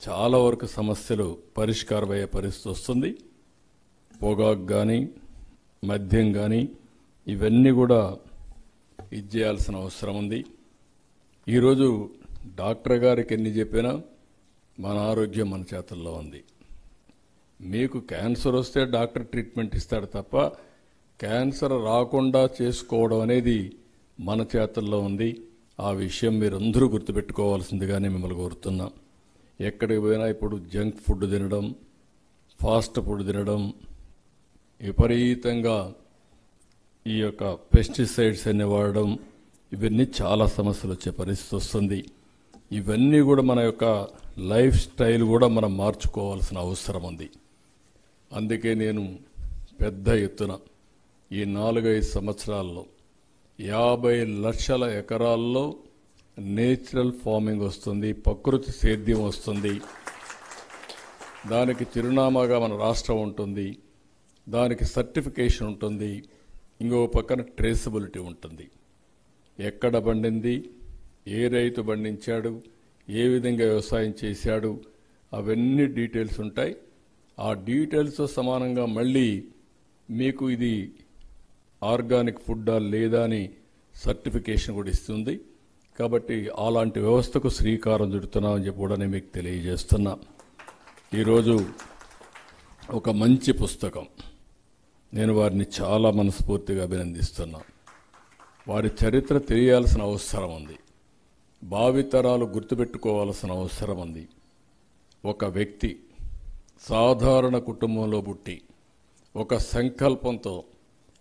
Speaker 6: చాలా వరకు సమస్యలు పరిష్కారం అయ్యే పరిస్థితి వస్తుంది. పొగాకు కానీ, మద్యం కానీ, ఇవన్నీ కూడా ఇది చేయాల్సిన అవసరం ఉంది. ఈరోజు డాక్టర్ గారికి ఎన్ని చెప్పినా మన ఆరోగ్యం మన చేతుల్లో ఉంది. మీకు క్యాన్సర్ వస్తే డాక్టర్ ట్రీట్మెంట్ ఇస్తాడు తప్ప క్యాన్సర్ రాకుండా చేసుకోవడం అనేది మన చేతుల్లో ఉంది. ఆ విషయం మీరందరూ గుర్తుపెట్టుకోవాల్సిందిగానే మిమ్మల్ని కోరుతున్నాం. ఎక్కడికి పోయినా ఇప్పుడు జంక్ ఫుడ్ తినడం, ఫాస్ట్ ఫుడ్ తినడం, విపరీతంగా ఈ యొక్క పెస్టిసైడ్స్ అన్ని వాడడం, ఇవన్నీ చాలా సమస్యలు వచ్చే పరిస్థితి వస్తుంది. ఇవన్నీ కూడా మన యొక్క లైఫ్ స్టైల్ కూడా మనం మార్చుకోవాల్సిన అవసరం ఉంది. అందుకే నేను పెద్ద ఎత్తున ఈ 4-5 సంవత్సరాల్లో 50 లక్షల ఎకరాల్లో నేచురల్ ఫార్మింగ్ వస్తుంది, ప్రకృతి సేద్యం వస్తుంది. దానికి చిరునామాగా మన రాష్ట్రం ఉంటుంది, దానికి సర్టిఫికేషన్ ఉంటుంది, ఇంకో పక్కన ట్రేసబిలిటీ ఉంటుంది. ఎక్కడ పండింది, ఏ రైతు పండించాడు, ఏ విధంగా వ్యవసాయం చేశాడు, అవన్నీ డీటెయిల్స్ ఉంటాయి. ఆ డీటెయిల్స్తో సమానంగా మళ్ళీ మీకు ఇది ఆర్గానిక్ ఫుడ్డా లేదా అని సర్టిఫికేషన్ కూడా ఇస్తుంది. కాబట్టి అలాంటి వ్యవస్థకు శ్రీకారం చుడుతున్నామని చెప్పి కూడా నేను మీకు తెలియజేస్తున్నా. ఈరోజు ఒక మంచి పుస్తకం, నేను వారిని చాలా మనస్ఫూర్తిగా అభినందిస్తున్నా. వారి చరిత్ర తెలియాల్సిన అవసరం ఉంది, భావితరాలు గుర్తుపెట్టుకోవాల్సిన అవసరం ఉంది. ఒక వ్యక్తి సాధారణ కుటుంబంలో పుట్టి ఒక సంకల్పంతో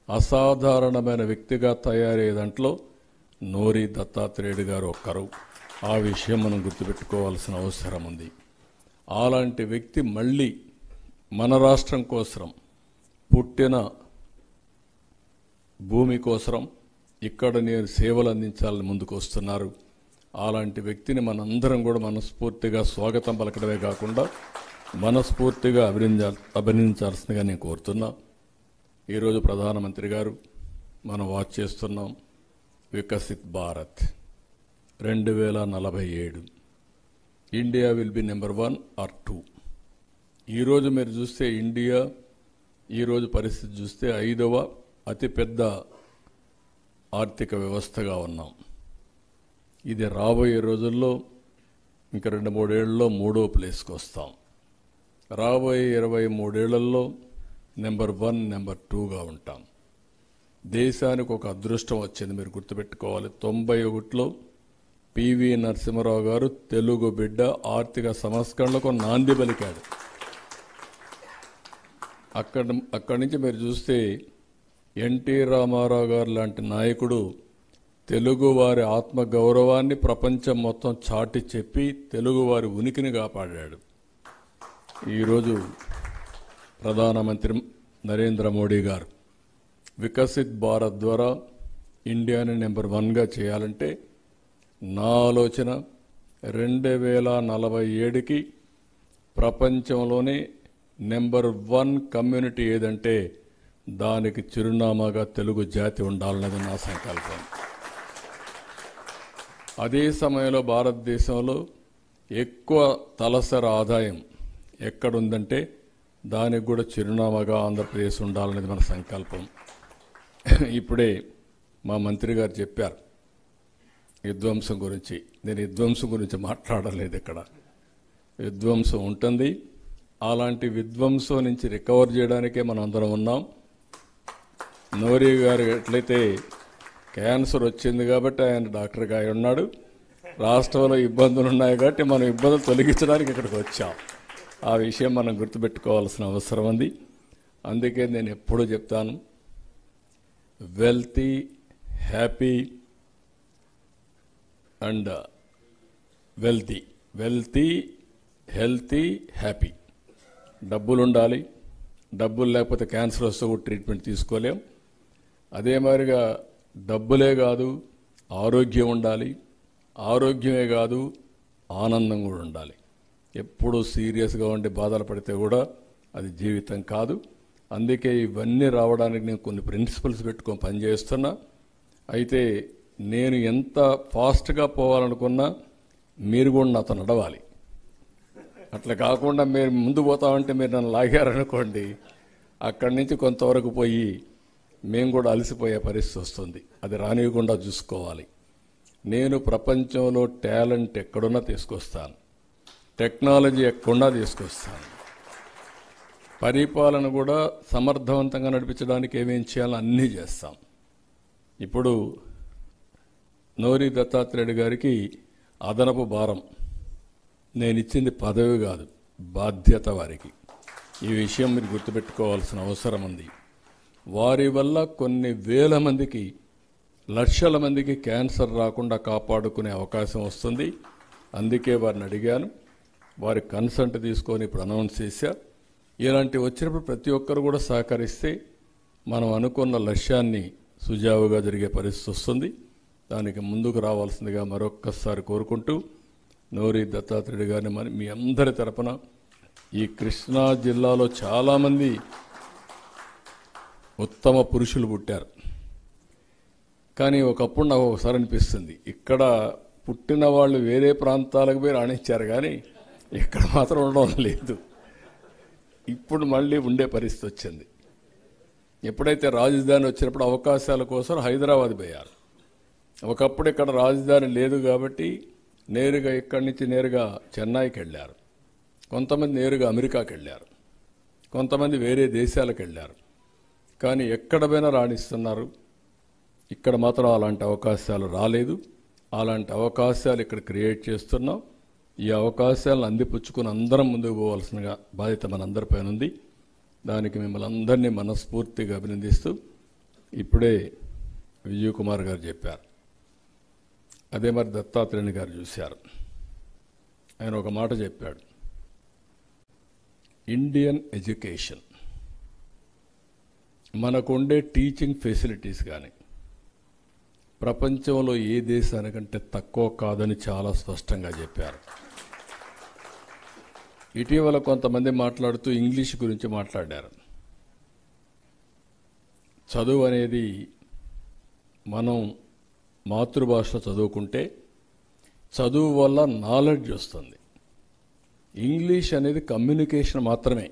Speaker 6: అసాధారణమైన వ్యక్తిగా తయారయ్యే దాంట్లో నోరి దత్తాత్రేయుడు గారు ఒక్కరు. ఆ విషయం మనం గుర్తుపెట్టుకోవాల్సిన అవసరం ఉంది. అలాంటి వ్యక్తి మళ్ళీ మన రాష్ట్రం కోసం, పుట్టిన భూమి కోసం ఇక్కడ నేను సేవలు అందించాలని ముందుకు వస్తున్నారు. అలాంటి వ్యక్తిని మనందరం కూడా మనస్ఫూర్తిగా స్వాగతం పలకడమే కాకుండా మనస్ఫూర్తిగా అభినందించాల్సిందిగా నేను కోరుతున్నా. ఈరోజు ప్రధానమంత్రి గారు మనం వాచ్ చేస్తున్నాం, Viksit Bharat 2047 India will be number 1 or 2. ఈరోజు మీరు చూస్తే ఇండియా ఈరోజు పరిస్థితి చూస్తే 5వ అతిపెద్ద ఆర్థిక వ్యవస్థగా ఉన్నాం. ఇది రాబోయే రోజుల్లో ఇంక 2-3 ఏళ్లలో 3వ ప్లేస్కి వస్తాం. రాబోయే 23 ఏళ్లలో నెంబర్ 1, నెంబర్ 2గా ఉంటాం. దేశానికి ఒక అదృష్టం వచ్చింది, మీరు గుర్తుపెట్టుకోవాలి. 91లో పివి నరసింహారావు గారు తెలుగు బిడ్డ ఆర్థిక సంస్కరణలకు నాంది పలికాడు. అక్కడి నుంచి మీరు చూస్తే ఎన్టీ రామారావు గారు లాంటి నాయకుడు తెలుగువారి ఆత్మగౌరవాన్ని ప్రపంచం మొత్తం చాటి చెప్పి తెలుగువారి ఉనికిని కాపాడాడు. ఈరోజు ప్రధానమంత్రి నరేంద్ర మోడీ గారు వికసిత్ భారత్ ద్వారా ఇండియాని నెంబర్ 1గా చేయాలంటే నా ఆలోచన 2047కి ప్రపంచంలోనే నెంబర్ 1 కమ్యూనిటీ ఏదంటే దానికి చిరునామాగా తెలుగు జాతి ఉండాలన్నది నా సంకల్పం. అదే సమయంలో భారతదేశంలో ఎక్కువ తలసరి ఆదాయం ఎక్కడుందంటే దానికి కూడా చిరునామాగా ఆంధ్రప్రదేశ్ ఉండాలనేది మన సంకల్పం. ఇప్పుడే మా మంత్రి గారు చెప్పారు విధ్వంసం గురించి. నేను విధ్వంసం గురించి మాట్లాడలేదు. ఇక్కడ విధ్వంసం ఉంటుంది. అలాంటి విధ్వంసం నుంచి రికవర్ చేయడానికే మనం అందరం ఉన్నాం. నోరి గారు ఎట్లయితే క్యాన్సర్ వచ్చింది కాబట్టి ఆయన డాక్టర్గా ఆయన ఉన్నాడు. రాష్ట్రంలో ఇబ్బందులు ఉన్నాయి కాబట్టి మనం ఇబ్బందులు తొలగించడానికి ఇక్కడికి వచ్చాం. ఆ విషయం మనం గుర్తుపెట్టుకోవాల్సిన అవసరం ఉంది. అందుకే నేను ఎప్పుడూ చెప్తాను, wealthy, happy and wealthy, healthy, happy. డబ్బులు ఉండాలి. డబ్బులు లేకపోతే క్యాన్సర్ వస్తే కూడా ట్రీట్మెంట్ తీసుకోలేం. అదే మాదిరిగా డబ్బులే కాదు, ఆరోగ్యం ఉండాలి. ఆరోగ్యమే కాదు, ఆనందం కూడా ఉండాలి. ఎప్పుడూ సీరియస్గా ఉండి బాధలు పడితే కూడా అది జీవితం కాదు. అందుకే ఇవన్నీ రావడానికి నేను కొన్ని ప్రిన్సిపల్స్ పెట్టుకొని పనిచేస్తున్నా. అయితే నేను ఎంత ఫాస్ట్గా పోవాలనుకున్నా మీరు కూడా నాతో నడవాలి. అట్లా కాకుండా మీరు ముందు పోతామంటే మీరు నన్ను లాగారనుకోండి, అక్కడి నుంచి కొంతవరకు పోయి మేము కూడా అలసిపోయే పరిస్థితి వస్తుంది. అది రానివ్వకుండా చూసుకోవాలి. నేను ప్రపంచంలో టాలెంట్ ఎక్కడున్నా తీసుకొస్తాను, టెక్నాలజీ ఎక్కడున్నా తీసుకొస్తాను. పరిపాలన కూడా సమర్థవంతంగా నడిపించడానికి ఏమేం చేయాలో అన్నీ చేస్తాం. ఇప్పుడు నోరి దత్తాత్రేయుడు గారికి అదనపు భారం. నేను ఇచ్చింది పదవి కాదు, బాధ్యత వారికి. ఈ విషయం మీరు గుర్తుపెట్టుకోవాల్సిన అవసరం ఉంది. వారి వల్ల కొన్ని వేల మందికి, లక్షల మందికి క్యాన్సర్ రాకుండా కాపాడుకునే అవకాశం వస్తుంది. అందుకే వారిని అడిగాను. వారి కన్సెంట్ తీసుకొని ఇప్పుడు అనౌన్స్ చేశా. ఇలాంటి వచ్చినప్పుడు ప్రతి ఒక్కరు కూడా సహకరిస్తే మనం అనుకున్న లక్ష్యాన్ని సుజావుగా జరిగే పరిస్థితి వస్తుంది. దానికి ముందుకు రావాల్సిందిగా మరొక్కసారి కోరుకుంటూ, నోరి దత్తాత్రేయుడు గారిని మీ అందరి తరపున, ఈ కృష్ణా జిల్లాలో చాలామంది ఉత్తమ పురుషులు పుట్టారు. కానీ ఒకప్పుడు నాకు ఒకసారి అనిపిస్తుంది, ఇక్కడ పుట్టిన వాళ్ళు వేరే ప్రాంతాలకు పోయి రాణించారు కానీ ఇక్కడ మాత్రం ఉండడం లేదు. ఇప్పుడు మళ్ళీ ఉండే పరిస్థితి వచ్చింది. ఎప్పుడైతే రాజధాని వచ్చినప్పుడు అవకాశాల కోసం హైదరాబాద్ పోయారు. ఒకప్పుడు ఇక్కడ రాజధాని లేదు కాబట్టి నేరుగా ఇక్కడి నుంచి నేరుగా చెన్నైకి వెళ్ళారు. కొంతమంది నేరుగా అమెరికాకి వెళ్ళారు. కొంతమంది వేరే దేశాలకు వెళ్ళారు. కానీ ఎక్కడ పోయినా రాణిస్తున్నారు. ఇక్కడ మాత్రం అలాంటి అవకాశాలు రాలేదు. అలాంటి అవకాశాలు ఇక్కడ క్రియేట్ చేస్తున్నాం. ఈ అవకాశాలను అందిపుచ్చుకుని అందరం ముందుకు పోవాల్సిన బాధ్యత మనందరిపైన ఉంది. దానికి మిమ్మల్ని అందరినీ మనస్ఫూర్తిగా అభినందిస్తూ, ఇప్పుడే విజయ్ కుమార్ గారు చెప్పారు, అదే మరి దత్తాత్రేయుని గారు చూశారు. ఆయన ఒక మాట చెప్పాడు, ఇండియన్ ఎడ్యుకేషన్, మనకుండే టీచింగ్ ఫెసిలిటీస్ కానీ ప్రపంచంలో ఏ దేశానికంటే తక్కువ కాదని చాలా స్పష్టంగా చెప్పారు. ఇటీవల కొంతమంది మాట్లాడుతూ ఇంగ్లీష్ గురించి మాట్లాడారు. చదువు అనేది మనం మాతృభాషలో చదువుకుంటే చదువు వల్ల నాలెడ్జ్ వస్తుంది. ఇంగ్లీష్ అనేది కమ్యూనికేషన్ మాత్రమే.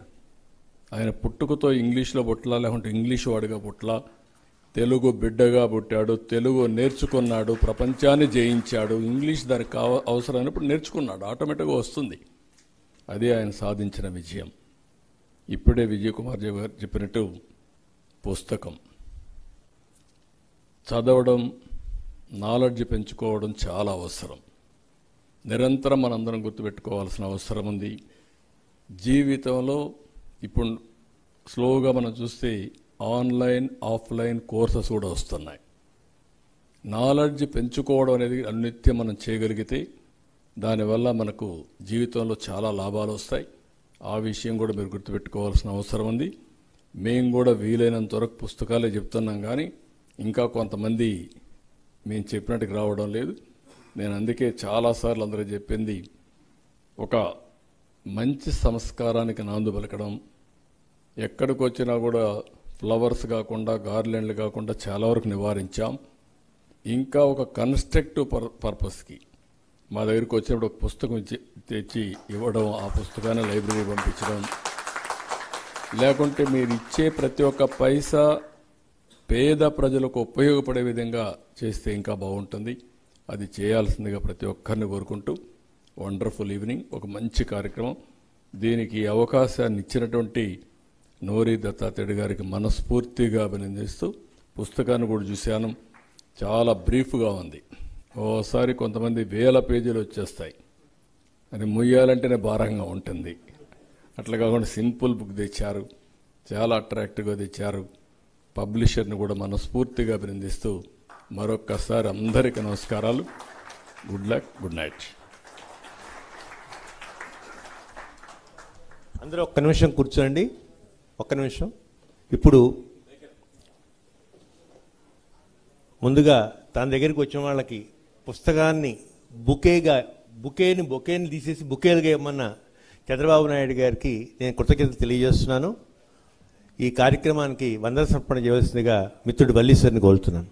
Speaker 6: ఆయన పుట్టుకతో ఇంగ్లీష్లో పుట్టలా, లేకుంటే ఇంగ్లీష్ వాడిగా పుట్టలా, తెలుగు బిడ్డగా పుట్టాడు, తెలుగు నేర్చుకున్నాడు, ప్రపంచాన్ని జయించాడు. ఇంగ్లీష్ దానికి అవసరమైనప్పుడు నేర్చుకున్నాడు, ఆటోమేటిక్గా వస్తుంది. అదే ఆయన సాధించిన విజయం. ఇప్పుడే విజయ్ కుమార్ గారు చెప్పినట్టు పుస్తకం చదవడం, నాలెడ్జ్ పెంచుకోవడం చాలా అవసరం. నిరంతరం మనందరం గుర్తుపెట్టుకోవాల్సిన అవసరం ఉంది. జీవితంలో ఇప్పుడు స్లోగా మనం చూస్తే ఆన్లైన్, ఆఫ్లైన్ కోర్సెస్ కూడా వస్తున్నాయి. నాలెడ్జ్ పెంచుకోవడం అనేది అనిత్యం మనం చేయగలిగితే దానివల్ల మనకు జీవితంలో చాలా లాభాలు వస్తాయి. ఆ విషయం కూడా మీరు గుర్తుపెట్టుకోవాల్సిన అవసరం ఉంది. మేము కూడా వీలైనంత వరకు పుస్తకాలే చెప్తున్నాం, కానీ ఇంకా కొంతమంది మేము చెప్పినట్టుకు రావడం లేదు. నేను అందుకే చాలాసార్లు అందరూ చెప్పింది, ఒక మంచి సంస్కారానికి నాందు పలకడం. ఎక్కడికి వచ్చినా కూడా ఫ్లవర్స్ కాకుండా, గార్లెండ్లు కాకుండా చాలా వరకు నివారించాం. ఇంకా ఒక కన్స్ట్రక్టివ్ పర్పస్కి మా దగ్గరికి వచ్చినప్పుడు ఒక పుస్తకం తెచ్చి ఇవ్వడం, ఆ పుస్తకాన్ని లైబ్రరీ పంపించడం, లేకుంటే మీరు ఇచ్చే ప్రతి ఒక్క పైసా పేద ప్రజలకు ఉపయోగపడే విధంగా చేస్తే ఇంకా బాగుంటుంది. అది చేయాల్సిందిగా ప్రతి ఒక్కరిని కోరుకుంటూ, వండర్ఫుల్ ఈవినింగ్, ఒక మంచి కార్యక్రమం. దీనికి అవకాశాన్ని ఇచ్చినటువంటి నోరి దత్తాత్రేయ గారికి మనస్ఫూర్తిగా అభినందిస్తూ, పుస్తకాన్ని కూడా చూశాను, చాలా బ్రీఫ్గా ఉంది. ఓసారి కొంతమంది 1000 పేజీలు వచ్చేస్తాయి, అది ముయ్యాలంటేనే భారంగా ఉంటుంది. అట్లా కాకుండా సింపుల్ బుక్ తెచ్చారు, చాలా అట్రాక్టివ్గా తెచ్చారు. పబ్లిషర్ని కూడా మనస్ఫూర్తిగా అభినందిస్తూ మరొక్కసారి అందరికీ నమస్కారాలు. Good luck, good night.
Speaker 1: అందరూ ఒక్క నిమిషం కూర్చోండి, ఒక్క నిమిషం. ఇప్పుడు ముందుగా తన దగ్గరికి వచ్చిన వాళ్ళకి పుస్తకాన్ని బొకేని తీసేసి బుకేలుగా ఇవ్వమన్న చంద్రబాబు నాయుడు గారికి నేను కృతజ్ఞతలు తెలియజేస్తున్నాను. ఈ కార్యక్రమానికి వందన సమర్పణ చేయవలసిందిగా మిత్రుడు వల్లీశ్వరిని కోరుతున్నాను.